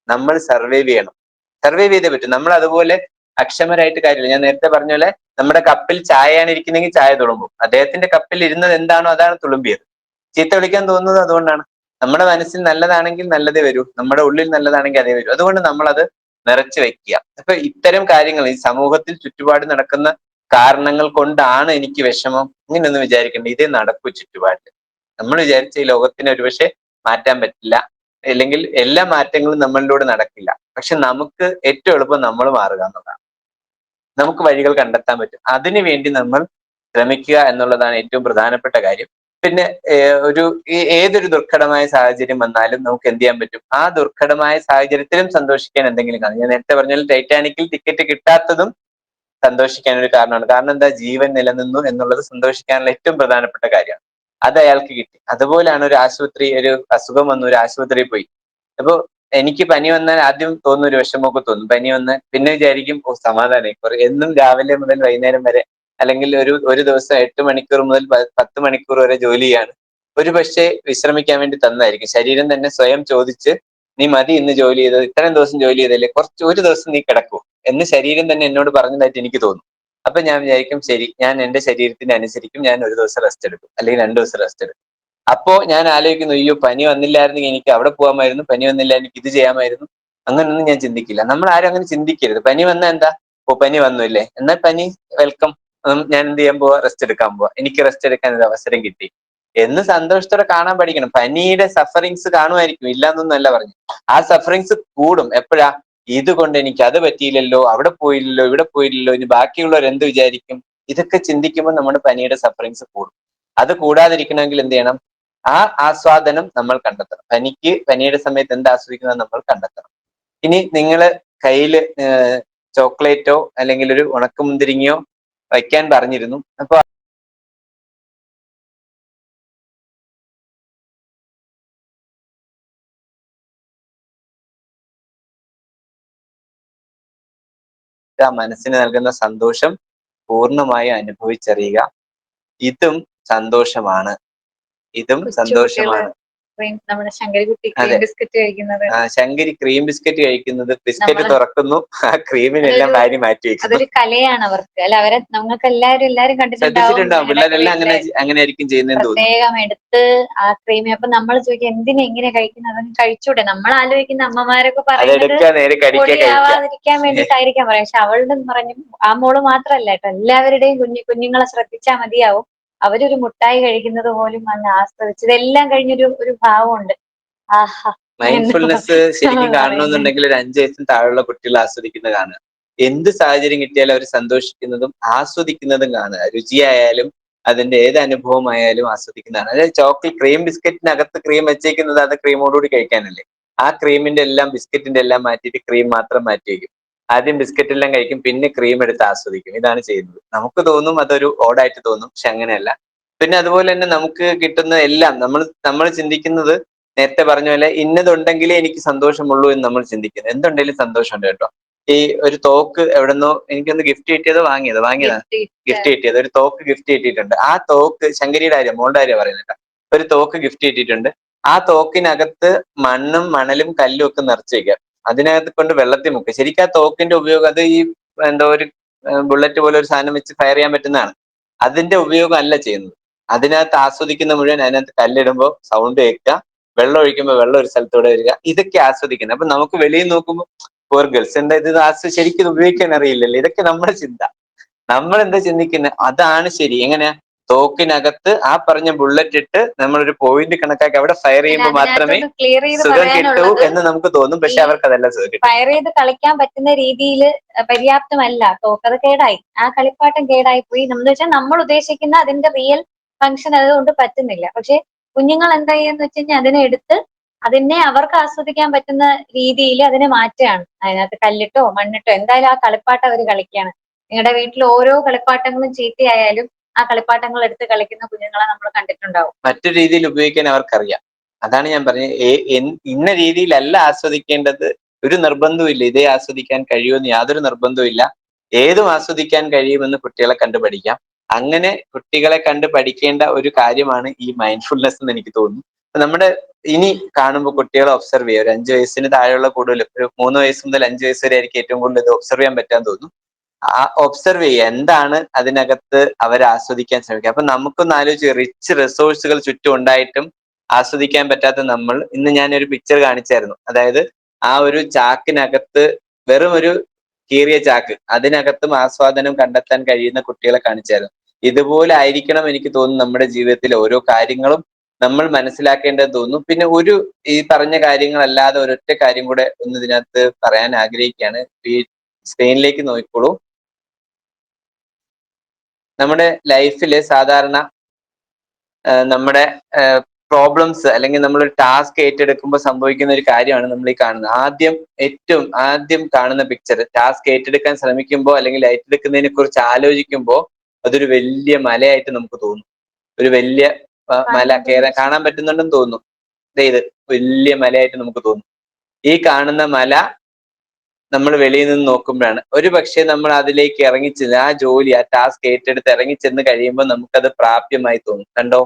നമ്മൾ സർവൈവ് ചെയ്യണം. സർവൈവ് ചെയ്തേ പറ്റും. നമ്മൾ അതുപോലെ അക്ഷമരായിട്ട് കാര്യമില്ല. ഞാൻ നേരത്തെ പറഞ്ഞ പോലെ നമ്മുടെ കപ്പിൽ ചായയാണ് ഇരിക്കുന്നെങ്കിൽ ചായ തുളുമ്പും. അദ്ദേഹത്തിന്റെ കപ്പിൽ ഇരുന്നത് എന്താണോ അതാണ് തുളുമ്പിയത്. ചീത്ത വിളിക്കാൻ തോന്നുന്നത് അതുകൊണ്ടാണ്. നമ്മുടെ മനസ്സിൽ നല്ലതാണെങ്കിൽ നല്ലതേ വരൂ, നമ്മുടെ ഉള്ളിൽ നല്ലതാണെങ്കിൽ അതേ വരൂ. അതുകൊണ്ട് നമ്മൾ അത് നിറച്ചു വെക്കുക. അപ്പൊ ഇത്തരം കാര്യങ്ങൾ ഈ സമൂഹത്തിൽ ചുറ്റുപാട് നടക്കുന്ന കാരണങ്ങൾ കൊണ്ടാണ് എനിക്ക് വിഷമം, ഇങ്ങനെയൊന്നും വിചാരിക്കേണ്ട. ഇതേ നടക്കൂ ചുറ്റുപാടിൽ. നമ്മൾ വിചാരിച്ച ഈ ലോകത്തിന് ഒരുപക്ഷെ മാറ്റാൻ പറ്റില്ല, അല്ലെങ്കിൽ എല്ലാ മാറ്റങ്ങളും നമ്മളിലൂടെ നടക്കില്ല. പക്ഷെ നമുക്ക് ഏറ്റവും എളുപ്പം നമ്മൾ മാറുക എന്നുള്ളതാണ്. നമുക്ക് വഴികൾ കണ്ടെത്താൻ പറ്റും. അതിനു വേണ്ടി നമ്മൾ ശ്രമിക്കുക എന്നുള്ളതാണ് ഏറ്റവും പ്രധാനപ്പെട്ട കാര്യം. പിന്നെ ഏതൊരു ദുർഘടമായ സാഹചര്യം വന്നാലും നമുക്ക് എന്ത് ചെയ്യാൻ പറ്റും? ആ ദുർഘടമായ സാഹചര്യത്തിലും സന്തോഷിക്കാൻ എന്തെങ്കിലും കാണും. ഞാൻ നേരത്തെ പറഞ്ഞാൽ ടൈറ്റാനിക്കിൽ ടിക്കറ്റ് കിട്ടാത്തതും സന്തോഷിക്കാൻ ഒരു കാരണമാണ്. കാരണം എന്താ? ജീവൻ നിലനിന്നു എന്നുള്ളത് സന്തോഷിക്കാനുള്ള ഏറ്റവും പ്രധാനപ്പെട്ട കാര്യമാണ്. അത് അയാൾക്ക് കിട്ടി. അതുപോലെയാണ് ഒരു അസുഖം വന്നു, ഒരു ആശുപത്രിയിൽ പോയി. അപ്പൊ എനിക്ക് പനി വന്നാൽ ആദ്യം തോന്നുന്ന ഒരു വിഷമമൊക്കെ തോന്നും. പനി വന്ന് പിന്നെ വിചാരിക്കും ഓ സമാധാനം കുറെ. എന്നും രാവിലെ മുതൽ വൈകുന്നേരം വരെ അല്ലെങ്കിൽ ഒരു ദിവസം 8 മണിക്കൂർ മുതൽ 10 മണിക്കൂർ വരെ ജോലി ചെയ്യാണ്. ഒരു പക്ഷേ വിശ്രമിക്കാൻ വേണ്ടി തന്നതായിരിക്കും. ശരീരം തന്നെ സ്വയം ചോദിച്ച് നീ മതി ഇന്ന് ജോലി ചെയ്തത്, ഇത്രയും ദിവസം ജോലി ചെയ്തല്ലേ, ഒരു ദിവസം നീ കിടക്കൂ എന്ന് ശരീരം തന്നെ എന്നോട് പറഞ്ഞതായിട്ട് എനിക്ക് തോന്നും. അപ്പൊ ഞാൻ വിചാരിക്കും ശരി, ഞാൻ എന്റെ ശരീരത്തിന് അനുസരിക്കും, ഞാൻ ഒരു ദിവസം റെസ്റ്റ് എടുക്കും അല്ലെങ്കിൽ 2 ദിവസം റെസ്റ്റ് എടുക്കും. അപ്പോ ഞാൻ ആലോചിക്കുന്നു അയ്യോ പനി വന്നില്ലായിരുന്നെങ്കിൽ എനിക്ക് അവിടെ പോകാമായിരുന്നു, പനി വന്നില്ല എനിക്ക് ഇത് ചെയ്യാമായിരുന്നു. അങ്ങനൊന്നും ഞാൻ ചിന്തിക്കില്ല. നമ്മൾ ആരും അങ്ങനെ ചിന്തിക്കരുത്. പനി വന്നാൽ എന്താ, ഓ പനി വന്നില്ലേ, എന്നാൽ പനി വെൽക്കം, ഞാൻ എന്ത് ചെയ്യാൻ പോവാ, റെസ്റ്റ് എടുക്കാൻ പോവാ, എനിക്ക് റെസ്റ്റ് എടുക്കാൻ ഒരു അവസരം കിട്ടി എന്ന് സന്തോഷത്തോടെ കാണാൻ പഠിക്കണം. പനിയുടെ സഫറിങ്സ് കാണുമായിരിക്കും, ഇല്ലാന്നൊന്നല്ല പറഞ്ഞു. ആ സഫറിങ്സ് കൂടും എപ്പോഴാ, ഇതുകൊണ്ട് എനിക്ക് അത് പറ്റിയില്ലല്ലോ, അവിടെ പോയില്ലല്ലോ, ഇവിടെ പോയില്ലല്ലോ, ഇനി ബാക്കിയുള്ളവർ എന്ത് വിചാരിക്കും, ഇതൊക്കെ ചിന്തിക്കുമ്പോൾ നമ്മുടെ പനിയുടെ സഫറിങ്സ് കൂടും. അത് കൂടാതിരിക്കണമെങ്കിൽ എന്ത് ചെയ്യണം, ആ ആസ്വാദനം നമ്മൾ കണ്ടെത്തണം. പനിയുടെ സമയത്ത് എന്ത് ആസ്വദിക്കുന്നത് നമ്മൾ കണ്ടെത്തണം. ഇനി നിങ്ങൾ കയ്യില് ചോക്ലേറ്റോ അല്ലെങ്കിൽ ഒരു ഉണക്കമുന്തിരിങ്ങയോ വയ്ക്കാൻ പറഞ്ഞിരുന്നു. അപ്പൊ ആ മനസ്സിന് നൽകുന്ന സന്തോഷം പൂർണ്ണമായും അനുഭവിച്ചറിയുക. ഇതും സന്തോഷമാണ്, ഇതും സന്തോഷമാണ്. നമ്മുടെ ശങ്കരകുട്ടി അതെ. ബിസ്ക്കറ്റ് കഴിക്കുന്നത്, ശങ്കരി ക്രീം ബിസ്ക്കറ്റ് കഴിക്കുന്നത്, ബിസ്ക്കറ്റ് തുറക്കുന്നു, ആ ക്രീമിനെല്ലാം വാരി മാറ്റി വെക്കുന്നു. അതൊരു കലയാണ് അവർക്ക്, അല്ല അവരെ നമുക്ക് എല്ലാരും ശ്രദ്ധിച്ചിട്ടുണ്ടാവും, പിള്ളേരെല്ലാം അങ്ങനെ ആയിരിക്കും ചെയ്യുന്നതെന്ന് തോന്നുന്നു. പ്രത്യേകം എടുത്ത് ആ ക്രീമി. അപ്പൊ നമ്മൾ ചോദിക്കും എന്തിനാ ഇങ്ങനെ കഴിക്കുന്നത്, അതൊന്നും കഴിച്ചൂടെ. നമ്മൾ ആലോചിക്കുന്ന അമ്മമാരൊക്കെ പറയുന്നത് അതെടുക്കുക നേരെ കടിക്കുക കഴിക്കുക. പൊടിയാവാതിരിക്കാൻ വേണ്ടിയിട്ടായിരിക്കാം പറയാം. പക്ഷെ അവളുടെ പറഞ്ഞു, ആ മോള് മാത്രല്ല കേട്ടോ, എല്ലാവരുടെയും കുഞ്ഞുങ്ങളെ ശ്രദ്ധിച്ചാൽ മതിയാവും. അവരൊരു മുട്ടായി കഴിക്കുന്നത് പോലും അന്ന് ആസ്വദിച്ച്, ഇതെല്ലാം കഴിഞ്ഞൊരു ഭാവമുണ്ട്. ആഹാ, മൈൻഡ്ഫുൾനെസ് ശരിക്കും കാണണമെന്നുണ്ടെങ്കിൽ ഒരു 5 വയസ്സിന് താഴെയുള്ള കുട്ടികൾ ആസ്വദിക്കുന്നത് കാണുക. എന്ത് സാഹചര്യം കിട്ടിയാലും അവർ സന്തോഷിക്കുന്നതും ആസ്വദിക്കുന്നതും കാണുക. രുചിയായാലും അതിന്റെ ഏത് അനുഭവമായാലും ആസ്വദിക്കുന്നതാണ്. അതായത് ചോക്ലേറ്റ് ക്രീം ബിസ്ക്കറ്റിനകത്ത് ക്രീം വെച്ചേക്കുന്നത് അത് ക്രീമോടുകൂടി കഴിക്കാനല്ലേ. ആ ക്രീമിന്റെ എല്ലാം ബിസ്ക്കറ്റിന്റെ എല്ലാം മാറ്റിയിട്ട് ക്രീം മാത്രം മാറ്റി വയ്ക്കും. ആദ്യം ബിസ്ക്കറ്റ് എല്ലാം കഴിക്കും, പിന്നെ ക്രീം എടുത്ത് ആസ്വദിക്കും. ഇതാണ് ചെയ്യുന്നത്. നമുക്ക് തോന്നും അതൊരു ഓടായിട്ട് തോന്നും, പക്ഷെ അങ്ങനെയല്ല. പിന്നെ അതുപോലെ തന്നെ നമുക്ക് കിട്ടുന്ന എല്ലാം നമ്മൾ ചിന്തിക്കുന്നത്, നേരത്തെ പറഞ്ഞ പോലെ ഇന്നതുണ്ടെങ്കിലേ എനിക്ക് സന്തോഷമുള്ളൂ എന്ന് നമ്മൾ ചിന്തിക്കുന്നത്. എന്തുണ്ടെങ്കിലും സന്തോഷമുണ്ട് കേട്ടോ. ഈ ഒരു തോക്ക് എവിടെന്നോ എനിക്കൊന്ന് ഗിഫ്റ്റ് കിട്ടിയതോ വാങ്ങിയതാണ് ഗിഫ്റ്റ് കിട്ടിയത്. ഒരു തോക്ക് ഗിഫ്റ്റ് കിട്ടിയിട്ടുണ്ട്. ആ തോക്ക് ശങ്കരിയുടെ കാര്യം, മോളുടെ കാര്യം പറയുന്നത്, ഒരു തോക്ക് ഗിഫ്റ്റ് കിട്ടിയിട്ടുണ്ട്. ആ തോക്കിനകത്ത് മണ്ണും മണലും കല്ലും ഒക്കെ നിറച്ച് വെക്കുക, അതിനകത്ത് കൊണ്ട് വെള്ളത്തിൽ മുക്കുക. ശരിക്കും ആ തോക്കിന്റെ ഉപയോഗം അത് ഈ എന്തോ ഒരു ബുള്ളറ്റ് പോലെ ഒരു സാധനം വെച്ച് ഫയർ ചെയ്യാൻ പറ്റുന്നതാണ്. അതിന്റെ ഉപയോഗം അല്ല ചെയ്യുന്നത്. അതിനകത്ത് ആസ്വദിക്കുന്ന മുഴുവൻ അതിനകത്ത് കല്ലിടുമ്പോൾ സൗണ്ട് കേൾക്കുക, വെള്ളം ഒഴിക്കുമ്പോൾ വെള്ളം ഒരു സ്ഥലത്തൂടെ വരിക, ഇതൊക്കെ ആസ്വദിക്കുന്നത്. അപ്പൊ നമുക്ക് വെളിയിൽ നോക്കുമ്പോൾ പോർ ഗേൾസ് എന്താ ഇത് ശരിക്കും ഇത് ഉപയോഗിക്കാൻ അറിയില്ലല്ലോ, ഇതൊക്കെ നമ്മുടെ ചിന്ത. നമ്മൾ എന്താ ചിന്തിക്കുന്നത്, അതാണ് ശരി. എങ്ങനെയാ, തോക്കിനകത്ത് ആ പറഞ്ഞ ബുള്ളറ്റ് ഇട്ട് നമ്മളൊരു പോയിന്റ് കണക്കാക്കി അവിടെ ഫയർ ചെയ്യുമ്പോൾ മാത്രമേ സുഖം കിട്ടൂ എന്ന് നമുക്ക് തോന്നും. പക്ഷെ അവർക്ക് അതല്ല സുഖം കിട്ടും. ഫയർ ചെയ്ത് കളിക്കാൻ പറ്റുന്ന രീതിയിൽ പര്യാപ്തമല്ല തോക്ക്. അത് കേടായി, ആ കളിപ്പാട്ടം കേടായി പോയി. നമ്മൾ വെച്ചാൽ നമ്മൾ ഉദ്ദേശിക്കുന്ന അതിന്റെ റിയൽ ഫംഗ്ഷൻ അതുകൊണ്ട് പറ്റുന്നില്ല. പക്ഷെ കുഞ്ഞുങ്ങൾ എന്താ ചെയ്യാന്ന് വെച്ച് കഴിഞ്ഞാൽ അതിനെ എടുത്ത് അതിനെ അവർക്ക് ആസ്വദിക്കാൻ പറ്റുന്ന രീതിയിൽ അതിനെ മാറ്റുകയാണ്. അതിനകത്ത് കല്ലിട്ടോ മണ്ണിട്ടോ എന്തായാലും ആ കളിപ്പാട്ടം അവർ കളിക്കുകയാണ്. നിങ്ങളുടെ വീട്ടിൽ ഓരോ കളിപ്പാട്ടങ്ങളും ചീത്തയായാലും ആ കളിപ്പാട്ടങ്ങൾ എടുത്ത് കളിക്കുന്ന കുഞ്ഞുങ്ങളെ നമ്മൾ കണ്ടിട്ടുണ്ടാവും. മറ്റു രീതിയിൽ ഉപയോഗിക്കാൻ അവർക്കറിയാം. അതാണ് ഞാൻ പറഞ്ഞത്, ഇന്ന രീതിയിലല്ല ആസ്വദിക്കേണ്ടത്. ഒരു നിർബന്ധവും ഇല്ല ഇതേ ആസ്വദിക്കാൻ കഴിയുമെന്ന്, യാതൊരു നിർബന്ധവും ഇല്ല. ഏതും ആസ്വദിക്കാൻ കഴിയുമെന്ന് കുട്ടികളെ കണ്ടു പഠിക്കാം. അങ്ങനെ കുട്ടികളെ കണ്ട് പഠിക്കേണ്ട ഒരു കാര്യമാണ് ഈ മൈൻഡ്ഫുൾനെസ് എന്ന് എനിക്ക് തോന്നുന്നു. നമ്മുടെ ഇനി കാണുമ്പോൾ കുട്ടികളെ ഒബ്സർവ് ചെയ്യുക. ഒരു 5 വയസ്സിന് താഴെയുള്ള കൂടുതൽ, ഒരു 3 വയസ്സ് മുതൽ 5 വയസ്സ് വരെ ആയിരിക്കും ഏറ്റവും കൂടുതൽ ഇത് ഒബ്സർവ് ചെയ്യാൻ പറ്റാൻ തോന്നുന്നു. ആ ഒബ്സർവ് ചെയ്യുക, എന്താണ് അതിനകത്ത് അവർ ആസ്വദിക്കാൻ ശ്രമിക്കുക. അപ്പൊ നമുക്കൊന്ന് ആലോചിച്ച്, റിച്ച് റിസോഴ്സുകൾ ചുറ്റും ഉണ്ടായിട്ടും ആസ്വദിക്കാൻ പറ്റാത്ത നമ്മൾ, ഇന്ന് ഞാനൊരു പിക്ചർ കാണിച്ചായിരുന്നു. അതായത് ആ ഒരു ചാക്കിനകത്ത്, വെറും ഒരു കീറിയ ചാക്ക്, അതിനകത്തും ആസ്വാദനം കണ്ടെത്താൻ കഴിയുന്ന കുട്ടികളെ കാണിച്ചായിരുന്നു. ഇതുപോലെ ആയിരിക്കണം എനിക്ക് തോന്നുന്നു നമ്മുടെ ജീവിതത്തിലെ ഓരോ കാര്യങ്ങളും നമ്മൾ മനസ്സിലാക്കേണ്ടത് തോന്നുന്നു. പിന്നെ ഈ പറഞ്ഞ കാര്യങ്ങളല്ലാതെ ഒരൊറ്റ കാര്യം കൂടെ ഒന്ന് ഇതിനകത്ത് പറയാൻ ആഗ്രഹിക്കുകയാണ്. ഈ സ്ക്രീനിലേക്ക് നോക്കിക്കോളൂ. നമ്മുടെ ലൈഫിൽ സാധാരണ നമ്മുടെ പ്രോബ്ലംസ് അല്ലെങ്കിൽ നമ്മളൊരു ടാസ്ക് ഏറ്റെടുക്കുമ്പോൾ സംഭവിക്കുന്ന ഒരു കാര്യമാണ് നമ്മൾ ഈ കാണുന്നത്. ഏറ്റവും ആദ്യം കാണുന്ന പിക്ചർ, ടാസ്ക് ഏറ്റെടുക്കാൻ ശ്രമിക്കുമ്പോൾ അല്ലെങ്കിൽ ഏറ്റെടുക്കുന്നതിനെ കുറിച്ച് ആലോചിക്കുമ്പോൾ അതൊരു വലിയ മലയായിട്ട് നമുക്ക് തോന്നും. ഒരു വലിയ മല കാണാൻ പറ്റുന്നുണ്ടെന്ന് തോന്നുന്നു. ഇത് വലിയ മലയായിട്ട് നമുക്ക് തോന്നും. ഈ കാണുന്ന മല നമ്മൾ വെളിയിൽ നിന്ന് നോക്കുമ്പോഴാണ്. ഒരു പക്ഷെ നമ്മൾ അതിലേക്ക് ഇറങ്ങിച്ചെന്ന് ആ ജോലി, ആ ടാസ്ക് ഏറ്റെടുത്ത് ഇറങ്ങിച്ചെന്ന് കഴിയുമ്പോൾ നമുക്കത് പ്രാപ്യമായി തോന്നും. കണ്ടോ,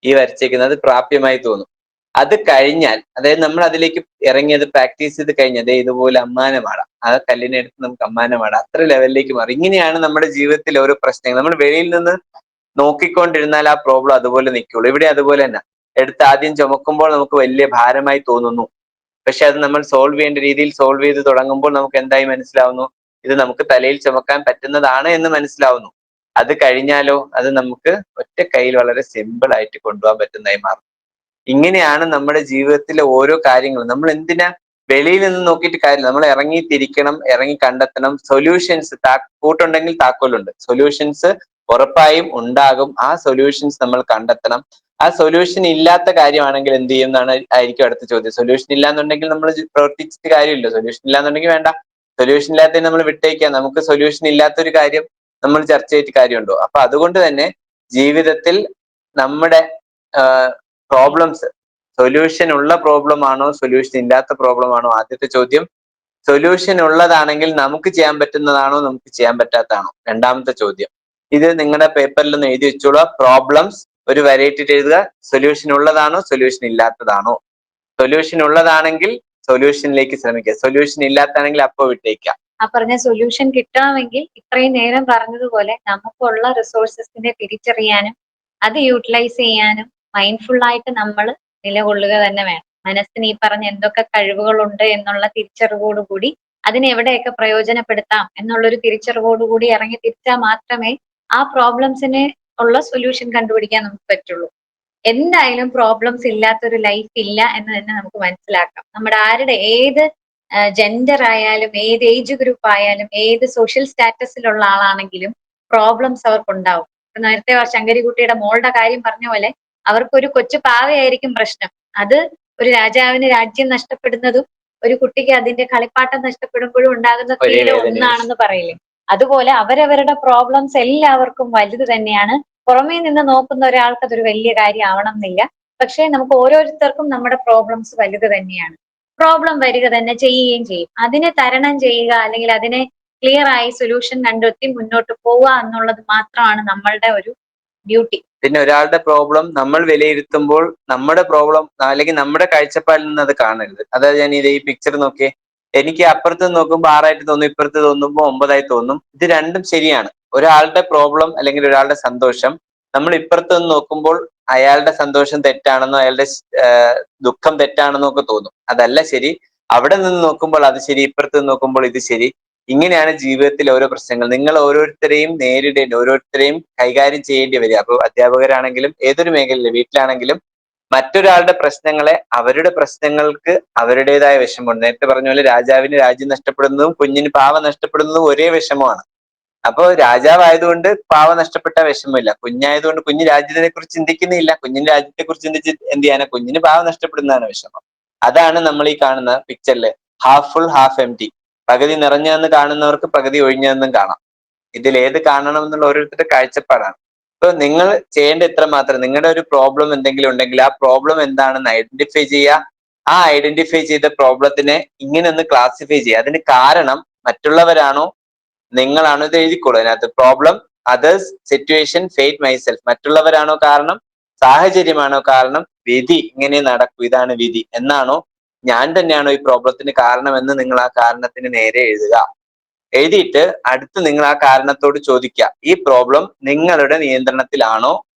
ഈ വരച്ചേക്കുന്നത് പ്രാപ്യമായി തോന്നും. അത് കഴിഞ്ഞാൽ, അതായത് നമ്മൾ അതിലേക്ക് ഇറങ്ങിയത് പ്രാക്ടീസ് ചെയ്ത് കഴിഞ്ഞാൽ ഇതുപോലെ അമ്മാനമാടാം, ആ കല്ലിനെ എടുത്ത് നമുക്ക് അമ്മാനമാടാം, അത്ര ലെവലിലേക്ക് മാറും. ഇങ്ങനെയാണ് നമ്മുടെ ജീവിതത്തിൽ ഓരോ പ്രശ്നങ്ങൾ. നമ്മൾ വെളിയിൽ നിന്ന് നോക്കിക്കൊണ്ടിരുന്നാൽ ആ പ്രോബ്ലം അതുപോലെ നിൽക്കുള്ളൂ. ഇവിടെ അതുപോലെ തന്നെ എടുത്ത് ആദ്യം ചുമക്കുമ്പോൾ നമുക്ക് വലിയ ഭാരമായി തോന്നുന്നു. പക്ഷെ അത് നമ്മൾ സോൾവ് ചെയ്യേണ്ട രീതിയിൽ സോൾവ് ചെയ്ത് തുടങ്ങുമ്പോൾ നമുക്ക് എന്തായി മനസ്സിലാവുന്നു, ഇത് നമുക്ക് തലയിൽ ചുമക്കാൻ പറ്റുന്നതാണ് എന്ന് മനസ്സിലാവുന്നു. അത് കഴിഞ്ഞാലോ അത് നമുക്ക് ഒറ്റ കയ്യിൽ വളരെ സിമ്പിൾ ആയിട്ട് കൊണ്ടുപോകാൻ പറ്റുന്നതായി മാറും. ഇങ്ങനെയാണ് നമ്മുടെ ജീവിതത്തിലെ ഓരോ കാര്യങ്ങളും. നമ്മൾ എന്തിനാ വെളിയിൽ നിന്ന് നോക്കിയിട്ട് കാര്യമില്ല, നമ്മൾ ഇറങ്ങി തിരിക്കണം, ഇറങ്ങി കണ്ടെത്തണം. സൊല്യൂഷൻസ്, കൂട്ടുണ്ടെങ്കിൽ താക്കോലുണ്ട്. സൊല്യൂഷൻസ് ഉറപ്പായും ഉണ്ടാകും. ആ സൊല്യൂഷൻസ് നമ്മൾ കണ്ടെത്തണം. ആ സൊല്യൂഷൻ ഇല്ലാത്ത കാര്യമാണെങ്കിൽ എന്ത് ചെയ്യും എന്നാണ് ആയിരിക്കും അടുത്ത ചോദ്യം. സൊല്യൂഷൻ ഇല്ലാന്നുണ്ടെങ്കിൽ നമ്മൾ പ്രവർത്തിച്ചിട്ട് കാര്യമില്ല. സൊല്യൂഷൻ ഇല്ലാന്നുണ്ടെങ്കിൽ വേണ്ട, സൊല്യൂഷൻ ഇല്ലാത്തതിന് നമ്മൾ വിട്ടേക്കാം. നമുക്ക് സൊല്യൂഷൻ ഇല്ലാത്തൊരു കാര്യം നമ്മൾ ചർച്ച ചെയ്തിട്ട് കാര്യമുണ്ടോ? അപ്പൊ അതുകൊണ്ട് തന്നെ ജീവിതത്തിൽ നമ്മുടെ പ്രോബ്ലംസ് സൊല്യൂഷൻ ഉള്ള പ്രോബ്ലം ആണോ സൊല്യൂഷൻ ഇല്ലാത്ത പ്രോബ്ലം ആണോ? ആദ്യത്തെ ചോദ്യം. സൊല്യൂഷൻ ഉള്ളതാണെങ്കിൽ നമുക്ക് ചെയ്യാൻ പറ്റുന്നതാണോ നമുക്ക് ചെയ്യാൻ പറ്റാത്തതാണോ? രണ്ടാമത്തെ ചോദ്യം. ഇത് നിങ്ങളുടെ പേപ്പറിൽ ഒന്ന് എഴുതി വെച്ചോളൂ. പ്രോബ്ലംസ് ഒരു വരയിട്ടിട്ട് എഴുതുക. സൊല്യൂഷൻ ഉള്ളതാണോ സൊല്യൂഷൻ ഇല്ലാത്തതാണോ? സൊല്യൂഷൻ ഉള്ളതാണെങ്കിൽ സൊല്യൂഷനിലേക്ക് ശ്രമിക്കുക, സൊല്യൂഷൻ ഇല്ലാത്താണെങ്കിൽ അപ്പോ വിട്ടേക്കാം. ആ പറഞ്ഞ സൊല്യൂഷൻ കിട്ടണമെങ്കിൽ ഇത്രയും നേരം പറഞ്ഞതുപോലെ നമുക്കുള്ള റിസോഴ്സസിനെ തിരിച്ചറിയാനും അത് യൂട്ടിലൈസ് ചെയ്യാനും മൈൻഡ്ഫുൾ ആയിട്ട് നമ്മൾ നിലകൊള്ളുക തന്നെ വേണം. മനസ്സിന് ഈ പറഞ്ഞ എന്തൊക്കെ കഴിവുകളുണ്ട് എന്നുള്ള തിരിച്ചറിവോടുകൂടി അതിനെ എവിടെയൊക്കെ പ്രയോജനപ്പെടുത്താം എന്നുള്ളൊരു തിരിച്ചറിവോടുകൂടി ഇറങ്ങി തിരിച്ചാൽ മാത്രമേ ആ പ്രോബ്ലംസിന് ഉള്ള സൊല്യൂഷൻ കണ്ടുപിടിക്കാൻ നമുക്ക് പറ്റുള്ളൂ. എന്തായാലും പ്രോബ്ലംസ് ഇല്ലാത്തൊരു ലൈഫ് ഇല്ല എന്ന് തന്നെ നമുക്ക് മനസ്സിലാക്കാം. നമ്മുടെ ആരുടെ ഏത് ജെൻഡർ ആയാലും ഏത് ഏജ് ഗ്രൂപ്പ് ആയാലും ഏത് സോഷ്യൽ സ്റ്റാറ്റസിലുള്ള ആളാണെങ്കിലും പ്രോബ്ലംസ് അവർക്കുണ്ടാവും. നേരത്തെ ശങ്കരിക്കുട്ടിയുടെ മോളുടെ കാര്യം പറഞ്ഞ പോലെ അവർക്കൊരു കൊച്ചു പാവയായിരിക്കും പ്രശ്നം. അത് ഒരു രാജാവിന് രാജ്യം നഷ്ടപ്പെടുന്നതും ഒരു കുട്ടിക്ക് അതിന്റെ കളിപ്പാട്ടം നഷ്ടപ്പെടുമ്പോഴും ഉണ്ടാകുന്ന ഫീല് ഒന്നാണെന്ന് പറയില്ലേ? അതുപോലെ അവരവരുടെ പ്രോബ്ലംസ് എല്ലാവർക്കും വലുത് തന്നെയാണ്. പുറമേ നിന്ന് നോക്കുന്ന ഒരാൾക്ക് അതൊരു വലിയ കാര്യം ആവണം എന്നില്ല. പക്ഷെ നമുക്ക് ഓരോരുത്തർക്കും നമ്മുടെ പ്രോബ്ലംസ് വലുത് തന്നെയാണ്. പ്രോബ്ലം വരിക തന്നെ ചെയ്യുകയും ചെയ്യും. അതിനെ തരണം ചെയ്യുക അല്ലെങ്കിൽ അതിനെ ക്ലിയർ ആയി സൊല്യൂഷൻ കണ്ടെത്തി മുന്നോട്ട് പോവുക എന്നുള്ളത് മാത്രമാണ് നമ്മളുടെ ഒരു ഡ്യൂട്ടി. പിന്നെ ഒരാളുടെ പ്രോബ്ലം നമ്മൾ വിലയിരുത്തുമ്പോൾ നമ്മുടെ പ്രോബ്ലം അല്ലെങ്കിൽ നമ്മുടെ കാഴ്ചപ്പാടിൽ നിന്ന് അത് കാണരുത്. അതായത് ഞാൻ ഈ പിക്ചർ നോക്കിയേ, എനിക്ക് അപ്പുറത്ത് നോക്കുമ്പോൾ 6 തോന്നും, ഇപ്പുറത്ത് തോന്നുമ്പോൾ 9 തോന്നും. ഇത് രണ്ടും ശരിയാണ്. ഒരാളുടെ പ്രോബ്ലം അല്ലെങ്കിൽ ഒരാളുടെ സന്തോഷം നമ്മൾ ഇപ്പുറത്ത് നിന്ന് നോക്കുമ്പോൾ അയാളുടെ സന്തോഷം തെറ്റാണെന്നോ അയാളുടെ ദുഃഖം തെറ്റാണെന്നോ ഒക്കെ തോന്നും. അതല്ല ശരി. അവിടെ നിന്ന് നോക്കുമ്പോൾ അത് ശരി, ഇപ്പുറത്ത് നിന്ന് നോക്കുമ്പോൾ ഇത് ശരി. ഇങ്ങനെയാണ് ജീവിതത്തിൽ ഓരോ പ്രശ്നങ്ങൾ. നിങ്ങൾ ഓരോരുത്തരെയും ഓരോരുത്തരെയും കൈകാര്യം ചെയ്യേണ്ടി വരിക. അപ്പോൾ അധ്യാപകരാണെങ്കിലും ഏതൊരു മേഖലയിലെ വീട്ടിലാണെങ്കിലും മറ്റൊരാളുടെ പ്രശ്നങ്ങളെ അവരുടെ പ്രശ്നങ്ങൾക്ക് അവരുടേതായ വിഷമമുണ്ട്. നേരത്തെ പറഞ്ഞ പോലെ രാജാവിന് രാജ്യം നഷ്ടപ്പെടുന്നതും കുഞ്ഞിന് പാവ നഷ്ടപ്പെടുന്നതും ഒരേ വിഷമമാണ്. അപ്പോൾ രാജാവായതുകൊണ്ട് പാവ നഷ്ടപ്പെട്ട വിഷമമില്ല, കുഞ്ഞായതുകൊണ്ട് കുഞ്ഞ് രാജ്യത്തിനെ കുറിച്ച് ചിന്തിക്കുന്നില്ല. കുഞ്ഞിന്റെ രാജ്യത്തെ കുറിച്ച് ചിന്തിച്ച് എന്ത് ചെയ്യാനാ? കുഞ്ഞിന് പാവ നഷ്ടപ്പെടുന്നതാണ് വിഷമം. അതാണ് നമ്മൾ ഈ കാണുന്ന പിക്ചറില് ഹാഫ് ഫുൾ ഹാഫ് എംപ്റ്റി. പകുതി നിറഞ്ഞതെന്ന് കാണുന്നവർക്ക് പകുതി ഒഴിഞ്ഞതെന്നും കാണാം. ഇതിൽ ഏത് കാണണം എന്നുള്ള ഓരോരുത്തരുടെ കാഴ്ചപ്പാടാണ്. ഇപ്പൊ നിങ്ങൾ ചെയ്യേണ്ട ഇത്ര മാത്രം, നിങ്ങളുടെ ഒരു പ്രോബ്ലം എന്തെങ്കിലും ഉണ്ടെങ്കിൽ ആ പ്രോബ്ലം എന്താണെന്ന് ഐഡന്റിഫൈ ചെയ്യുക. ആ ഐഡന്റിഫൈ ചെയ്ത പ്രോബ്ലത്തിനെ ഇങ്ങനെ ഒന്ന് ക്ലാസിഫൈ ചെയ്യുക. അതിന് കാരണം മറ്റുള്ളവരാണോ നിങ്ങളാണോ? ഇത് എഴുതിക്കോളൂ അതിനകത്ത്. Problem, others, situation, fate, myself. മറ്റുള്ളവരാണോ കാരണം, സാഹചര്യമാണോ കാരണം, വിധി ഇങ്ങനെ നടക്കൂ ഇതാണ് വിധി എന്നാണോ, ഞാൻ തന്നെയാണോ ഈ പ്രോബ്ലത്തിന് കാരണമെന്ന് നിങ്ങൾ ആ കാരണത്തിന് നേരെ എഴുതുക. എഴുതിയിട്ട് അടുത്ത് നിങ്ങൾ ആ കാരണത്തോട് ചോദിക്കുക, ഈ പ്രോബ്ലം നിങ്ങളുടെ നിയന്ത്രണത്തിലാണോ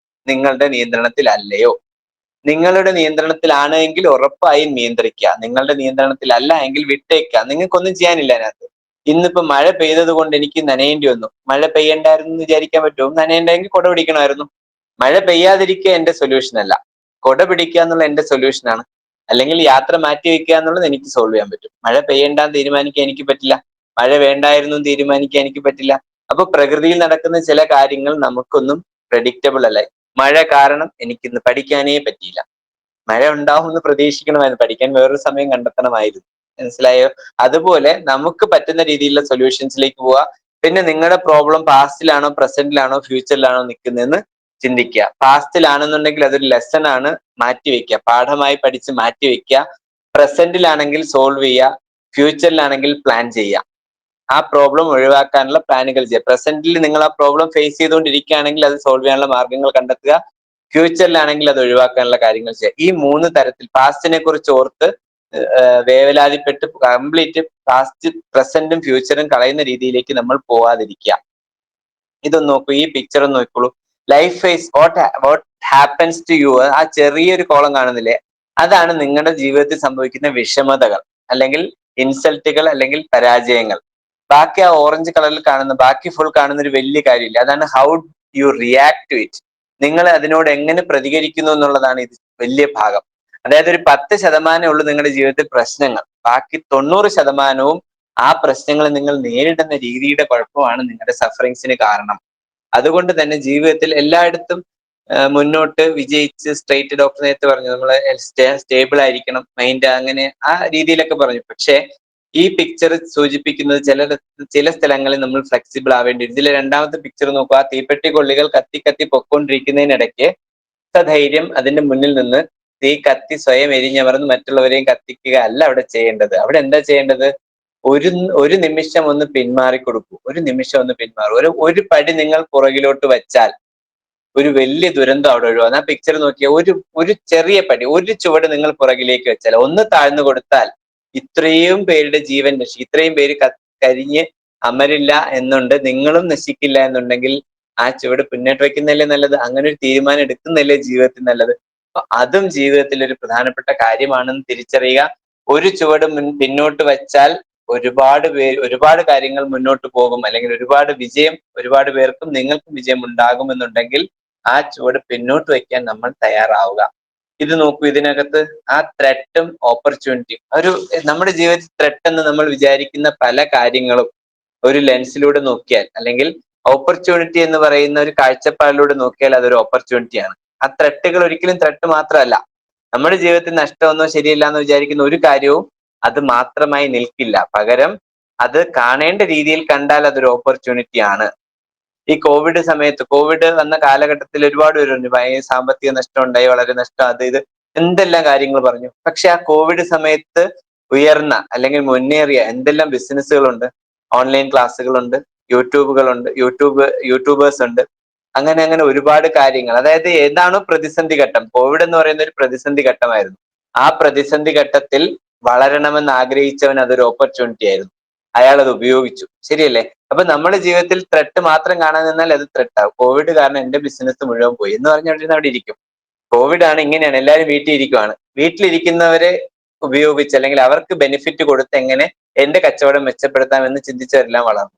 നിങ്ങളുടെ നിയന്ത്രണത്തിലല്ലയോ? നിങ്ങളുടെ നിയന്ത്രണത്തിലാണ് എങ്കിൽ ഉറപ്പായും നിയന്ത്രിക്കുക. നിങ്ങളുടെ നിയന്ത്രണത്തിലല്ല എങ്കിൽ വിട്ടേക്കുക. നിങ്ങൾക്കൊന്നും ചെയ്യാനില്ല അതിനകത്ത്. ഇന്നിപ്പോ മഴ പെയ്തത് കൊണ്ട് എനിക്ക് നനയേണ്ടി വന്നു. മഴ പെയ്യണ്ടായിരുന്നു എന്ന് വിചാരിക്കാൻ പറ്റുമോ? നനയണ്ടെങ്കിൽ കുട പിടിക്കണമായിരുന്നു. മഴ പെയ്യാതിരിക്കുക എന്റെ സൊല്യൂഷൻ അല്ല, കുട പിടിക്കുക എന്നുള്ള എന്റെ സൊല്യൂഷനാണ്. അല്ലെങ്കിൽ യാത്ര മാറ്റി വെക്കുക എന്നുള്ളത് എനിക്ക് സോൾവ് ചെയ്യാൻ പറ്റും. മഴ പെയ്യണ്ടാന്ന് തീരുമാനിക്കാൻ എനിക്ക് പറ്റില്ല, മഴ വേണ്ടായിരുന്നു തീരുമാനിക്കാൻ എനിക്ക് പറ്റില്ല. അപ്പൊ പ്രകൃതിയിൽ നടക്കുന്ന ചില കാര്യങ്ങൾ നമുക്കൊന്നും പ്രഡിക്റ്റബിൾ അല്ല. മഴ കാരണം എനിക്കിന്ന് പഠിക്കാനേ പറ്റിയില്ല. മഴ ഉണ്ടാവും എന്ന് പ്രതീക്ഷിക്കണമായിരുന്നു, പഠിക്കാൻ വേറൊരു സമയം കണ്ടെത്തണമായിരുന്നു. മനസ്സിലായോ? അതുപോലെ നമുക്ക് പറ്റുന്ന രീതിയിലുള്ള സൊല്യൂഷൻസിലേക്ക് പോവുക. പിന്നെ നിങ്ങളുടെ പ്രോബ്ലം പാസ്റ്റിലാണോ പ്രസന്റിലാണോ ഫ്യൂച്ചറിലാണോ നിൽക്കുന്നതെന്ന് ചിന്തിക്കുക. പാസ്റ്റിലാണെന്നുണ്ടെങ്കിൽ അതൊരു ലെസൺ ആണ്, മാറ്റിവെക്കുക, പാഠമായി പഠിച്ച് മാറ്റിവെക്കുക. പ്രസന്റിലാണെങ്കിൽ സോൾവ് ചെയ്യുക, ഫ്യൂച്ചറിലാണെങ്കിൽ പ്ലാൻ ചെയ്യുക. ആ പ്രോബ്ലം ഒഴിവാക്കാനുള്ള പ്ലാനുകൾ ചെയ്യുക. പ്രസന്റിൽ നിങ്ങൾ ആ പ്രോബ്ലം ഫേസ് ചെയ്തുകൊണ്ടിരിക്കുകയാണെങ്കിൽ അത് സോൾവ് ചെയ്യാനുള്ള മാർഗങ്ങൾ കണ്ടെത്തുക, ഫ്യൂച്ചറിലാണെങ്കിൽ അത് ഒഴിവാക്കാനുള്ള കാര്യങ്ങൾ ചെയ്യുക. ഈ 3 തരത്തിൽ പാസ്റ്റിനെ കുറിച്ച് ഓർത്ത് വേവലാതിപ്പെട്ട് കംപ്ലീറ്റ് പാസ്റ്റ്, പ്രസന്റും ഫ്യൂച്ചറും കളയുന്ന രീതിയിലേക്ക് നമ്മൾ പോവാതിരിക്കുക. ഇതൊന്ന് നോക്കൂ, ഈ പിക്ചർ ഒന്ന് നോക്കിക്കോളൂ. Life face what happens to you, ആ ചെറിയൊരു കോളം കാണുന്നില്ലേ, അതാണ് നിങ്ങളുടെ ജീവിതത്തിൽ സംഭവിക്കുന്ന വിഷമതകൾ അല്ലെങ്കിൽ ഇൻസൾട്ടുകൾ അല്ലെങ്കിൽ പരാജയങ്ങൾ. ബാക്കി ആ ഓറഞ്ച് കളറിൽ കാണുന്ന ബാക്കി ഫുൾ കാണുന്ന ഒരു വലിയ കാര്യമില്ല, അതാണ് how you react to it. നിങ്ങൾ അതിനോട് എങ്ങനെ പ്രതികരിക്കുന്നു എന്നുള്ളതാണ് ഇത് വലിയ ഭാഗം. അതായത് ഒരു 10% ഉള്ളൂ നിങ്ങളുടെ ജീവിതത്തിൽ പ്രശ്നങ്ങൾ, ബാക്കി 90% ആ പ്രശ്നങ്ങൾ നിങ്ങൾ നേരിടുന്ന രീതിയുടെ കുഴപ്പമാണ് നിങ്ങളുടെ സഫറിങ്സിന് കാരണം. അതുകൊണ്ട് തന്നെ ജീവിതത്തിൽ എല്ലായിടത്തും മുന്നോട്ട് വിജയിച്ച് സ്ട്രേറ്റ്, ഡോക്ടർ നേരത്തെ പറഞ്ഞു നമ്മൾ സ്റ്റേബിൾ ആയിരിക്കണം മൈൻഡ്, അങ്ങനെ ആ രീതിയിലൊക്കെ പറഞ്ഞു. പക്ഷെ ഈ പിക്ചർ സൂചിപ്പിക്കുന്നത് ചില സ്ഥലങ്ങളിൽ നമ്മൾ ഫ്ലെക്സിബിൾ ആവേണ്ടി വരും. ഇതിലെ 2ാമത്തെ പിക്ചർ നോക്കുക, ആ തീപ്പെട്ടി കൊള്ളികൾ കത്തി കത്തി പൊക്കോണ്ടിരിക്കുന്നതിനിടയ്ക്ക് സധൈര്യം അതിന്റെ മുന്നിൽ നിന്ന് തീ കത്തി സ്വയം എരിഞ്ഞമർന്ന് മറ്റുള്ളവരെയും കത്തിക്കുക അല്ല അവിടെ ചെയ്യേണ്ടത്. അവിടെ എന്താ ചെയ്യേണ്ടത്? ഒരു നിമിഷം ഒന്ന് പിന്മാറി കൊടുക്കൂ, ഒരു നിമിഷം ഒന്ന് പിന്മാറും. ഒരു പടി നിങ്ങൾ പുറകിലോട്ട് വെച്ചാൽ ഒരു വലിയ ദുരന്തം അവിടെ ഒഴിവാകും. ആ പിക്ചർ നോക്കിയാൽ ഒരു ചെറിയ പടി, ഒരു ചുവട് നിങ്ങൾ പുറകിലേക്ക് വെച്ചാൽ, ഒന്ന് താഴ്ന്നു കൊടുത്താൽ ഇത്രയും പേരുടെ ജീവൻ നശിക്കും. ഇത്രയും പേര് കരിഞ്ഞ് അമരില്ല എന്നുണ്ട്, നിങ്ങളും നശിക്കില്ല എന്നുണ്ടെങ്കിൽ ആ ചുവട് പിന്നോട്ട് വെക്കുന്നതല്ലേ നല്ലത്. അങ്ങനെ ഒരു തീരുമാനം എടുക്കുന്നതല്ലേ ജീവിതത്തിൽ നല്ലത്. അപ്പൊ അതും ജീവിതത്തിൽ ഒരു പ്രധാനപ്പെട്ട കാര്യമാണെന്ന് തിരിച്ചറിയുക. ഒരു ചുവട് പിന്നോട്ട് വെച്ചാൽ ഒരുപാട് കാര്യങ്ങൾ മുന്നോട്ട് പോകും, അല്ലെങ്കിൽ ഒരുപാട് പേർക്കും നിങ്ങൾക്കും വിജയം ഉണ്ടാകുമെന്നുണ്ടെങ്കിൽ ആ ചുവട് പിന്നോട്ട് വയ്ക്കാൻ നമ്മൾ തയ്യാറാവുക. ഇത് നോക്കൂ, ഇതിനകത്ത് ആ ത്രെട്ടും ഓപ്പർച്യൂണിറ്റിയും, നമ്മുടെ ജീവിതത്തിൽ ത്രെട്ട് എന്ന് നമ്മൾ വിചാരിക്കുന്ന പല കാര്യങ്ങളും ഒരു ലെൻസിലൂടെ നോക്കിയാൽ, അല്ലെങ്കിൽ ഓപ്പർച്യൂണിറ്റി എന്ന് പറയുന്ന ഒരു കാഴ്ചപ്പാടിലൂടെ നോക്കിയാൽ അതൊരു ഓപ്പർച്യൂണിറ്റിയാണ്. ആ ത്രെട്ടുകൾ ഒരിക്കലും ത്രെട്ട് മാത്രമല്ല. നമ്മുടെ ജീവിതത്തിൽ നഷ്ടമൊന്നും ശരിയല്ല എന്ന് വിചാരിക്കുന്ന ഒരു കാര്യവും അത് മാത്രമായി നിൽക്കില്ല. പകരം അത് കാണേണ്ട രീതിയിൽ കണ്ടാൽ അതൊരു ഓപ്പർച്യൂണിറ്റി ആണ്. ഈ കോവിഡ് വന്ന കാലഘട്ടത്തിൽ ഒരുപാട് പേരുണ്ട്, ഭയങ്കര സാമ്പത്തിക നഷ്ടം ഉണ്ടായി, വളരെ നഷ്ടം, അത് ഇത് എന്തെല്ലാം കാര്യങ്ങൾ പറഞ്ഞു. പക്ഷെ ആ കോവിഡ് സമയത്ത് ഉയർന്ന അല്ലെങ്കിൽ മുന്നേറിയ എന്തെല്ലാം ബിസിനസ്സുകളുണ്ട്, ഓൺലൈൻ ക്ലാസ്സുകളുണ്ട്, യൂട്യൂബേഴ്സ് ഉണ്ട്, അങ്ങനെ ഒരുപാട് കാര്യങ്ങൾ. അതായത് ഏതാണോ പ്രതിസന്ധി ഘട്ടം, കോവിഡ് എന്ന് പറയുന്ന ഒരു പ്രതിസന്ധി ഘട്ടമായിരുന്നു. ആ പ്രതിസന്ധി ഘട്ടത്തിൽ വളരണമെന്ന് ആഗ്രഹിച്ചവൻ അതൊരു ഓപ്പർച്യൂണിറ്റി ആയിരുന്നു, അയാൾ അത് ഉപയോഗിച്ചു. ശരിയല്ലേ? അപ്പൊ നമ്മുടെ ജീവിതത്തിൽ ത്രെട്ട് മാത്രം കാണാൻ നിന്നാൽ അത് ത്രെട്ടാവും. കോവിഡ് കാരണം എന്റെ ബിസിനസ് മുഴുവൻ പോയി എന്ന് പറഞ്ഞുകൊണ്ടിരുന്ന അവിടെ ഇരിക്കും. കോവിഡ് ആണ്, ഇങ്ങനെയാണ്, എല്ലാവരും വീട്ടിലിരിക്കുവാണ്. വീട്ടിലിരിക്കുന്നവരെ ഉപയോഗിച്ച് അല്ലെങ്കിൽ അവർക്ക് ബെനിഫിറ്റ് കൊടുത്ത് എങ്ങനെ എന്റെ കച്ചവടം മെച്ചപ്പെടുത്താമെന്ന് ചിന്തിച്ചവരെല്ലാം വളർന്നു.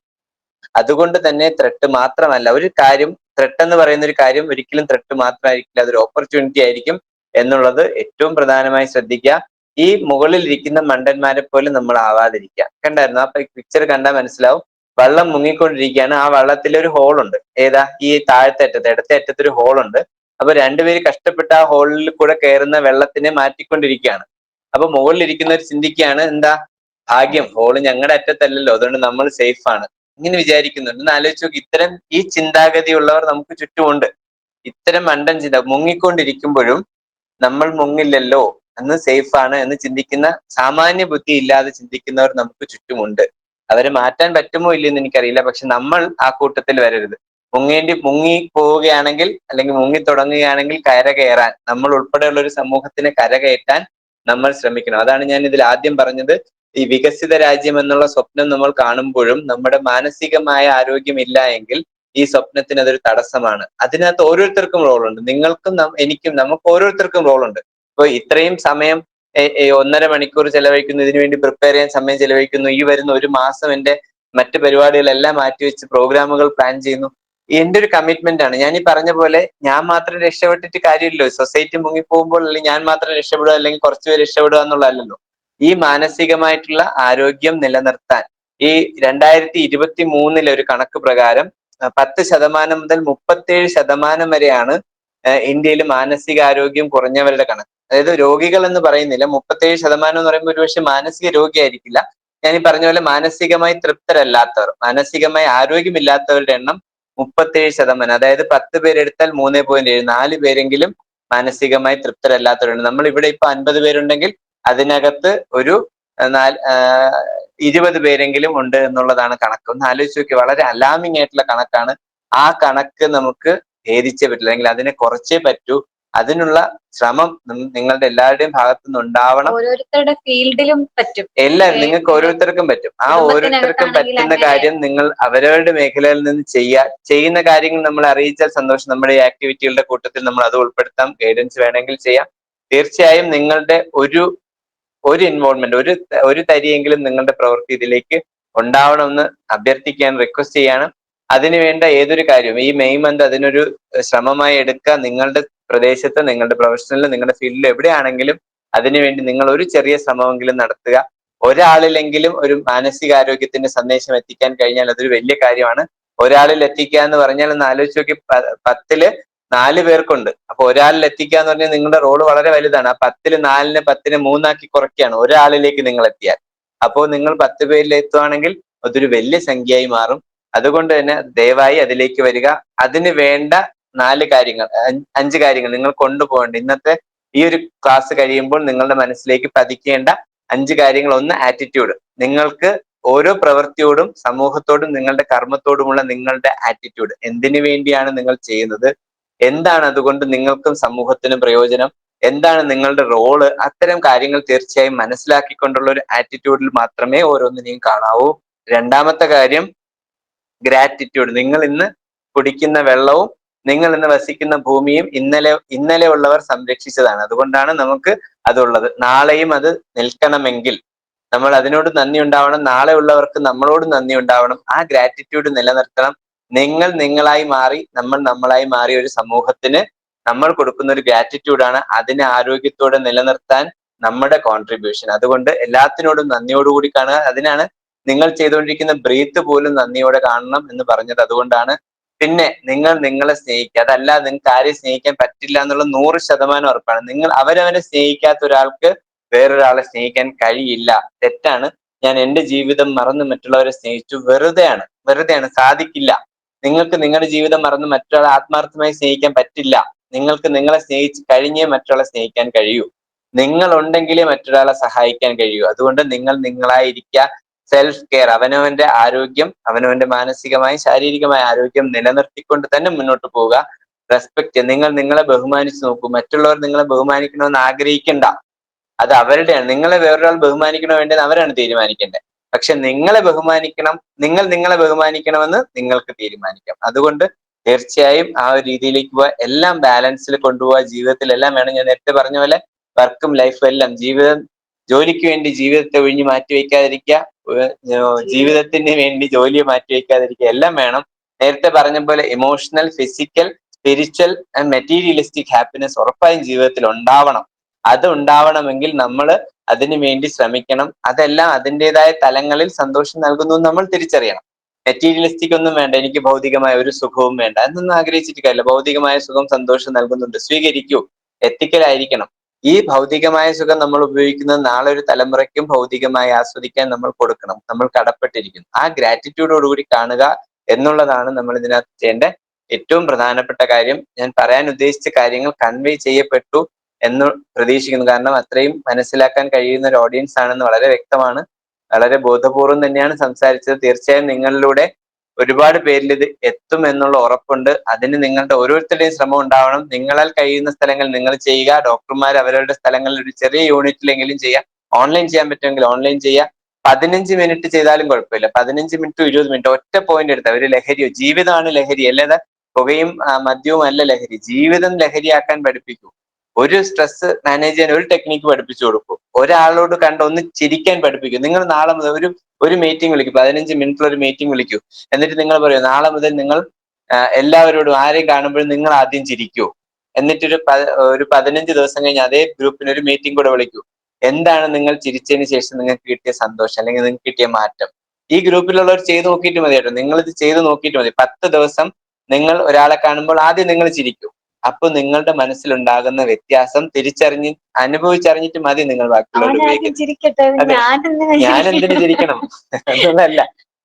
അതുകൊണ്ട് തന്നെ ത്രെട്ട് മാത്രമല്ല ഒരു കാര്യം, ത്രെട്ട് എന്ന് പറയുന്ന ഒരു കാര്യം ഒരിക്കലും ത്രെട്ട് മാത്രമായിരിക്കില്ല, അതൊരു ഓപ്പർച്യൂണിറ്റി ആയിരിക്കും എന്നുള്ളത് ഏറ്റവും പ്രധാനമായി ശ്രദ്ധിക്കുക. ഈ മുകളിൽ ഇരിക്കുന്ന മണ്ടന്മാരെ പോലും നമ്മൾ ആവാതിരിക്കുക. കണ്ടായിരുന്നു? അപ്പൊ പിക്ചർ കണ്ടാൽ മനസ്സിലാവും. വെള്ളം മുങ്ങിക്കൊണ്ടിരിക്കുകയാണ്, ആ വള്ളത്തിൽ ഒരു ഹോളുണ്ട്. ഏതാ? ഈ ഇടത്തെ അറ്റത്ത് ഒരു ഹോളുണ്ട്. അപ്പൊ രണ്ടുപേര് കഷ്ടപ്പെട്ട് ആ ഹോളിൽ കൂടെ കയറുന്ന വെള്ളത്തിനെ മാറ്റിക്കൊണ്ടിരിക്കുകയാണ്. അപ്പൊ മുകളിൽ ഇരിക്കുന്നവർ ചിന്തിക്കുകയാണ്, എന്താ ഭാഗ്യം, ഹോള് ഞങ്ങളുടെ അറ്റത്തല്ലല്ലോ, അതുകൊണ്ട് നമ്മൾ സേഫ് ആണ്, ഇങ്ങനെ വിചാരിക്കുന്നുണ്ട്. എന്ന് ആലോചിച്ച് നോക്കി, ഇത്തരം ഈ ചിന്താഗതിയുള്ളവർ നമുക്ക് ചുറ്റുമുണ്ട്. ഇത്തരം മണ്ടൻ ചിന്ത, മുങ്ങിക്കൊണ്ടിരിക്കുമ്പോഴും നമ്മൾ മുങ്ങില്ലല്ലോ എന്ന്, സേഫ് ആണ് എന്ന് ചിന്തിക്കുന്ന, സാമാന്യ ബുദ്ധി ഇല്ലാതെ ചിന്തിക്കുന്നവർ നമുക്ക് ചുറ്റുമുണ്ട്. അവരെ മാറ്റാൻ പറ്റുമോ ഇല്ലെന്ന് എനിക്കറിയില്ല. പക്ഷെ നമ്മൾ ആ കൂട്ടത്തിൽ വരരുത്. മുങ്ങി പോവുകയാണെങ്കിൽ അല്ലെങ്കിൽ മുങ്ങി തുടങ്ങുകയാണെങ്കിൽ കര കയറാൻ, നമ്മൾ ഉൾപ്പെടെയുള്ള ഒരു സമൂഹത്തിനെ കരകയറ്റാൻ നമ്മൾ ശ്രമിക്കണം. അതാണ് ഞാൻ ഇതിൽ ആദ്യം പറഞ്ഞത്. ഈ വികസിത രാജ്യം എന്നുള്ള സ്വപ്നം നമ്മൾ കാണുമ്പോഴും നമ്മുടെ മാനസികമായ ആരോഗ്യം ഇല്ല എങ്കിൽ ഈ സ്വപ്നത്തിന് അതൊരു തടസ്സമാണ്. അതിനകത്ത് ഓരോരുത്തർക്കും റോളുണ്ട്, നിങ്ങൾക്കും എനിക്കും, നമുക്ക് ഓരോരുത്തർക്കും റോളുണ്ട്. ഇപ്പൊ ഇത്രയും സമയം 1.5 മണിക്കൂർ ചെലവഴിക്കുന്നു, ഇതിനു വേണ്ടി പ്രിപ്പയർ ചെയ്യാൻ സമയം ചെലവഴിക്കുന്നു, ഈ വരുന്ന ഒരു മാസം എന്റെ മറ്റു പരിപാടികളെല്ലാം മാറ്റിവെച്ച് പ്രോഗ്രാമുകൾ പ്ലാൻ ചെയ്യുന്നു. എന്റെ ഒരു കമ്മിറ്റ്മെന്റ് ആണ്. ഞാൻ ഈ പറഞ്ഞ പോലെ ഞാൻ മാത്രം രക്ഷപ്പെട്ടിട്ട് കാര്യമില്ലല്ലോ. സൊസൈറ്റി മുങ്ങിപ്പോകുമ്പോൾ അല്ലെങ്കിൽ ഞാൻ മാത്രം രക്ഷപ്പെടുക അല്ലെങ്കിൽ കുറച്ചുപേർ രക്ഷപ്പെടുക എന്നുള്ളതല്ലല്ലോ. ഈ മാനസികമായിട്ടുള്ള ആരോഗ്യം നിലനിർത്താൻ ഈ 2023 ഒരു കണക്ക് പ്രകാരം 10% മുതൽ 37% വരെയാണ് ഇന്ത്യയിൽ മാനസികാരോഗ്യം കുറഞ്ഞവരുടെ കണക്ക്. അതായത് രോഗികൾ എന്ന് പറയുന്നില്ല, 37% എന്ന് പറയുമ്പോൾ ഒരുപക്ഷെ മാനസിക രോഗിയായിരിക്കില്ല. ഞാൻ ഈ പറഞ്ഞ പോലെ മാനസികമായി തൃപ്തരല്ലാത്തവർ, മാനസികമായി ആരോഗ്യമില്ലാത്തവരുടെ എണ്ണം 37%. അതായത് 10 പേരെടുത്താൽ 3.7, 4 പേരെങ്കിലും മാനസികമായി തൃപ്തരല്ലാത്തവരുണ്ട്. നമ്മൾ ഇവിടെ ഇപ്പൊ 50 പേരുണ്ടെങ്കിൽ അതിനകത്ത് ഒരു 20 പേരെങ്കിലും ഉണ്ട് എന്നുള്ളതാണ് കണക്ക്. ഒന്ന് ആലോചിച്ച് നോക്കി, വളരെ അലാമിംഗ് ആയിട്ടുള്ള കണക്കാണ്. ആ കണക്ക് നമുക്ക് ഭേദിച്ചേ പറ്റില്ല, അല്ലെങ്കിൽ അതിനെ കുറച്ചേ പറ്റൂ. അതിനുള്ള ശ്രമം നിങ്ങളുടെ എല്ലാവരുടെയും ഭാഗത്തു നിന്ന് ഉണ്ടാവണം. ഓരോരുത്തരുടെ ഫീൽഡിലും പറ്റും. എല്ലാവരും, നിങ്ങൾക്ക് ഓരോരുത്തർക്കും പറ്റും. ആ ഓരോരുത്തർക്കും പറ്റുന്ന അങ്ങനെ കാര്യം നിങ്ങൾ അവരവരുടെ മേഖലയിൽ നിന്ന് ചെയ്യുന്ന കാര്യങ്ങൾ നമ്മൾ അറിയിച്ചാൽ സന്തോഷം. നമ്മുടെ ഈ ആക്ടിവിറ്റികളുടെ കൂട്ടത്തിൽ നമ്മൾ അത് ഉൾപ്പെടുത്താം. ഗൈഡൻസ് വേണമെങ്കിൽ ചെയ്യാം. തീർച്ചയായും നിങ്ങളുടെ ഒരു ഇൻവോൾവ്മെന്റ്, ഒരു തരിയെങ്കിലും നിങ്ങളുടെ പ്രവൃത്തി ഇതിലേക്ക് ഉണ്ടാവണമെന്ന് അഭ്യർത്ഥിക്കാൻ, റിക്വസ്റ്റ് ചെയ്യാണ്. അതിനുവേണ്ട ഏതൊരു കാര്യവും ഈ മെയ് മന്ത് അതിനൊരു ശ്രമമായി എടുക്കുക. നിങ്ങളുടെ പ്രദേശത്ത്, നിങ്ങളുടെ പ്രൊഫഷണലിൽ, നിങ്ങളുടെ ഫീൽഡിൽ എവിടെയാണെങ്കിലും അതിനുവേണ്ടി നിങ്ങൾ ഒരു ചെറിയ ശ്രമമെങ്കിലും നടത്തുക. ഒരാളിലെങ്കിലും ഒരു മാനസികാരോഗ്യത്തിന്റെ സന്ദേശം എത്തിക്കാൻ കഴിഞ്ഞാൽ അതൊരു വലിയ കാര്യമാണ്. ഒരാളിൽ എത്തിക്കുക എന്ന് പറഞ്ഞാൽ ഒന്ന് ആലോചിച്ച് നോക്കി, 10ല് 4 പേർക്കുണ്ട്. അപ്പൊ ഒരാളിൽ എത്തിക്കുക എന്ന് പറഞ്ഞാൽ നിങ്ങളുടെ റോള് വളരെ വലുതാണ്. ആ 10ല് 4നെ 10നെ 3 കുറയ്ക്കുകയാണ് ഒരാളിലേക്ക് നിങ്ങൾ എത്തിയാൽ. അപ്പോൾ നിങ്ങൾ 10 പേരിൽ എത്തുവാണെങ്കിൽ അതൊരു വലിയ സംഖ്യയായി മാറും. അതുകൊണ്ട് തന്നെ ദയവായി അതിലേക്ക് വരിക. അതിന് വേണ്ട 5 കാര്യങ്ങൾ നിങ്ങൾ കൊണ്ടുപോകേണ്ട, ഇന്നത്തെ ഈ ഒരു ക്ലാസ് കഴിയുമ്പോൾ നിങ്ങളുടെ മനസ്സിലേക്ക് പതിക്കേണ്ട 5 കാര്യങ്ങൾ. ഒന്ന്, ആറ്റിറ്റ്യൂഡ്. നിങ്ങൾക്ക് ഓരോ പ്രവൃത്തിയോടും സമൂഹത്തോടും നിങ്ങളുടെ കർമ്മത്തോടുമുള്ള നിങ്ങളുടെ ആറ്റിറ്റ്യൂഡ്. എന്തിനു വേണ്ടിയാണ് നിങ്ങൾ ചെയ്യുന്നത്, എന്താണ് അതുകൊണ്ട് നിങ്ങൾക്കും സമൂഹത്തിനും പ്രയോജനം, എന്താണ് നിങ്ങളുടെ റോള്, അത്തരം കാര്യങ്ങൾ തീർച്ചയായും മനസ്സിലാക്കിക്കൊണ്ടുള്ള ഒരു ആറ്റിറ്റ്യൂഡിൽ മാത്രമേ ഓരോന്നിനെയും കാണാവൂ. രണ്ടാമത്തെ കാര്യം ഗ്രാറ്റിറ്റ്യൂഡ്. നിങ്ങൾ ഇന്ന് കുടിക്കുന്ന വെള്ളവും നിങ്ങൾ ഇന്ന് വസിക്കുന്ന ഭൂമിയും ഇന്നലെ ഉള്ളവർ സംരക്ഷിച്ചതാണ്. അതുകൊണ്ടാണ് നമുക്ക് അതുള്ളത്. നാളെയും അത് നിൽക്കണമെങ്കിൽ നമ്മൾ അതിനോട് നന്ദി ഉണ്ടാവണം. നാളെ ഉള്ളവർക്ക് നമ്മളോട് നന്ദി ഉണ്ടാവണം. ആ ഗ്രാറ്റിറ്റ്യൂഡ് നിലനിർത്തണം. നിങ്ങൾ നിങ്ങളായി മാറി, നമ്മൾ നമ്മളായി മാറി ഒരു സമൂഹത്തിന് നമ്മൾ കൊടുക്കുന്ന ഒരു ഗ്രാറ്റിറ്റ്യൂഡാണ് അതിനെ ആരോഗ്യത്തോടെ നിലനിർത്താൻ നമ്മുടെ കോൺട്രിബ്യൂഷൻ. അതുകൊണ്ട് എല്ലാത്തിനോടും നന്ദിയോടുകൂടി കാണുക. അതിനാണ് നിങ്ങൾ ചെയ്തുകൊണ്ടിരിക്കുന്ന ബ്രീത്ത് പോലും നന്ദിയോടെ കാണണം എന്ന് പറഞ്ഞത്. അതുകൊണ്ടാണ്. പിന്നെ നിങ്ങൾ നിങ്ങളെ സ്നേഹിക്കുക. അതല്ല നിങ്ങൾക്ക് ആരെയും സ്നേഹിക്കാൻ പറ്റില്ല എന്നുള്ള 100% ഉറപ്പാണ്. നിങ്ങൾ അവരവനെ സ്നേഹിക്കാത്ത ഒരാൾക്ക് വേറൊരാളെ സ്നേഹിക്കാൻ കഴിയില്ല. തെറ്റാണ്. ഞാൻ എന്റെ ജീവിതം മറന്ന് മറ്റുള്ളവരെ സ്നേഹിച്ചു, വെറുതെയാണ്, സാധിക്കില്ല. നിങ്ങൾക്ക് നിങ്ങളുടെ ജീവിതം മറന്ന് മറ്റൊരാളെ ആത്മാർത്ഥമായി സ്നേഹിക്കാൻ പറ്റില്ല. നിങ്ങൾക്ക് നിങ്ങളെ സ്നേഹിച്ച് കഴിഞ്ഞേ മറ്റൊരാളെ സ്നേഹിക്കാൻ കഴിയൂ. നിങ്ങൾ ഉണ്ടെങ്കിലേ മറ്റൊരാളെ സഹായിക്കാൻ കഴിയൂ. അതുകൊണ്ട് നിങ്ങൾ നിങ്ങളായിരിക്കുക. സെൽഫ് കെയർ, അവനവന്റെ ആരോഗ്യം, അവനവന്റെ മാനസികമായി ശാരീരികമായ ആരോഗ്യം നിലനിർത്തിക്കൊണ്ട് തന്നെ മുന്നോട്ട് പോവുക. റെസ്പെക്ട്, നിങ്ങൾ നിങ്ങളെ ബഹുമാനിച്ചു നോക്കൂ. മറ്റുള്ളവർ നിങ്ങളെ ബഹുമാനിക്കണമെന്ന് ആഗ്രഹിക്കണ്ട, അത് അവരുടെയാണ്. നിങ്ങളെ വേറൊരാൾ ബഹുമാനിക്കണോ വേണ്ടത് അവരാണ് തീരുമാനിക്കേണ്ടത്. പക്ഷെ നിങ്ങളെ ബഹുമാനിക്കണം, നിങ്ങൾ നിങ്ങളെ ബഹുമാനിക്കണമെന്ന് നിങ്ങൾക്ക് തീരുമാനിക്കാം. അതുകൊണ്ട് തീർച്ചയായും ആ ഒരു രീതിയിലേക്ക് പോവുക. എല്ലാം ബാലൻസിൽ കൊണ്ടുപോവുക. ജീവിതത്തിൽ എല്ലാം വേണം. ഞാൻ നേരത്തെ പറഞ്ഞ പോലെ വർക്കും ലൈഫും എല്ലാം, ജോലിക്ക് വേണ്ടി ജീവിതത്തെ ഒഴിഞ്ഞു മാറ്റിവെക്കാതിരിക്കുക, ജീവിതത്തിന് വേണ്ടി ജോലിയെ മാറ്റിവെക്കാതിരിക്കുക. എല്ലാം വേണം. നേരത്തെ പറഞ്ഞ പോലെ emotional, physical, spiritual and materialistic happiness ഉറപ്പായും ജീവിതത്തിൽ ഉണ്ടാവണം. അത് ഉണ്ടാവണമെങ്കിൽ നമ്മൾ അതിനു വേണ്ടി ശ്രമിക്കണം. അതെല്ലാം അതിൻ്റെതായ തലങ്ങളിൽ സന്തോഷം നൽകുന്നു നമ്മൾ തിരിച്ചറിയണം. മെറ്റീരിയലിസ്റ്റിക് ഒന്നും വേണ്ട, എനിക്ക് ഭൗതികമായ ഒരു സുഖവും വേണ്ട എന്നൊന്നും ആഗ്രഹിച്ചിട്ട് കാര്യമില്ല. ഭൗതികമായ സുഖം സന്തോഷം നൽകുന്നുണ്ട്, സ്വീകരിക്കൂ. എത്തിക്കലായിരിക്കണം. ഈ ഭൗതികമായ സുഖം നമ്മൾ ഉപയോഗിക്കുന്നത് നാളെ ഒരു തലമുറയ്ക്കും ഭൗതികമായി ആസ്വദിക്കാൻ നമ്മൾ കൊടുക്കണം. നമ്മൾ കടപ്പെട്ടിരിക്കുന്നു. ആ ഗ്രാറ്റിറ്റ്യൂഡോടുകൂടി കാണുക എന്നുള്ളതാണ് നമ്മൾ ഇതിനകത്ത് ചെയ്യേണ്ട ഏറ്റവും പ്രധാനപ്പെട്ട കാര്യം. ഞാൻ പറയാൻ ഉദ്ദേശിച്ച കാര്യങ്ങൾ കൺവേ ചെയ്യപ്പെട്ടു എന്ന് പ്രതീക്ഷിക്കുന്നു. കാരണം അത്രയും മനസ്സിലാക്കാൻ കഴിയുന്ന ഒരു ഓഡിയൻസ് ആണെന്ന് വളരെ വ്യക്തമാണ്. വളരെ ബോധപൂർവം തന്നെയാണ് സംസാരിച്ചത്. തീർച്ചയായും നിങ്ങളിലൂടെ ഒരുപാട് പേരിൽ ഇത് എത്തും എന്നുള്ള ഉറപ്പുണ്ട്. അതിന് നിങ്ങളുടെ ഓരോരുത്തരുടെയും ശ്രമം ഉണ്ടാവണം. നിങ്ങളാൽ കഴിയുന്ന സ്ഥലങ്ങൾ നിങ്ങൾ ചെയ്യുക. ഡോക്ടർമാർ അവരവരുടെ സ്ഥലങ്ങളിൽ ഒരു ചെറിയ യൂണിറ്റിലെങ്കിലും ചെയ്യുക. ഓൺലൈൻ ചെയ്യാൻ പറ്റുമെങ്കിൽ ഓൺലൈൻ ചെയ്യുക. 15 മിനിറ്റ് ചെയ്താലും കുഴപ്പമില്ല. 15 മിനിറ്റ് 20 മിനിറ്റ് ഒറ്റ പോയിന്റ് എടുത്താൽ ഒരു ലഹരിയോ, ജീവിതമാണ് ലഹരി, അല്ലാതെ പുകയും മദ്യവും അല്ല ലഹരി. ജീവിതം ലഹരിയാക്കാൻ പഠിപ്പിക്കൂ. ഒരു സ്ട്രെസ് മാനേജ് ചെയ്യാൻ ഒരു ടെക്നിക്ക് പഠിപ്പിച്ചു കൊടുക്കൂ. ഒരാളോട് കണ്ട് ഒന്ന് ചിരിക്കാൻ പഠിപ്പിക്കൂ. നിങ്ങൾ നാളെ മുതൽ ഒരു മീറ്റിംഗ് വിളിക്കൂ. 15 മിനിറ്റിൽ ഒരു മീറ്റിംഗ് വിളിക്കൂ. എന്നിട്ട് നിങ്ങൾ പറയൂ, നാളെ മുതൽ നിങ്ങൾ എല്ലാവരോടും ആരെയും കാണുമ്പോഴും നിങ്ങൾ ആദ്യം ചിരിക്കൂ. എന്നിട്ടൊരു 15 ദിവസം കഴിഞ്ഞ് അതേ ഗ്രൂപ്പിന് ഒരു മീറ്റിംഗ് കൂടെ വിളിക്കൂ. എന്താണ് നിങ്ങൾ ചിരിച്ചതിന് ശേഷം നിങ്ങൾക്ക് കിട്ടിയ സന്തോഷം, അല്ലെങ്കിൽ നിങ്ങൾക്ക് കിട്ടിയ മാറ്റം? ഈ ഗ്രൂപ്പിലുള്ളവർ ചെയ്ത് നോക്കിയിട്ട് മതി കേട്ടോ. നിങ്ങൾ ഇത് ചെയ്ത് നോക്കിയിട്ട് മതി. 10 ദിവസം നിങ്ങൾ ഒരാളെ കാണുമ്പോൾ ആദ്യം നിങ്ങൾ ചിരിക്കൂ. അപ്പൊ നിങ്ങളുടെ മനസ്സിലുണ്ടാകുന്ന വ്യത്യാസം അനുഭവിച്ചറിഞ്ഞിട്ട് മതി നിങ്ങൾ ബാക്കിയുള്ളവർ. ഞാൻ എന്തിനു ചിരിക്കണം എന്നുള്ളതല്ല.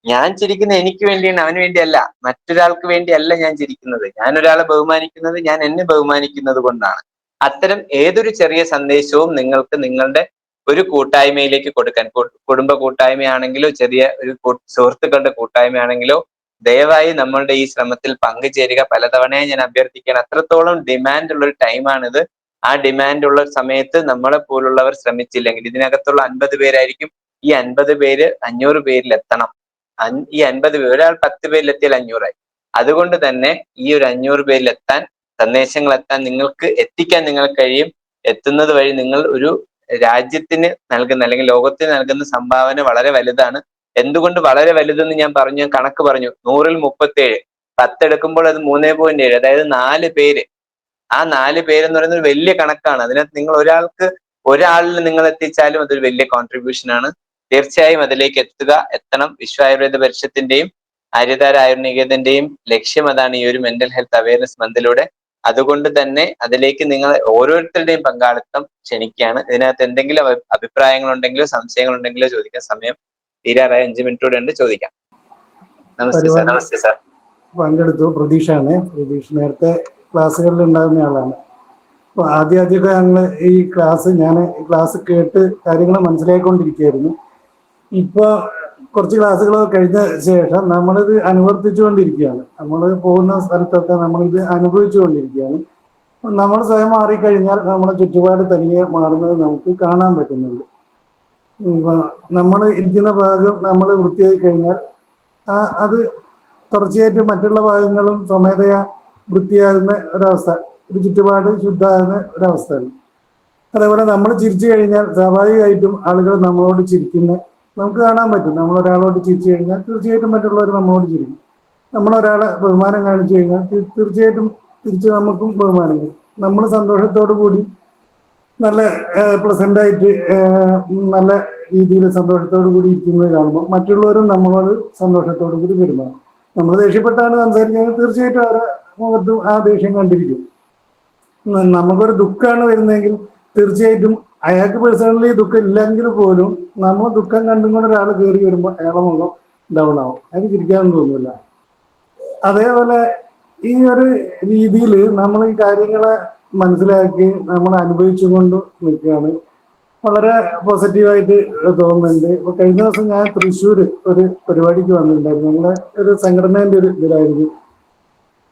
ഞാൻ ചിരിക്കുന്നത് എനിക്ക് വേണ്ടിയാണ്, അവന് വേണ്ടിയല്ല, മറ്റൊരാൾക്ക് വേണ്ടിയല്ല ഞാൻ ചിരിക്കുന്നത്. ഞാൻ ഒരാളെ ബഹുമാനിക്കുന്നത് ഞാൻ എന്നെ ബഹുമാനിക്കുന്നത് കൊണ്ടാണ്. അത്തരം ഏതൊരു ചെറിയ സന്ദേശവും നിങ്ങൾക്ക് നിങ്ങളുടെ ഒരു കൂട്ടായ്മയിലേക്ക് കൊടുക്കാൻ, കുടുംബ കൂട്ടായ്മയാണെങ്കിലോ ചെറിയ ഒരു സുഹൃത്തുക്കളുടെ കൂട്ടായ്മയാണെങ്കിലോ ദയവായി നമ്മളുടെ ഈ ശ്രമത്തിൽ പങ്കുചേരുക. പലതവണയായി ഞാൻ അഭ്യർത്ഥിക്കാൻ, അത്രത്തോളം ഡിമാൻഡ് ഉള്ള ഒരു ടൈമാണിത്. ആ ഡിമാൻഡ് ഉള്ള സമയത്ത് നമ്മളെ പോലുള്ളവർ ശ്രമിച്ചില്ലെങ്കിൽ, ഇതിനകത്തുള്ള 50 പേരായിരിക്കും, ഈ 50 പേര് 500 പേരിൽ എത്തണം. ഈ 50 പേര്, ഒരാൾ 10 പേരിലെത്തിയാൽ 500ആയി. അതുകൊണ്ട് തന്നെ ഈ ഒരു 500 പേരിൽ എത്താൻ, സന്ദേശങ്ങൾ എത്താൻ നിങ്ങൾക്ക് എത്തിക്കാൻ നിങ്ങൾക്ക് കഴിയും. എത്തുന്നത് വഴി നിങ്ങൾ ഒരു രാജ്യത്തിന് നൽകുന്ന അല്ലെങ്കിൽ ലോകത്തിന് നൽകുന്ന സംഭാവന വളരെ വലുതാണ്. എന്തുകൊണ്ട് വളരെ വലുതെന്ന് ഞാൻ പറഞ്ഞു, കണക്ക് പറഞ്ഞു. 100ൽ 37, 10 എടുക്കുമ്പോൾ അത് 3.7, അതായത് 4 പേര്. ആ 4 പേരെന്ന് പറയുന്നത് ഒരു വലിയ കണക്കാണ്. അതിനകത്ത് നിങ്ങൾ ഒരാളിൽ നിങ്ങൾ എത്തിച്ചാലും അതൊരു വലിയ കോൺട്രിബ്യൂഷൻ ആണ്. തീർച്ചയായും അതിലേക്ക് എത്തണം. വിശ്വ ആയുർവേദ പരിഷത്തിന്റെയും ആര്യധാര ആയുർനികേതന്റെയും ലക്ഷ്യം അതാണ്, ഈ ഒരു മെന്റൽ ഹെൽത്ത് അവയർനെസ് മന്തിലൂടെ. അതുകൊണ്ട് തന്നെ അതിലേക്ക് നിങ്ങൾ ഓരോരുത്തരുടെയും പങ്കാളിത്തം ക്ഷണിക്കുകയാണ്. ഇതിനകത്ത് എന്തെങ്കിലും അഭിപ്രായങ്ങളുണ്ടെങ്കിലോ സംശയങ്ങളുണ്ടെങ്കിലോ ചോദിക്കാൻ സമയം തീരാറായ 5 മിനിറ്റോടെ ഉണ്ട്, ചോദിക്കാം. നമസ്തേ സാർ. നമസ്തേ സാർ. പങ്കെടുത്തു. പ്രതീക്ഷാണ്. പ്രതീക്ഷ നേരത്തെ ക്ലാസ്സുകളിൽ ഉണ്ടാകുന്ന ആളാണ്. അപ്പോൾ ആദ്യമൊക്കെ ഞങ്ങൾ ഈ ക്ലാസ് കേട്ട് കാര്യങ്ങൾ മനസ്സിലാക്കിക്കൊണ്ടിരിക്കുകയായിരുന്നു. ഇപ്പോൾ കുറച്ച് ക്ലാസ്സുകളൊക്കെ കഴിഞ്ഞ ശേഷം നമ്മളിത് അനുവർത്തിച്ചുകൊണ്ടിരിക്കുകയാണ്. നമ്മൾ പോകുന്ന സ്ഥലത്തൊക്കെ നമ്മളിത് അനുഭവിച്ചുകൊണ്ടിരിക്കുകയാണ്. നമ്മൾ സ്വയം മാറിക്കഴിഞ്ഞാൽ നമ്മുടെ ചുറ്റുപാട് തനിയെ മാറുന്നത് നമുക്ക് കാണാൻ പറ്റുന്നുണ്ട്. നമ്മൾ ഇരിക്കുന്ന ഭാഗം നമ്മൾ വൃത്തിയായി കഴിഞ്ഞാൽ അത് തുടർച്ചയായിട്ട് മറ്റുള്ള ഭാഗങ്ങളും സ്വമേധയാ വൃത്തിയാകുന്ന ഒരവസ്ഥ, ഒരു ചുറ്റുപാട് ശുദ്ധമാകുന്ന ഒരവസ്ഥയാണ്. അതേപോലെ നമ്മൾ ചിരിച്ചു കഴിഞ്ഞാൽ സ്വാഭാവികമായിട്ടും ആളുകൾ നമ്മളോട് നമുക്ക് കാണാൻ പറ്റും. നമ്മൾ ഒരാളോട് ചിരിച്ചു കഴിഞ്ഞാൽ തീർച്ചയായിട്ടും മറ്റുള്ളവർ നമ്മളോട് ചിരിക്കും. നമ്മളൊരാളെ ബഹുമാനം കാണിച്ചു കഴിഞ്ഞാൽ തീർച്ചയായിട്ടും തിരിച്ച് നമുക്കും ബഹുമാനം കിട്ടും. നമ്മൾ സന്തോഷത്തോടു കൂടി നല്ല പ്ലസൻ്റായിട്ട് നല്ല രീതിയിൽ സന്തോഷത്തോടു കൂടി ഇരിക്കുന്നത് കാണുമ്പോൾ മറ്റുള്ളവരും നമ്മളോട് സന്തോഷത്തോടു കൂടി പെരുമാറും. നമ്മൾ ദേഷ്യപ്പെട്ടാണ് സംസാരിക്കുന്നത്, തീർച്ചയായിട്ടും അവരെ മുഖത്തും ആ ദേഷ്യം കണ്ടിരിക്കും. നമുക്കൊരു ദുഃഖമാണ് വരുന്നതെങ്കിൽ തീർച്ചയായിട്ടും അയാൾക്ക് പേഴ്സണലി ദുഃഖം ഇല്ലെങ്കിൽ പോലും നമ്മൾ ദുഃഖം കണ്ടുകൊണ്ട് ഒരാൾ കയറി വരുമ്പോൾ അയാളെ മുഖം ഡൗൺ ആവും. അത് ചിരിക്കാനൊന്നും തോന്നില്ല. അതേപോലെ ഈ ഒരു രീതിയിൽ നമ്മൾ ഈ കാര്യങ്ങളെ മനസ്സിലാക്കി നമ്മൾ അനുഭവിച്ചുകൊണ്ട് നിൽക്കുകയാണ്. വളരെ പോസിറ്റീവായിട്ട് തോന്നുന്നുണ്ട്. ഇപ്പോൾ കഴിഞ്ഞ ദിവസം ഞാൻ തൃശ്ശൂർ ഒരു പരിപാടിക്ക് വന്നിട്ടുണ്ടായിരുന്നു. നമ്മുടെ ഒരു സംഘടനേൻ്റെ ഒരു ഇതിലായിരുന്നു.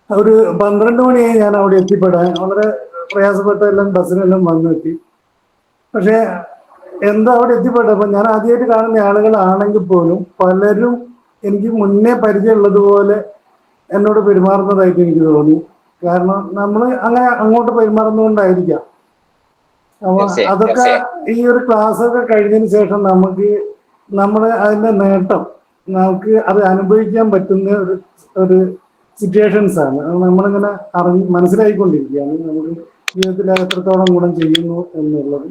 ഒരു 12 മണിയായി ഞാൻ അവിടെ എത്തിപ്പെടാൻ. വളരെ പ്രയാസപ്പെട്ട എല്ലാം ബസ്സിനെല്ലാം വന്നെത്തി. പക്ഷേ എന്താ അവിടെ എത്തിപ്പെട്ടപ്പോൾ ഞാൻ ആദ്യമായിട്ട് കാണുന്ന ആളുകളാണെങ്കിൽ പോലും പലരും എനിക്ക് മുന്നേ പരിചയമുള്ളതുപോലെ എന്നോട് പെരുമാറുന്നതായിട്ട് എനിക്ക് തോന്നി. കാരണം നമ്മൾ അങ്ങനെ അങ്ങോട്ട് പെരുമാറുന്നതുകൊണ്ടായിരിക്കാം. അപ്പോൾ അതൊക്കെ ഈ ഒരു ക്ലാസ്സൊക്കെ കഴിഞ്ഞതിന് ശേഷം നമ്മൾ അതിൻ്റെ നേട്ടം നമുക്ക് അത് അനുഭവിക്കാൻ പറ്റുന്ന ഒരു സിറ്റുവേഷൻസ് ആണ്. നമ്മളിങ്ങനെ മനസ്സിലാക്കിക്കൊണ്ടിരിക്കുകയാണ് നമുക്ക് ജീവിതത്തിൽ എത്രത്തോളം ഗുണം ചെയ്യുന്നു എന്നുള്ളത്.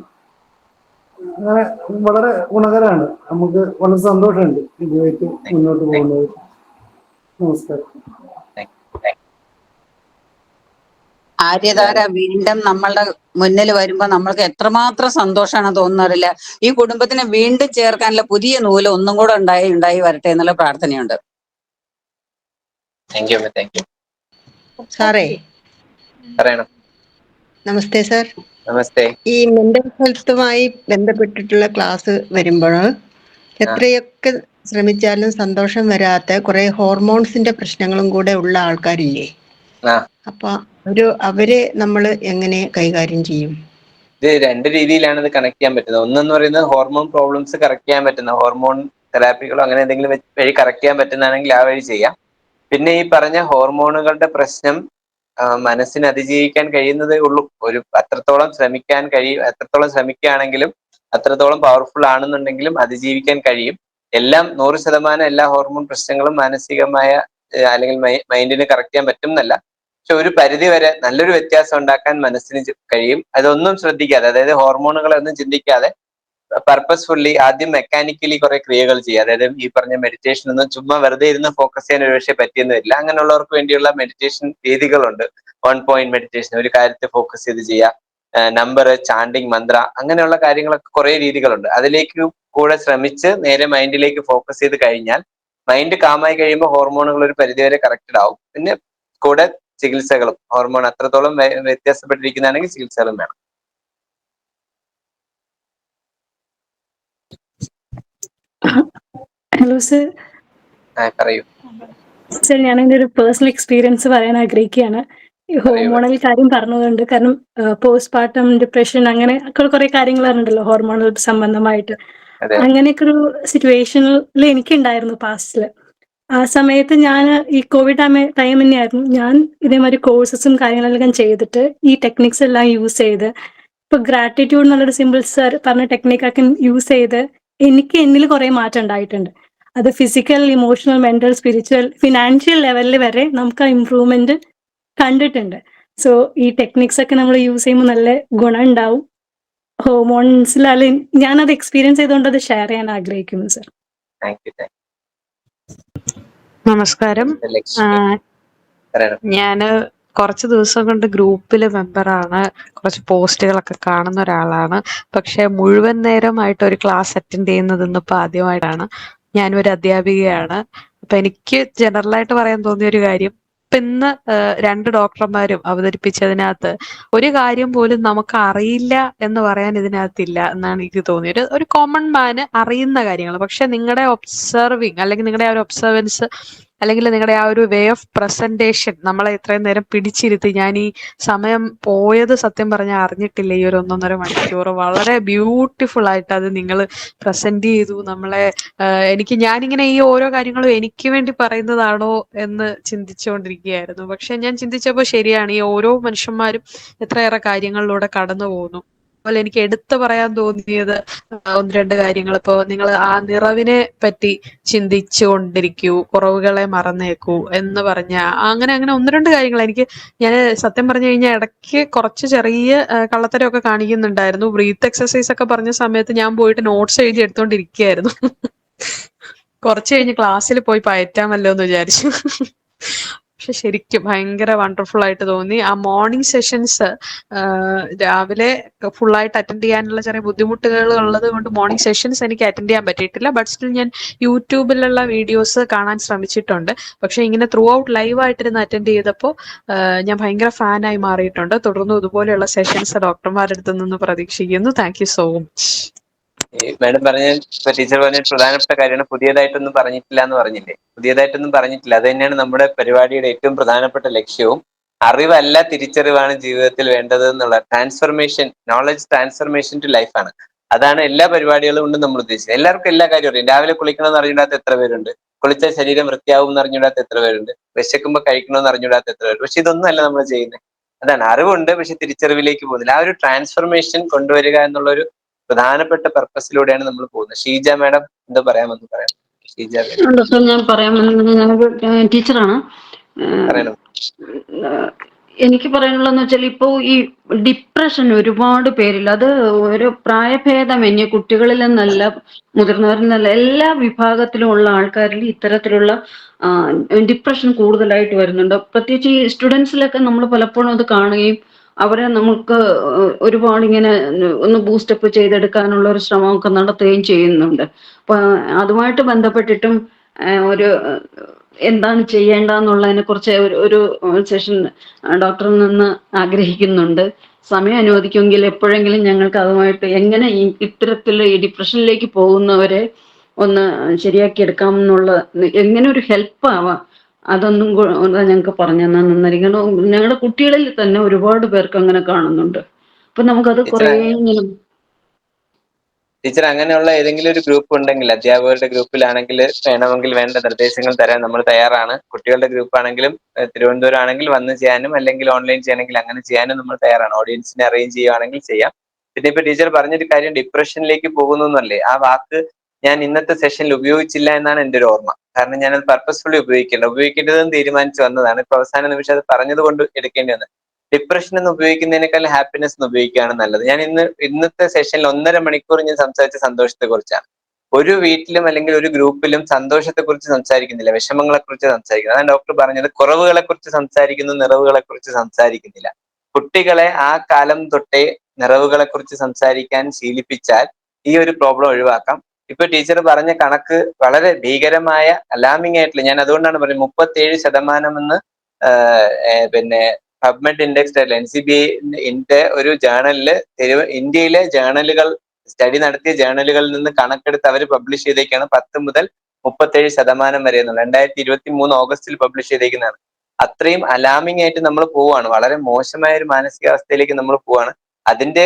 അങ്ങനെ വളരെ ഗുണകരമാണ്. നമുക്ക് വളരെ സന്തോഷമുണ്ട് ഇതുമായിട്ട് മുന്നോട്ട് പോകുന്നത്. നമസ്കാരം. ആര്യധാര വീണ്ടും നമ്മളുടെ മുന്നിൽ വരുമ്പോൾ നമ്മൾക്ക് എത്രമാത്രം സന്തോഷമാണ് തോന്നുന്നറിയില്ല. ഈ കുടുംബത്തിനെ വീണ്ടും ചേർക്കാനുള്ള പുതിയ നൂല് ഒന്നും കൂടെ ഉണ്ടായി വരട്ടെ എന്നുള്ള പ്രാർത്ഥനയുണ്ട്. സാറേ, നമസ്തേ സാർ. നമസ്തേ. ഈ മെന്റൽ ഹെൽത്തുമായി ബന്ധപ്പെട്ടിട്ടുള്ള ക്ലാസ് വരുമ്പോൾ എത്രയൊക്കെ ശ്രമിച്ചാലും സന്തോഷം വരാത്ത കുറെ ഹോർമോൺസിന്റെ പ്രശ്നങ്ങളും കൂടെ ഉള്ള ആൾക്കാരില്ലേ? അപ്പൊ അവരെ നമ്മൾ എങ്ങനെ കൈകാര്യം ചെയ്യും? ഇത് 2 രീതിയിലാണ് ഇത് കണക്ട് ചെയ്യാൻ പറ്റുന്നത്. ഒന്നെന്ന് പറയുന്നത് ഹോർമോൺ പ്രോബ്ലംസ് കറക്റ്റ് ചെയ്യാൻ പറ്റുന്ന ഹോർമോൺ തെറാപ്പികളോ അങ്ങനെ എന്തെങ്കിലും വഴി കറക്റ്റ് ചെയ്യാൻ പറ്റുന്നതാണെങ്കിൽ ആ വഴി ചെയ്യാം. പിന്നെ ഈ പറഞ്ഞ ഹോർമോണുകളുടെ പ്രശ്നം മനസ്സിന് അതിജീവിക്കാൻ കഴിയുന്നതേ ഉള്ളൂ. അത്രത്തോളം ശ്രമിക്കുകയാണെങ്കിലും അത്രത്തോളം പവർഫുൾ ആണെന്നുണ്ടെങ്കിലും അതിജീവിക്കാൻ കഴിയും. 100% എല്ലാ ഹോർമോൺ പ്രശ്നങ്ങളും മാനസികമായ അല്ലെങ്കിൽ മൈൻഡിന് കറക്റ്റ് ചെയ്യാൻ പറ്റും എന്നല്ല. പക്ഷെ ഒരു പരിധി വരെ നല്ലൊരു വ്യത്യാസം ഉണ്ടാക്കാൻ മനസ്സിന് കഴിയും. അതൊന്നും ശ്രദ്ധിക്കാതെ, അതായത് ഹോർമോണുകളെ ഒന്നും ചിന്തിക്കാതെ പർപ്പസ്ഫുള്ളി ആദ്യം മെക്കാനിക്കലി കുറെ ക്രിയകൾ ചെയ്യുക. അതായത് ഈ പറഞ്ഞ മെഡിറ്റേഷൻ ഒന്നും ചുമ്മാ വെറുതെ ഇരുന്ന് ഫോക്കസ് ചെയ്യാൻ ഒരു പക്ഷേ പറ്റിയെന്ന് വരില്ല. അങ്ങനെയുള്ളവർക്ക് വേണ്ടിയുള്ള മെഡിറ്റേഷൻ രീതികളുണ്ട്. 1 പോയിന്റ് മെഡിറ്റേഷൻ, ഒരു കാര്യത്തെ ഫോക്കസ് ചെയ്ത് ചെയ്യുക, നമ്പർ, ചാണ്ടിങ്, മന്ത്ര, അങ്ങനെയുള്ള കാര്യങ്ങളൊക്കെ കുറെ രീതികളുണ്ട്. അതിലേക്ക് കൂടെ ശ്രമിച്ച് നേരെ മൈൻഡിലേക്ക് ഫോക്കസ് ചെയ്ത് കഴിഞ്ഞാൽ മൈൻഡ് കാമായി കഴിയുമ്പോൾ ഹോർമോണുകൾ ഒരു പരിധിവരെ കറക്റ്റഡ് ആവും. പിന്നെ കൂടെ ചികിത്സകളും, ഹോർമോൺ അത്രത്തോളം വ്യത്യാസപ്പെട്ടിരിക്കുന്നതാണെങ്കിൽ ചികിത്സകളും വേണം. Hello sir. പറയൂ സർ, ഞാൻ എൻ്റെ ഒരു പേഴ്സണൽ എക്സ്പീരിയൻസ് പറയാൻ ആഗ്രഹിക്കുകയാണ്. ഈ ഹോർമോണൽ കാര്യം പറഞ്ഞതുകൊണ്ട്, കാരണം പോസ്റ്റ് പാർട്ടം ഡിപ്രഷൻ അങ്ങനെ കുറെ കാര്യങ്ങൾ ഉണ്ടല്ലോ ഹോർമോണൽ സംബന്ധമായിട്ട്. അങ്ങനെയൊക്കെ ഒരു സിറ്റുവേഷനിൽ എനിക്കുണ്ടായിരുന്നു പാസ്റ്റില്. ആ സമയത്ത് ഞാൻ ഈ കോവിഡ് ടൈം തന്നെയായിരുന്നു. ഞാൻ ഇതേമാതിരി കോഴ്സസും കാര്യങ്ങളെല്ലാം ചെയ്തിട്ട് ഈ ടെക്നിക്സ് എല്ലാം യൂസ് ചെയ്ത് ഇപ്പൊ ഗ്രാറ്റിറ്റ്യൂഡ് എന്നുള്ളൊരു സിമ്പിൾ സർ പറഞ്ഞ ടെക്നിക്കൊക്കെ യൂസ് ചെയ്ത് എനിക്ക് എന്നിൽ കുറെ മാറ്റം ഉണ്ടായിട്ടുണ്ട്. അത് physical, emotional, mental, spiritual, financial ലെവലിൽ വരെ നമുക്ക് ആ ഇമ്പ്രൂവ്മെന്റ് കണ്ടിട്ടുണ്ട്. സോ ഈ ടെക്നിക്സ് ഒക്കെ നമ്മൾ യൂസ് ചെയ്യുമ്പോൾ നല്ല ഗുണം ഉണ്ടാവും. ഹോർമോൺസിൽ ഞാനത് എക്സ്പീരിയൻസ് ചെയ്തുകൊണ്ട് അത് ഷെയർ ചെയ്യാൻ ആഗ്രഹിക്കുന്നു സർ. നമസ്കാരം. ഞാന് കുറച്ച് ദിവസം കൊണ്ട് ഗ്രൂപ്പില് മെമ്പറാണ്. കുറച്ച് പോസ്റ്റുകളൊക്കെ കാണുന്ന ഒരാളാണ്. പക്ഷെ മുഴുവൻ നേരമായിട്ട് ഒരു ക്ലാസ് അറ്റൻഡ് ചെയ്യുന്നത് ഇന്നിപ്പോ ആദ്യമായിട്ടാണ്. ഞാനൊരു അധ്യാപികയാണ്. അപ്പൊ എനിക്ക് ജനറലായിട്ട് പറയാൻ തോന്നിയ ഒരു കാര്യം, ഇപ്പൊ ഇന്ന് 2 ഡോക്ടർമാരും അവതരിപ്പിച്ചതിനകത്ത് ഒരു കാര്യം പോലും നമുക്ക് അറിയില്ല എന്ന് പറയാൻ ഇതിനകത്തില്ല എന്നാണ് എനിക്ക് തോന്നിയത്. ഒരു കോമൺ മാന് അറിയുന്ന കാര്യങ്ങൾ, പക്ഷെ നിങ്ങളുടെ ഒബ്സർവിങ് അല്ലെങ്കിൽ നിങ്ങളുടെ ആ ഒരു ഒബ്സർവൻസ് അല്ലെങ്കിൽ നിങ്ങളുടെ ആ ഒരു വേ ഓഫ് പ്രസന്റേഷൻ നമ്മളെ ഇത്രയും നേരം പിടിച്ചിരുത്തി, ഞാൻ ഈ സമയം പോയത് സത്യം പറഞ്ഞാൽ അറിഞ്ഞിട്ടില്ല. ഈ ഒരു 1.5 മണിക്കൂർ വളരെ ബ്യൂട്ടിഫുൾ ആയിട്ട് അത് നിങ്ങൾ പ്രസന്റ് ചെയ്തു നമ്മളെ. ഞാനിങ്ങനെ ഈ ഓരോ കാര്യങ്ങളും എനിക്ക് വേണ്ടി പറയുന്നതാണോ എന്ന് ചിന്തിച്ചുകൊണ്ടിരിക്കുകയായിരുന്നു. പക്ഷെ ഞാൻ ചിന്തിച്ചപ്പോൾ ശരിയാണ്, ഈ ഓരോ മനുഷ്യന്മാരും എത്രയേറെ കാര്യങ്ങളിലൂടെ കടന്നു പോകുന്നു. അതുപോലെ എനിക്ക് എടുത്തു പറയാൻ തോന്നിയത് 1-2 കാര്യങ്ങൾ. ഇപ്പോ നിങ്ങൾ ആ നിറവിനെ പറ്റി ചിന്തിച്ചു കൊണ്ടിരിക്കൂ, കുറവുകളെ മറന്നേക്കൂ എന്ന് പറഞ്ഞ അങ്ങനെ 1-2 കാര്യങ്ങൾ ഞാൻ സത്യം പറഞ്ഞു കഴിഞ്ഞാൽ ഇടയ്ക്ക് കുറച്ച് ചെറിയ കള്ളത്തരമൊക്കെ കാണിക്കുന്നുണ്ടായിരുന്നു. ബ്രീത്ത് എക്സസൈസ് ഒക്കെ പറഞ്ഞ സമയത്ത് ഞാൻ പോയിട്ട് നോട്ട്സ് എഴുതി എടുത്തോണ്ടിരിക്കുകയായിരുന്നു. കുറച്ച് കഴിഞ്ഞ് ക്ലാസ്സിൽ പോയി പയറ്റാമല്ലോ എന്ന് വിചാരിച്ചു. പക്ഷെ ശരിക്കും ഭയങ്കര വണ്ടർഫുൾ ആയിട്ട് തോന്നി. ആ മോർണിംഗ് സെഷൻസ് രാവിലെ ഫുള്ളായിട്ട് അറ്റൻഡ് ചെയ്യാനുള്ള ചെറിയ ബുദ്ധിമുട്ടുകൾ ഉള്ളത് കൊണ്ട് മോർണിംഗ് സെഷൻസ് എനിക്ക് അറ്റൻഡ് ചെയ്യാൻ പറ്റിയിട്ടില്ല. ബട്ട് സ്റ്റിൽ ഞാൻ യൂട്യൂബിലുള്ള വീഡിയോസ് കാണാൻ ശ്രമിച്ചിട്ടുണ്ട്. പക്ഷെ ഇങ്ങനെ ത്രൂ ഔട്ട് ലൈവായിട്ടിരുന്ന് അറ്റൻഡ് ചെയ്തപ്പോൾ ഞാൻ ഭയങ്കര ഫാനായി മാറിയിട്ടുണ്ട്. തുടർന്ന് ഇതുപോലെയുള്ള സെഷൻസ് ഡോക്ടർമാരുടെ അടുത്ത് നിന്ന് പ്രതീക്ഷിക്കുന്നു. Thank you so much. Madam teacher പറഞ്ഞ പ്രധാനപ്പെട്ട കാര്യമാണ് പുതിയതായിട്ടൊന്നും പറഞ്ഞിട്ടില്ല എന്ന് പറഞ്ഞില്ലേ. പുതിയതായിട്ടൊന്നും പറഞ്ഞിട്ടില്ല. അത് തന്നെയാണ് നമ്മുടെ പരിപാടിയുടെ ഏറ്റവും പ്രധാനപ്പെട്ട ലക്ഷ്യവും. അറിവല്ല, തിരിച്ചറിവാണ് ജീവിതത്തിൽ വേണ്ടത് എന്നുള്ള ട്രാൻസ്ഫർമേഷൻ, നോളജ് ട്രാൻസ്ഫർമേഷൻ ടു ലൈഫാണ്. അതാണ് എല്ലാ പരിപാടികളും കൊണ്ടും നമ്മൾ ഉദ്ദേശിച്ചത്. എല്ലാവർക്കും എല്ലാ കാര്യവും അറിയാം. രാവിലെ കുളിക്കണമെന്ന് അറിഞ്ഞിടാത്ത എത്ര പേരുണ്ട്? കുളിച്ച ശരീരം വൃത്തിയാവും എന്ന് അറിഞ്ഞിടാത്ത എത്ര പേരുണ്ട്? വിശക്കുമ്പോൾ കഴിക്കണമെന്ന് അറിഞ്ഞിടാത്ത എത്ര പേരുണ്ട്? പക്ഷെ ഇതൊന്നും അല്ല നമ്മൾ ചെയ്യുന്നത്. അതാണ്, അറിവുണ്ട് പക്ഷെ തിരിച്ചറിവിലേക്ക് പോകുന്നില്ല. ആ ഒരു ട്രാൻസ്ഫർമേഷൻ കൊണ്ടുവരിക എന്നുള്ളൊരു പ്രധാനപ്പെട്ട പർപ്പസിലൂടെയാണ് നമ്മൾ പോകുന്നത്. ഷീജ മാഡം എന്താ പറയാമെന്ന് പറയാം. ഷീജ ഡോക്ടർ, ഞാൻ പറയാമെന്ന്, ഞാനൊരു ടീച്ചറാണ്. പറയണം. എനിക്ക് പറയാനുള്ളതെന്ന് വെച്ചാൽ ഇപ്പോൾ ഈ ഡിപ്രഷൻ ഒരുപാട് പേരിൽ, അത് ഒരു പ്രായഭേദമന്യേ കുട്ടികളിൽ നിന്നല്ല മുതിർന്നവരിൽ നിന്നല്ല എല്ലാ വിഭാഗത്തിലും ഉള്ള ആൾക്കാരിൽ ഇത്തരത്തിലുള്ള ഡിപ്രഷൻ കൂടുതലായിട്ട് വരുന്നുണ്ട്. പ്രത്യേകിച്ച് ഈ സ്റ്റുഡൻസിലൊക്കെ നമ്മൾ പലപ്പോഴും അത് കാണുകയും അവരെ നമുക്ക് ഒരുപാട് ഇങ്ങനെ ഒന്ന് ബൂസ്റ്റപ്പ് ചെയ്തെടുക്കാനുള്ള ഒരു ശ്രമമൊക്കെ നടത്തുകയും ചെയ്യുന്നുണ്ട്. അപ്പൊ അതുമായിട്ട് ബന്ധപ്പെട്ടിട്ടും ഒരു എന്താണ് ചെയ്യേണ്ടതെന്നുള്ളതിനെ കുറിച്ച് ഒരു സെഷൻ ഡോക്ടറിൽ നിന്ന് ആഗ്രഹിക്കുന്നുണ്ട്. സമയം അനുവദിക്കുമെങ്കിൽ എപ്പോഴെങ്കിലും ഞങ്ങൾക്ക് അതുമായിട്ട് എങ്ങനെ ഇത്തരത്തിലുള്ള ഈ ഡിപ്രഷനിലേക്ക് പോകുന്നവരെ ഒന്ന് ശരിയാക്കി എടുക്കാം എന്നുള്ള എങ്ങനെ ഒരു ഹെൽപ്പ് ആവാം, അതൊന്നും ഞങ്ങൾക്ക് പറഞ്ഞു തന്നാൽ നന്നായിരിക്കും. ഞങ്ങളുടെ കുട്ടികളിൽ തന്നെ ഒരുപാട് പേർക്ക് അങ്ങനെ കാണുന്നുണ്ട്. അപ്പൊ നമുക്കത് കുറേ ടീച്ചർ അങ്ങനെയുള്ള ഏതെങ്കിലും ഒരു ഗ്രൂപ്പ് ഉണ്ടെങ്കിൽ, അധ്യാപകരുടെ ഗ്രൂപ്പിലാണെങ്കിൽ വേണമെങ്കിൽ വേണ്ട നിർദ്ദേശങ്ങൾ തരാൻ നമ്മൾ തയ്യാറാണ്. കുട്ടികളുടെ ഗ്രൂപ്പ് ആണെങ്കിലും തിരുവനന്തപുരം ആണെങ്കിൽ വന്ന് ചെയ്യാനും അല്ലെങ്കിൽ ഓൺലൈൻ ചെയ്യണമെങ്കിൽ അങ്ങനെ ചെയ്യാനും നമ്മൾ തയ്യാറാണ്. ഓഡിയൻസിനെ അറേഞ്ച് ചെയ്യുകയാണെങ്കിൽ ചെയ്യാം. പിന്നെ ഇപ്പൊ ടീച്ചർ പറഞ്ഞൊരു കാര്യം, ഡിപ്രഷനിലേക്ക് പോകുന്നു എന്നല്ലേ, ആ വാക്ക് ഞാൻ ഇന്നത്തെ സെഷനിൽ ഉപയോഗിച്ചില്ല എന്നാണ് എൻ്റെ ഒരു ഓർമ്മ. കാരണം ഞാനത് പർപ്പസ്ഫുള്ളി ഉപയോഗിക്കേണ്ടതെന്ന് തീരുമാനിച്ചു വന്നതാണ്. ഇപ്പൊ അവസാന നിമിഷം അത് പറഞ്ഞത് കൊണ്ട് എടുക്കേണ്ടി വന്നത്. ഡിപ്രഷൻ എന്ന് ഉപയോഗിക്കുന്നതിനേക്കാൾ ഹാപ്പിനെസ് എന്ന് ഉപയോഗിക്കുകയാണ് നല്ലത്. ഞാൻ ഇന്നത്തെ സെഷനിൽ 1.5 മണിക്കൂർ ഞാൻ സംസാരിച്ച സന്തോഷത്തെ കുറിച്ചാണ്. ഒരു വീട്ടിലും അല്ലെങ്കിൽ ഒരു ഗ്രൂപ്പിലും സന്തോഷത്തെ കുറിച്ച് സംസാരിക്കുന്നില്ല, വിഷമങ്ങളെ കുറിച്ച് സംസാരിക്കുന്നത്. അതാണ് ഡോക്ടർ പറഞ്ഞത്, കുറവുകളെ കുറിച്ച് സംസാരിക്കുന്നു, നിറവുകളെ കുറിച്ച് സംസാരിക്കുന്നില്ല. കുട്ടികളെ ആ കാലം തൊട്ടേ നിറവുകളെ കുറിച്ച് സംസാരിക്കാൻ ശീലിപ്പിച്ചാൽ ഈ ഒരു പ്രോബ്ലം ഒഴിവാക്കാം. ഇപ്പൊ ടീച്ചർ പറഞ്ഞ കണക്ക് വളരെ ഭീകരമായ അലാമിംഗ് ആയിട്ടുള്ള, ഞാൻ അതുകൊണ്ടാണ് പറയുന്നത് 37% എന്ന് പിന്നെ പബ്മെഡ് ഇൻഡെക്സ് NCBI ഒരു ജേണലില് ഇന്ത്യയിലെ ജേണലുകൾ സ്റ്റഡി നടത്തിയ ജേർണലുകളിൽ നിന്ന് കണക്കെടുത്ത് അവർ പബ്ലിഷ് ചെയ്തേക്കാണ് 10 മുതൽ 37% വരെ എന്നുള്ളത്. 2023 ഓഗസ്റ്റിൽ പബ്ലിഷ് ചെയ്തേക്കുന്നതാണ്. അത്രയും അലാമിംഗ് ആയിട്ട് നമ്മൾ പോവാണ്. വളരെ മോശമായ ഒരു മാനസികാവസ്ഥയിലേക്ക് നമ്മൾ പോവാണ്. അതിന്റെ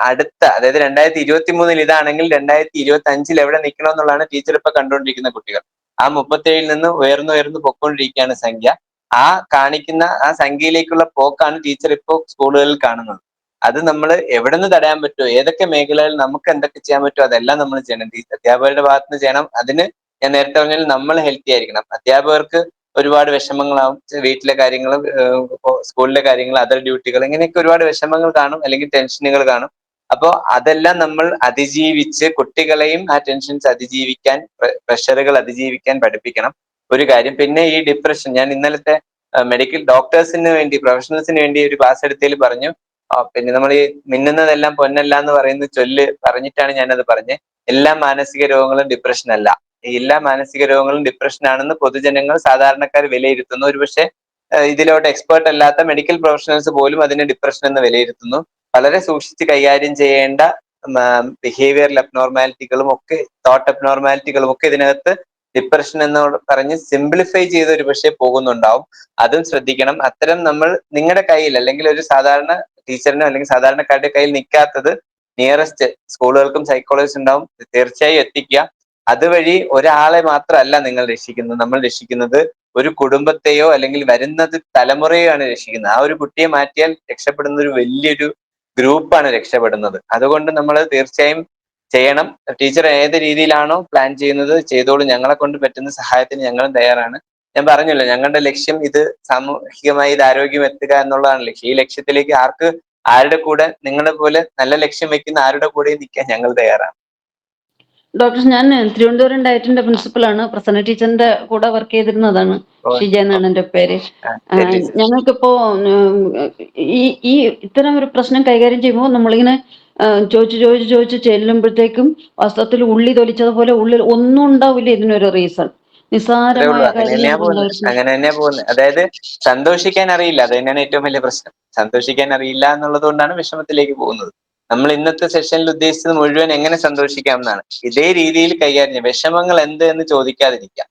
അടുത്ത, അതായത് 2023 ഇതാണെങ്കിൽ 2025 എവിടെ നിൽക്കണം എന്നുള്ളതാണ് ടീച്ചർ ഇപ്പൊ കണ്ടുകൊണ്ടിരിക്കുന്ന കുട്ടികൾ. ആ 37 നിന്ന് ഉയർന്നു പൊക്കോണ്ടിരിക്കുകയാണ് സംഖ്യ. ആ കാണിക്കുന്ന ആ സംഖ്യയിലേക്കുള്ള പോക്കാണ് ടീച്ചർ ഇപ്പോൾ സ്കൂളുകളിൽ കാണുന്നത്. അത് നമ്മൾ എവിടെ നിന്ന് തടയാൻ പറ്റുമോ, ഏതൊക്കെ മേഖലകളിൽ നമുക്ക് എന്തൊക്കെ ചെയ്യാൻ പറ്റുമോ അതെല്ലാം നമ്മൾ ചെയ്യണം. അധ്യാപകരുടെ ഭാഗത്ത് നിന്ന് ചെയ്യണം. അതിന് ഞാൻ നേരത്തെ പറഞ്ഞാൽ നമ്മൾ ഹെൽത്തി ആയിരിക്കണം. അധ്യാപകർക്ക് ഒരുപാട് വിഷമങ്ങളാവും, വീട്ടിലെ കാര്യങ്ങൾ, സ്കൂളിലെ കാര്യങ്ങൾ, അതർ ഡ്യൂട്ടികൾ, ഇങ്ങനെയൊക്കെ ഒരുപാട് വിഷമങ്ങൾ കാണും, അല്ലെങ്കിൽ ടെൻഷനുകൾ കാണും. അപ്പോൾ അതെല്ലാം നമ്മൾ അതിജീവിച്ച് കുട്ടികളെയും ആ ടെൻഷൻസ് അതിജീവിക്കാൻ, പ്രഷറുകൾ അതിജീവിക്കാൻ പഠിപ്പിക്കണം. ഒരു കാര്യം. പിന്നെ ഈ ഡിപ്രഷൻ, ഞാൻ ഇന്നലത്തെ മെഡിക്കൽ ഡോക്ടേഴ്സിന് വേണ്ടി, പ്രൊഫഷണൽസിന് വേണ്ടി ഒരു ക്ലാസ് എടുത്തതിൽ പറഞ്ഞു. പിന്നെ നമ്മൾ ഈ മിന്നുന്നതെല്ലാം പൊന്നല്ല എന്ന് പറയുന്ന ചൊല്ല് പറഞ്ഞിട്ടാണ് ഞാനത് പറഞ്ഞത്. എല്ലാ മാനസിക രോഗങ്ങളും ഡിപ്രഷൻ അല്ല. എല്ലാ മാനസിക രോഗങ്ങളും ഡിപ്രഷൻ ആണെന്ന് പൊതുജനങ്ങൾ, സാധാരണക്കാർ വിലയിരുത്തുന്നു. ഒരുപക്ഷെ ഇതിലോട്ട് എക്സ്പേർട്ട് അല്ലാത്ത മെഡിക്കൽ പ്രൊഫഷണൽസ് പോലും അതിനെ ഡിപ്രഷൻ എന്ന് വിലയിരുത്തുന്നു. വളരെ സൂക്ഷിച്ച് കൈകാര്യം ചെയ്യേണ്ട ബിഹേവിയറൽ അബ്നോർമാലിറ്റികളും ഒക്കെ, തോട്ട് അബ്നോർമാലിറ്റികളും ഒക്കെ ഇതിനകത്ത് ഡിപ്രഷൻ എന്ന് പറഞ്ഞ് സിംപ്ലിഫൈ ചെയ്ത് ഒരു പക്ഷേ പോകുന്നുണ്ടാവും. അതും ശ്രദ്ധിക്കണം. അത്തരം നമ്മൾ നിങ്ങളുടെ കയ്യിൽ, അല്ലെങ്കിൽ ഒരു സാധാരണ ടീച്ചറിനോ അല്ലെങ്കിൽ സാധാരണക്കാരുടെ കയ്യിൽ നിൽക്കാത്തത് നിയറസ്റ്റ് സ്കൂളുകൾക്കും സൈക്കോളജിസ്റ്റ് ഉണ്ടാവും, തീർച്ചയായും എത്തിക്കുക. അതുവഴി ഒരാളെ മാത്രമല്ല നിങ്ങൾ രക്ഷിക്കുന്നത്. നമ്മൾ രക്ഷിക്കുന്നത് ഒരു കുടുംബത്തെയോ അല്ലെങ്കിൽ വരുന്നത് തലമുറയോ ആണ് രക്ഷിക്കുന്നത്. ആ ഒരു കുട്ടിയെ മാറ്റിയാൽ രക്ഷപ്പെടുന്ന ഒരു വലിയൊരു ഗ്രൂപ്പാണ് രക്ഷപ്പെടുന്നത്. അതുകൊണ്ട് നമ്മൾ തീർച്ചയായും ചെയ്യണം. ടീച്ചർ ഏത് രീതിയിലാണോ പ്ലാൻ ചെയ്യുന്നത് ചെയ്തോളൂ. ഞങ്ങളെ കൊണ്ട് പറ്റുന്ന സഹായത്തിന് ഞങ്ങളും തയ്യാറാണ്. ഞാൻ പറഞ്ഞല്ലോ, ഞങ്ങളുടെ ലക്ഷ്യം ഇത് സാമൂഹികമായി ഇത് ആരോഗ്യം എത്തുക എന്നുള്ളതാണ് ലക്ഷ്യം. ഈ ലക്ഷ്യത്തിലേക്ക് ആരുടെ കൂടെ, നിങ്ങളെ പോലെ നല്ല ലക്ഷ്യം വെക്കുന്ന ആരുടെ കൂടെ നിൽക്കാൻ ഞങ്ങൾ തയ്യാറാണ്. ഡോക്ടർ, ഞാൻ തിരുവനന്തപുരം ഡയറ്റിന്റെ പ്രിൻസിപ്പളാണ്. പ്രസന്ന ടീച്ചറിന്റെ കൂടെ വർക്ക് ചെയ്തിരുന്നതാണ്. ഷിജ എന്നാണ് എന്റെ പേര്. ഞങ്ങൾക്കിപ്പോ ഈ ഇത്തരം ഒരു പ്രശ്നം കൈകാര്യം ചെയ്യുമ്പോൾ നമ്മളിങ്ങനെ ചോദിച്ച് ചെല്ലുമ്പോഴത്തേക്കും വാസ്തവത്തിൽ ഉള്ളി തൊലിച്ചതുപോലെ ഉള്ളിൽ ഒന്നും ഉണ്ടാവില്ല ഇതിനൊരു റീസൺ. നിസ്സാരമായ അങ്ങനെ തന്നെയാ പോകുന്നത്. അതായത് സന്തോഷിക്കാൻ അറിയില്ല, അത് തന്നെയാണ് ഏറ്റവും വലിയ പ്രശ്നം. സന്തോഷിക്കാൻ അറിയില്ല എന്നുള്ളത് കൊണ്ടാണ് വിഷമത്തിലേക്ക് പോകുന്നത്. നമ്മൾ ഇന്നത്തെ സെഷനിൽ ഉദ്ദേശിച്ചത് മുഴുവൻ എങ്ങനെ സന്തോഷിക്കാം എന്നാണ്. ഇതേ രീതിയിൽ കൈകാര്യം, വിഷമങ്ങൾ എന്ത് എന്ന് ചോദിക്കാതിരിക്കുക.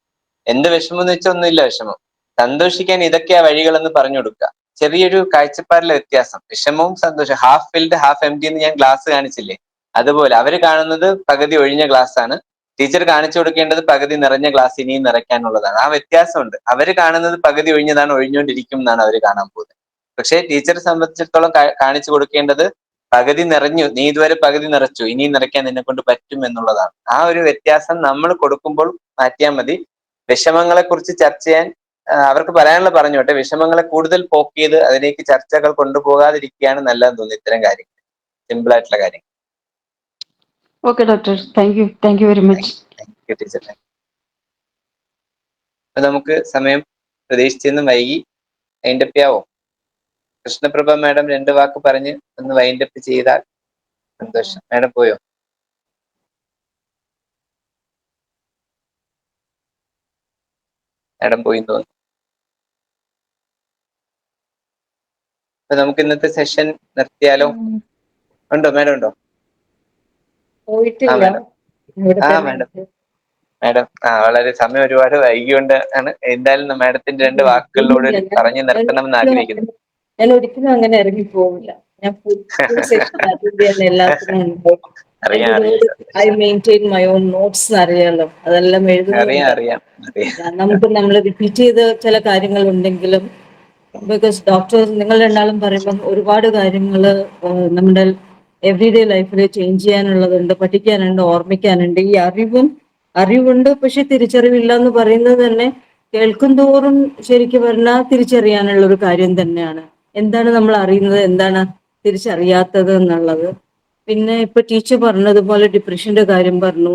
എന്ത് വിഷമം എന്ന് വെച്ചാൽ ഒന്നുമില്ല വിഷമം. സന്തോഷിക്കാൻ ഇതൊക്കെയാ വഴികളെന്ന് പറഞ്ഞു കൊടുക്കുക. ചെറിയൊരു കാഴ്ചപ്പാടിലെ വ്യത്യാസം. വിഷമവും സന്തോഷം, ഹാഫ് ഫിൽഡ് ഹാഫ് എംപ്റ്റി എന്ന് ഞാൻ ഗ്ലാസ് കാണിച്ചില്ലേ, അതുപോലെ അവര് കാണുന്നത് പകുതി ഒഴിഞ്ഞ ഗ്ലാസ് ആണ്. ടീച്ചർ കാണിച്ചു കൊടുക്കേണ്ടത് പകുതി നിറഞ്ഞ ഗ്ലാസ് ഇനിയും നിറയ്ക്കാനുള്ളതാണ്. ആ വ്യത്യാസമുണ്ട്. അവര് കാണുന്നത് പകുതി ഒഴിഞ്ഞതാണ്, ഒഴിഞ്ഞുകൊണ്ടിരിക്കും എന്നാണ് അവർ കാണാൻ പോകുന്നത്. പക്ഷെ ടീച്ചറെ സംബന്ധിച്ചിടത്തോളം കാണിച്ചു കൊടുക്കേണ്ടത് പകുതി നിറഞ്ഞു, നീ ഇതുവരെ പകുതി നിറച്ചു, ഇനിയും നിറയ്ക്കാൻ നിന്നെ കൊണ്ട് പറ്റും എന്നുള്ളതാണ്. ആ ഒരു വ്യത്യാസം നമ്മൾ കൊടുക്കുമ്പോൾ മാറ്റിയാൽ മതി. വിഷമങ്ങളെ കുറിച്ച് ചർച്ച ചെയ്യാൻ അവർക്ക് പറയാനുള്ള പറഞ്ഞോട്ടെ. വിഷമങ്ങളെ കൂടുതൽ പോക്ക് ചെയ്ത് അതിലേക്ക് ചർച്ചകൾ കൊണ്ടുപോകാതിരിക്കുകയാണ് നല്ലതെന്ന് തോന്നുന്നു. ഇത്തരം കാര്യങ്ങൾ, സിമ്പിൾ ആയിട്ടുള്ള കാര്യങ്ങൾ. Okay doctor, thank you very much. Teacher, നമുക്ക് സമയം പ്രതീക്ഷിച്ചെന്നും വൈകി. വൈൻഡപ്പ് ആവോ? കൃഷ്ണപ്രഭ മാഡം 2 വാക്ക് പറഞ്ഞ് ഒന്ന് വൈൻഡപ്പ് ചെയ്താൽ സന്തോഷം. മാഡം പോയോ? മാഡം പോയി തോന്നുന്നു. അപ്പൊ നമുക്ക് ഇന്നത്തെ സെഷൻ നിർത്തിയാലോ? ഉണ്ടോ മാഡം? ഉണ്ടോ? മാഡം വളരെ സമയം ഒരുപാട് വൈകിയോണ്ട് ആണ്. എന്തായാലും മാഡത്തിന്റെ 2 വാക്കുകളിലൂടെ പറഞ്ഞു നിർത്തണമെന്ന് ആഗ്രഹിക്കുന്നു. ഞാൻ ഒരിക്കലും അങ്ങനെ ഇറങ്ങി പോവില്ല. ഞാൻ എല്ലാത്തിനും I maintain my own notes അറിയാലോ, അതെല്ലാം അറിയാം. നമ്മൾ റിപ്പീറ്റ് ചെയ്ത ചില കാര്യങ്ങൾ ഉണ്ടെങ്കിലും, ബിക്കോസ് ഡോക്ടർ നിങ്ങൾ രണ്ടാളും പറയുമ്പം ഒരുപാട് കാര്യങ്ങൾ നമ്മുടെ എവറിഡേ ലൈഫിൽ ചേഞ്ച് ചെയ്യാനുള്ളതുണ്ട്, പഠിക്കാനുണ്ട്, ഓർമ്മിക്കാനുണ്ട്. ഈ അറിവുണ്ട്, പക്ഷെ തിരിച്ചറിവില്ല എന്ന് പറയുന്നത് തന്നെ കേൾക്കും തോറും ശരിക്കും പറഞ്ഞാൽ തിരിച്ചറിയാനുള്ള ഒരു കാര്യം തന്നെയാണ്. എന്താണ് നമ്മൾ അറിയുന്നത്, എന്താണ് തിരിച്ചറിയാത്തത് എന്നുള്ളത്. പിന്നെ ഇപ്പൊ ടീച്ചർ പറഞ്ഞതുപോലെ ഡിപ്രഷന്റെ കാര്യം പറഞ്ഞു,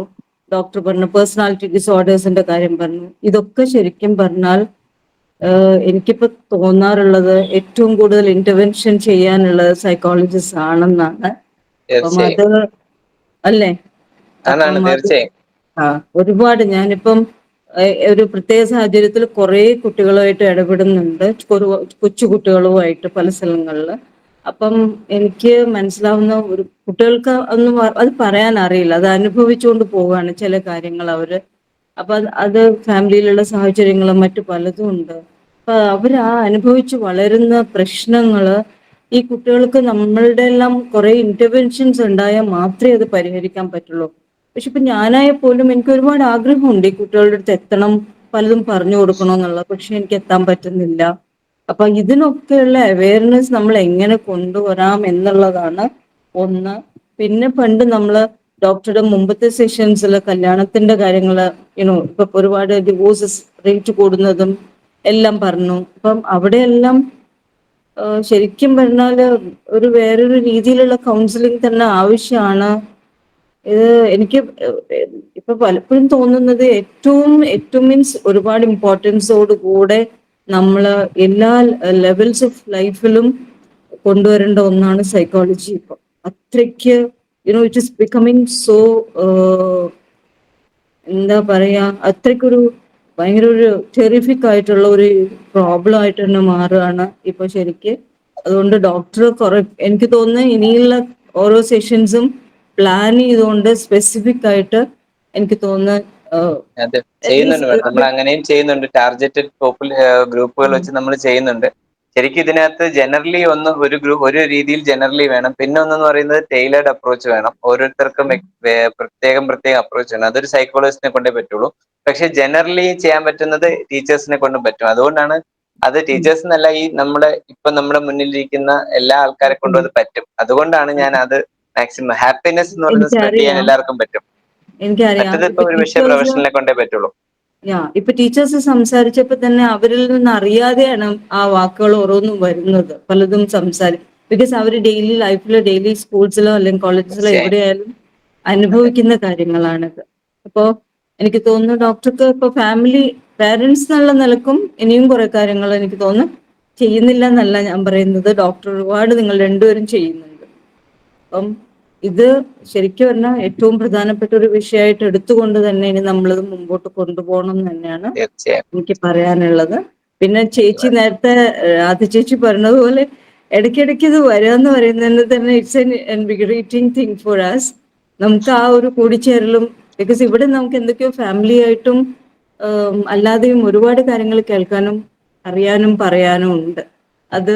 ഡോക്ടർ പറഞ്ഞു പേഴ്സണാലിറ്റി ഡിസോർഡേഴ്സിന്റെ കാര്യം പറഞ്ഞു. ഇതൊക്കെ ശരിക്കും പറഞ്ഞാൽ എനിക്കിപ്പോ തോന്നാറുള്ളത് ഏറ്റവും കൂടുതൽ ഇന്റർവെൻഷൻ ചെയ്യാനുള്ളത് സൈക്കോളജിസ്റ്റ് ആണെന്നാണ്. അപ്പം അത് അല്ലേ? ഒരുപാട് ഞാനിപ്പം ഒരു പ്രത്യേക സാഹചര്യത്തിൽ കുറെ കുട്ടികളുമായിട്ട് ഇടപെടുന്നുണ്ട്, കൊച്ചു കുട്ടികളുമായിട്ട് പല സ്ഥലങ്ങളിൽ. അപ്പം എനിക്ക് മനസ്സിലാവുന്ന ഒരു കുട്ടികൾക്ക് ഒന്നും അത് പറയാൻ അറിയില്ല, അത് അനുഭവിച്ചുകൊണ്ട് പോവുകയാണ് ചില കാര്യങ്ങൾ അവര്. അപ്പൊ അത് ഫാമിലിയിലുള്ള സാഹചര്യങ്ങളും മറ്റു പലതും ഉണ്ട്. അപ്പൊ അവര് ആ അനുഭവിച്ച് വളരുന്ന പ്രശ്നങ്ങള് ഈ കുട്ടികൾക്ക് നമ്മളുടെ എല്ലാം കുറെ ഇന്റർവെൻഷൻസ് ഉണ്ടായാൽ മാത്രമേ അത് പരിഹരിക്കാൻ പറ്റുള്ളൂ. പക്ഷെ ഇപ്പൊ ഞാനായാൽ പോലും എനിക്ക് ഒരുപാട് ആഗ്രഹമുണ്ട് ഈ കുട്ടികളുടെ അടുത്ത് എത്തണം, പലതും പറഞ്ഞു കൊടുക്കണമെന്നുള്ളത്. പക്ഷെ എനിക്ക് എത്താൻ പറ്റുന്നില്ല. അപ്പൊ ഇതിനൊക്കെയുള്ള അവയർനെസ് നമ്മൾ എങ്ങനെ കൊണ്ടുവരാം എന്നുള്ളതാണ് ഒന്ന്. പിന്നെ പണ്ട് നമ്മള് ഡോക്ടറുടെ മുമ്പത്തെ സെഷൻസിൽ കല്യാണത്തിന്റെ കാര്യങ്ങള് ഇപ്പൊ ഒരുപാട് ഡിവോഴ്സസ് റേറ്റ് കൂടുന്നതും എല്ലാം പറഞ്ഞു. അപ്പം അവിടെയെല്ലാം ശരിക്കും പറഞ്ഞാല് ഒരു വേറൊരു രീതിയിലുള്ള കൗൺസിലിംഗ് തന്നെ ആവശ്യമാണ്. ഇത് എനിക്ക് ഇപ്പൊ പലപ്പോഴും തോന്നുന്നത് ഏറ്റവും മീൻസ് ഒരുപാട് ഇമ്പോർട്ടൻസോട് കൂടെ നമ്മള് എല്ലാ ലെവൽസ് ഓഫ് ലൈഫിലും കൊണ്ടുവരേണ്ട ഒന്നാണ് സൈക്കോളജി. ഇപ്പൊ അത്രയ്ക്ക് ഇറ്റ് ഇസ് ബിക്കമിങ് സോ എന്താ പറയാ, അത്രയ്ക്കൊരു ഭയങ്കര ഒരു ടെറിഫിക് ആയിട്ടുള്ള ഒരു പ്രോബ്ലം ആയിട്ട് തന്നെ മാറുകയാണ് ഇപ്പൊ ശരിക്ക്. അതുകൊണ്ട് ഡോക്ടർ എനിക്ക് തോന്നുന്നു ഇനിയുള്ള ഓരോ സെഷൻസും പ്ലാൻ ചെയ്തുകൊണ്ട് സ്പെസിഫിക് ആയിട്ട് എനിക്ക് തോന്നുന്നു അത് ചെയ്യുന്നുണ്ട് മാഡം, നമ്മൾ അങ്ങനെയും ചെയ്യുന്നുണ്ട്. ടാർഗറ്റഡ് ഗ്രൂപ്പുകൾ വെച്ച് നമ്മൾ ചെയ്യുന്നുണ്ട്. ശരിക്കും ഇതിനകത്ത് ജനറലി ഒരു രീതിയിൽ ജനറലി വേണം. പിന്നെ ഒന്നെന്ന് പറയുന്നത് ടൈലേർഡ് അപ്രോച്ച് വേണം. ഓരോരുത്തർക്കും പ്രത്യേകം അപ്രോച്ച് വേണം. അതൊരു സൈക്കോളജിസ്റ്റിനെ കൊണ്ടേ പറ്റുള്ളൂ. പക്ഷെ ജനറലി ചെയ്യാൻ പറ്റുന്നത് ടീച്ചേഴ്സിനെ കൊണ്ടും പറ്റും. അതുകൊണ്ടാണ് അത് ടീച്ചേഴ്സ് എന്നല്ല, നമ്മുടെ മുന്നിലിരിക്കുന്ന എല്ലാ ആൾക്കാരെ കൊണ്ടും അത് പറ്റും. അതുകൊണ്ടാണ് ഞാൻ അത് മാക്സിമം ഹാപ്പിനെസ് എന്ന് പറയുന്നത് സ്പ്രെഡ് ചെയ്യാൻ എല്ലാവർക്കും പറ്റും. എനിക്കറിയാം. മറ്റത് ഇപ്പൊ ഒരു പക്ഷേ പ്രൊഫഷണലിനെ കൊണ്ടേ പറ്റുള്ളൂ. ഇപ്പൊ ടീച്ചേഴ്സ് സംസാരിച്ചപ്പോ തന്നെ അവരിൽ നിന്ന് അറിയാതെയാണ് ആ വാക്കുകൾ ഓരോന്നും വരുന്നത്, പലതും ബിക്കോസ് അവര് ഡെയിലി സ്കൂൾസിലോ അല്ലെങ്കിൽ കോളേജിലോ എവിടെയായാലും അനുഭവിക്കുന്ന കാര്യങ്ങളാണിത്. അപ്പോ എനിക്ക് തോന്നുന്നു ഡോക്ടർക്ക് ഇപ്പൊ പാരന്റ്സ് എന്നുള്ള നിലക്കും ഇനിയും കുറെ കാര്യങ്ങൾ എനിക്ക് തോന്നുന്നു ചെയ്യുന്നില്ല എന്നല്ല ഞാൻ പറയുന്നത്. ഡോക്ടർ ഒരുപാട് നിങ്ങൾ രണ്ടുപേരും ചെയ്യുന്നുണ്ട്. അപ്പം ഇത് ശരിക്കും പറഞ്ഞാൽ ഏറ്റവും പ്രധാനപ്പെട്ട ഒരു വിഷയമായിട്ട് എടുത്തുകൊണ്ട് തന്നെ ഇനി നമ്മളിത് മുമ്പോട്ട് കൊണ്ടുപോകണം എന്ന് തന്നെയാണ് എനിക്ക് പറയാനുള്ളത്. പിന്നെ ചേച്ചി നേരത്തെ ആദ്യ ചേച്ചി പറഞ്ഞതുപോലെ ഇടയ്ക്കിടയ്ക്ക് ഇത് വരാന്ന് പറയുന്നത് തന്നെ it's an invigorating thing for us. നമുക്ക് ആ ഒരു കൂടിച്ചേരലും, ബിക്കോസ് ഇവിടെ നമുക്ക് എന്തൊക്കെയോ ഫാമിലി ആയിട്ടും അല്ലാതെയും ഒരുപാട് കാര്യങ്ങൾ കേൾക്കാനും അറിയാനും പറയാനും ഉണ്ട്. അത്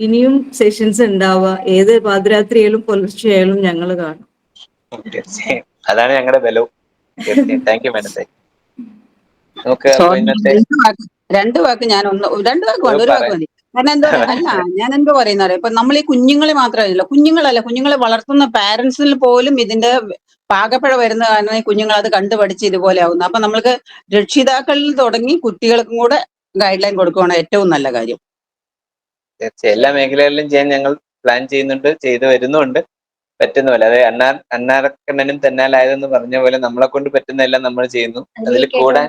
ഇനിയും സെഷൻസ് ഉണ്ടാവുക, ഏത് പാതിരാത്രിയായാലും പുലർച്ചെയായാലും ഞങ്ങൾ കാണും. തീർച്ചയായും അതാണ് ഞങ്ങളുടെ ബലവും. തീർച്ചയായും താങ്ക് യു മാഡം. നമുക്ക് രണ്ട് വാക്ക് മതി. കാരണം എന്താ പറയുക, അല്ല ഞാൻ എന്തോ പറയുന്ന അറിയാം. ഇപ്പൊ നമ്മൾ ഈ കുഞ്ഞുങ്ങളെ മാത്രമല്ല, കുഞ്ഞുങ്ങളെ വളർത്തുന്ന പാരന്റ്സിൽ പോലും ഇതിന്റെ പാകപ്പിഴ വരുന്ന കാരണം ഈ കുഞ്ഞുങ്ങൾ അത് കണ്ടുപഠിച്ച് ഇതുപോലെ ആവുന്നു. അപ്പൊ നമ്മൾക്ക് രക്ഷിതാക്കളിൽ തുടങ്ങി കുട്ടികൾക്കും കൂടെ ഗൈഡ് ലൈൻ കൊടുക്കുകയാണ് ഏറ്റവും നല്ല കാര്യം. തീർച്ചയായും എല്ലാ മേഖലകളിലും ചെയ്യാൻ ഞങ്ങൾ പ്ലാൻ ചെയ്യുന്നുണ്ട്, ചെയ്തു വരുന്നുണ്ട്. പറ്റുന്ന പോലെ, അതായത് അണ്ണാറക്കണ്ണനും തെന്നാലായതെന്ന് പറഞ്ഞ പോലെ നമ്മളെ കൊണ്ട് പറ്റുന്നതെല്ലാം നമ്മൾ ചെയ്യുന്നു. അതിൽ കൂടാൻ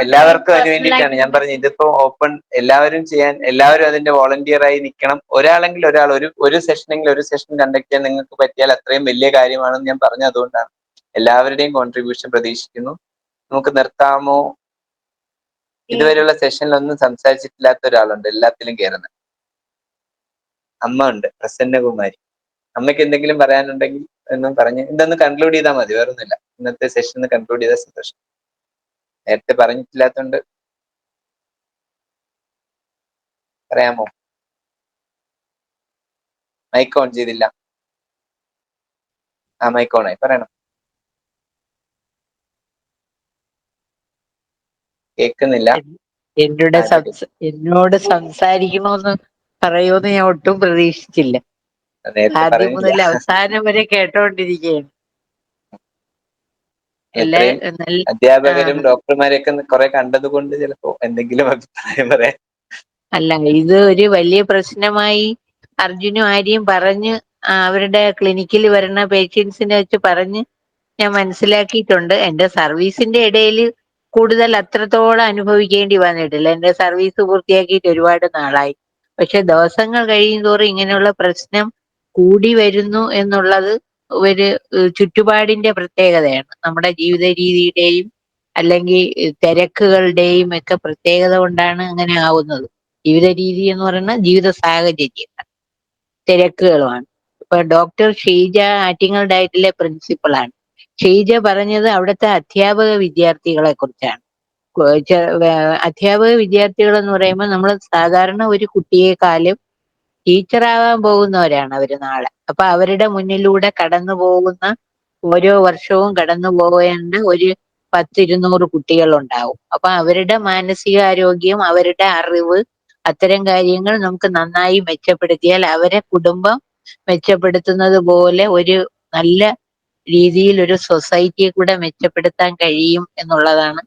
എല്ലാവർക്കും അതിന് വേണ്ടിയിട്ടാണ് ഞാൻ പറഞ്ഞത്. ഇതിപ്പോ ഓപ്പൺ, എല്ലാവരും അതിന്റെ വോളണ്ടിയർ ആയി നിൽക്കണം. ഒരാളെങ്കിലും ഒരു സെഷൻ കണ്ടക്ട് ചെയ്യാൻ നിങ്ങൾക്ക് പറ്റിയാൽ അത്രയും വലിയ കാര്യമാണെന്ന് ഞാൻ പറഞ്ഞത് അതുകൊണ്ടാണ്. എല്ലാവരുടെയും കോൺട്രിബ്യൂഷൻ പ്രതീക്ഷിക്കുന്നു. നമുക്ക് നിർത്താമോ? ഇതുവരെയുള്ള സെഷനിലൊന്നും സംസാരിച്ചിട്ടില്ലാത്ത ഒരാളുണ്ട് എല്ലാത്തിലും കയറുന്നത്. അമ്മ ഉണ്ട്, പ്രസന്നകുമാരി. അമ്മയ്ക്ക് എന്തെങ്കിലും പറയാനുണ്ടെങ്കിൽ എന്നും പറഞ്ഞ് ഇതൊന്ന് കൺക്ലൂഡ് ചെയ്താൽ മതി, വേറൊന്നുമില്ല. ഇന്നത്തെ സെഷൻ കൺക്ലൂഡ് ചെയ്താൽ സന്തോഷം. നേരത്തെ പറഞ്ഞിട്ടില്ലാത്തോണ്ട് പറയാമോ? മൈക്ക് ഓൺ ചെയ്തില്ല. മൈക്ക് ഓൺ ആയി, പറയണം. കേൾക്കുന്നില്ല. എന്നോട് സംസാരിക്കണമെന്ന് പറയുമെന്ന് ഞാൻ ഒട്ടും പ്രതീക്ഷിച്ചില്ല. ആദ്യം മുതൽ അവസാനം വരെ കേട്ടോണ്ടിരിക്കുകയാണ്. അധ്യാപകരും ഡോക്ടർമാരെയൊക്കെ കുറെ കണ്ടത് കൊണ്ട് ചിലപ്പോ എന്തെങ്കിലും അഭിപ്രായം പറയാം. അല്ല, ഇത് ഒരു വലിയ പ്രശ്നമായി അർജുനും ആര്യയും പറഞ്ഞ് അവരുടെ ക്ലിനിക്കിൽ വരുന്ന പേഷ്യൻസിനെ വെച്ച് പറഞ്ഞ് ഞാൻ മനസ്സിലാക്കിയിട്ടുണ്ട്. എന്റെ സർവീസിന്റെ ഇടയിൽ കൂടുതൽ അത്രത്തോളം അനുഭവിക്കേണ്ടി വന്നിട്ടില്ല. എന്റെ സർവീസ് പൂർത്തിയാക്കിയിട്ട് ഒരുപാട് നാളായി. പക്ഷെ ദിവസങ്ങൾ കഴിയും തോറും ഇങ്ങനെയുള്ള പ്രശ്നം കൂടി വരുന്നു എന്നുള്ളത് ഒരു ചുറ്റുപാടിന്റെ പ്രത്യേകതയാണ്. നമ്മുടെ ജീവിത രീതിയുടെയും അല്ലെങ്കിൽ തിരക്കുകളുടെയും ഒക്കെ പ്രത്യേകത കൊണ്ടാണ് അങ്ങനെ ആവുന്നത്. ജീവിത രീതി എന്ന് പറയുന്ന ജീവിത സാഹചര്യം. തിരക്കുകളുമാണ്. ഇപ്പൊ ഡോക്ടർ ഷീജ ആറ്റിങ്ങൽ ഡയറ്റിലെ പ്രിൻസിപ്പളാണ്. ഷീജ പറഞ്ഞത് അവിടുത്തെ അധ്യാപക വിദ്യാർത്ഥികളെ കുറിച്ചാണ്. അധ്യാപക വിദ്യാർത്ഥികൾ എന്ന് പറയുമ്പോൾ നമ്മൾ സാധാരണ ഒരു കുട്ടിയെക്കാളും ടീച്ചറാവാൻ പോകുന്നവരാണ് അവര് നാളെ. അപ്പൊ അവരുടെ മുന്നിലൂടെ കടന്നു പോകുന്ന ഓരോ വർഷവും കടന്നു പോകേണ്ട ഒരു 100-200 കുട്ടികൾ ഉണ്ടാവും. അപ്പൊ അവരുടെ മാനസികാരോഗ്യം, അവരുടെ അറിവ്, അത്തരം കാര്യങ്ങൾ നമുക്ക് നന്നായി മെച്ചപ്പെടുത്തിയാൽ അവരെ കുടുംബം മെച്ചപ്പെടുത്തുന്നത് പോലെ ഒരു നല്ല രീതിയിൽ ഒരു സൊസൈറ്റിയെ കൂടെ മെച്ചപ്പെടുത്താൻ കഴിയും എന്നുള്ളതാണ്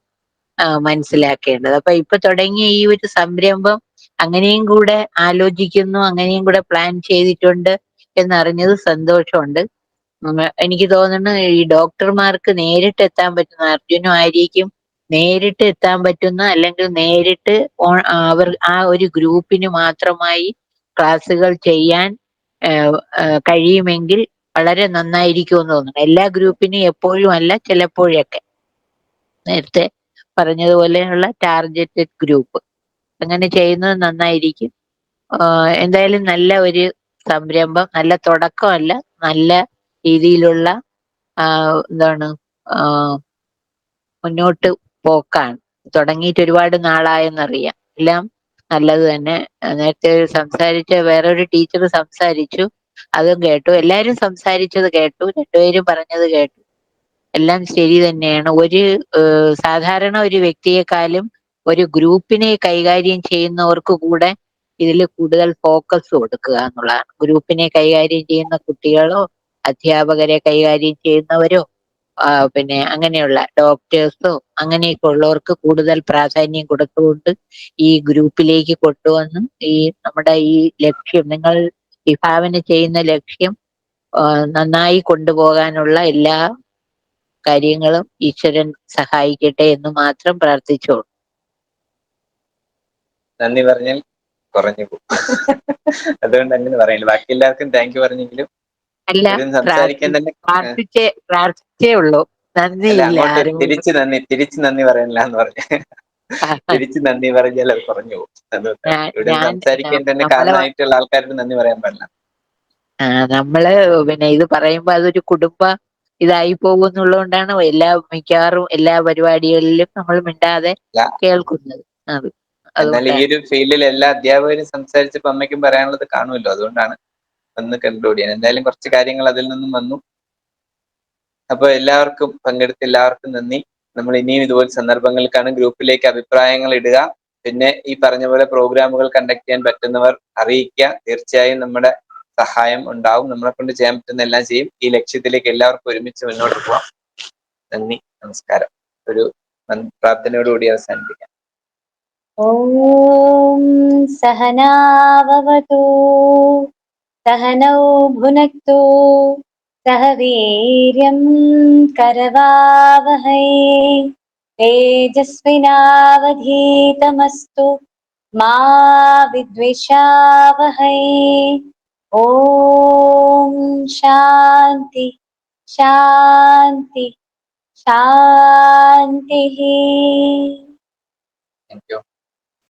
മനസ്സിലാക്കേണ്ടത്. അപ്പൊ ഇപ്പൊ തുടങ്ങിയ ഈ ഒരു സംരംഭം അങ്ങനെയും കൂടെ ആലോചിക്കുന്നു, അങ്ങനെയും കൂടെ പ്ലാൻ ചെയ്തിട്ടുണ്ട് എന്നറിഞ്ഞത് സന്തോഷമുണ്ട്. എനിക്ക് തോന്നുന്നു ഈ ഡോക്ടർമാർക്ക് നേരിട്ട് എത്താൻ പറ്റുന്ന, അർജുനും ആര്യയ്ക്കും നേരിട്ട് എത്താൻ പറ്റുന്ന, അല്ലെങ്കിൽ നേരിട്ട് അവർ ആ ഒരു ഗ്രൂപ്പിന് മാത്രമായി ക്ലാസ്സുകൾ ചെയ്യാൻ കഴിയുമെങ്കിൽ വളരെ നന്നായിരിക്കുമെന്ന് തോന്നുന്നു. എല്ലാ ഗ്രൂപ്പിനും എപ്പോഴും അല്ല, ചിലപ്പോഴൊക്കെ നേരത്തെ പറഞ്ഞതുപോലെയുള്ള ടാർഗറ്റഡ് ഗ്രൂപ്പ് അങ്ങനെ ചെയ്യുന്നത് നന്നായിരിക്കും. എന്തായാലും നല്ല ഒരു സംരംഭം, നല്ല തുടക്കമല്ല, നല്ല രീതിയിലുള്ള എന്താണ് മുന്നോട്ട് പോക്കാണ്. തുടങ്ങിയിട്ട് ഒരുപാട് നാളായെന്നറിയാം. എല്ലാം നല്ലത് തന്നെ. നേരത്തെ സംസാരിച്ച വേറൊരു ടീച്ചർ സംസാരിച്ചു, അതും കേട്ടു. എല്ലാരും സംസാരിച്ചത് കേട്ടു, രണ്ടുപേരും പറഞ്ഞത് കേട്ടു. എല്ലാം ശരി തന്നെയാണ്. ഒരു സാധാരണ ഒരു വ്യക്തിയെക്കാളും ഒരു ഗ്രൂപ്പിനെ കൈകാര്യം ചെയ്യുന്നവർക്ക് കൂടെ ഇതിൽ കൂടുതൽ ഫോക്കസ് കൊടുക്കുക എന്നുള്ളതാണ്. ഗ്രൂപ്പിനെ കൈകാര്യം ചെയ്യുന്ന കുട്ടികളോ അധ്യാപകരെ കൈകാര്യം ചെയ്യുന്നവരോ പിന്നെ അങ്ങനെയുള്ള ഡോക്ടേഴ്സോ അങ്ങനെയൊക്കെ ഉള്ളവർക്ക് കൂടുതൽ പ്രാധാന്യം കൊടുത്തുകൊണ്ട് ഈ ഗ്രൂപ്പിലേക്ക് കൊണ്ടുവന്ന് ഈ നമ്മുടെ ഈ ലക്ഷ്യം, നിങ്ങൾ വിഭാവന ചെയ്യുന്ന ലക്ഷ്യം നന്നായി കൊണ്ടുപോകാനുള്ള എല്ലാ കാര്യങ്ങളും ഈശ്വരൻ സഹായിക്കട്ടെ എന്ന് മാത്രം പ്രാർത്ഥിച്ചോളൂ. നന്ദി പറഞ്ഞാൽ കുറഞ്ഞു പോകും. അതുകൊണ്ട് അങ്ങനെ പറയില്ല. ബാക്കി എല്ലാവർക്കും താങ്ക് യു പറഞ്ഞെങ്കിലും അല്ല, സംസാരിക്കാൻ തന്നെ പ്രാർത്ഥിച്ചേ ഉള്ളൂ. നന്ദി അല്ല, ഇല്ല. അങ്ങോട്ട് തിരിച്ച് നന്ദി പറയണില്ല എന്ന് പറഞ്ഞു. തിരിച്ച് നന്ദി പറഞ്ഞാൽ അത് കുറഞ്ഞു പോകും. അതുകൊണ്ട് ഇവിടെ സംസാരിക്കാൻ തന്നെ കാരണമായിട്ടുള്ള ആൾക്കാർക്ക് നന്ദി പറയാൻ പാടില്ല. നമ്മള് പിന്നെ ഇത് പറയുമ്പോ അതൊരു കുടുംബ ഇതായി പോകുന്നുള്ളതുകൊണ്ടാണ് മിക്കവാറും എല്ലാ പരിപാടികളിലും നമ്മൾ മിണ്ടാതെ കേൾക്കുന്നത്. എന്നാൽ ഈ ഒരു ഫീൽഡിൽ എല്ലാ അധ്യാപകരും സംസാരിച്ചപ്പോ അമ്മയ്ക്കും പറയാനുള്ളത് കാണുമല്ലോ, അതുകൊണ്ടാണ് ഒന്ന് കൺക്ലൂഡ് ചെയ്യാൻ. എന്തായാലും കുറച്ച് കാര്യങ്ങൾ അതിൽ നിന്നും വന്നു. അപ്പൊ എല്ലാവർക്കും പങ്കെടുത്ത എല്ലാവർക്കും നന്ദി. നമ്മൾ ഇനിയും ഇതുപോലെ സന്ദർഭങ്ങൾക്കാണ് ഗ്രൂപ്പിലേക്ക് അഭിപ്രായങ്ങൾ ഇടുക. പിന്നെ ഈ പറഞ്ഞ പോലെ പ്രോഗ്രാമുകൾ കണ്ടക്ട് ചെയ്യാൻ പറ്റുന്നവർ അറിയിക്കുക. തീർച്ചയായും നമ്മുടെ സഹായം ഉണ്ടാവും. നമ്മളെ കൊണ്ട് ചെയ്യാൻ പറ്റുന്ന എല്ലാം ചെയ്യും. ഈ ലക്ഷ്യത്തിലേക്ക് എല്ലാവർക്കും ഒരുമിച്ച് മുന്നോട്ട് പോവാം. നന്ദി, നമസ്കാരം. ഒരു പ്രാർത്ഥനയോടുകൂടി അവസാനിപ്പിക്കാം. ഓം സഹനാവവതു സഹനൗ ഭുനക്തു സഹ വീര്യം കരവാവഹൈ തേജസ്വിനാവധീതമസ്തു മാ വിദ്വിഷാവഹൈ. ഓം ശാന്തി ശാന്തി ശാന്തി.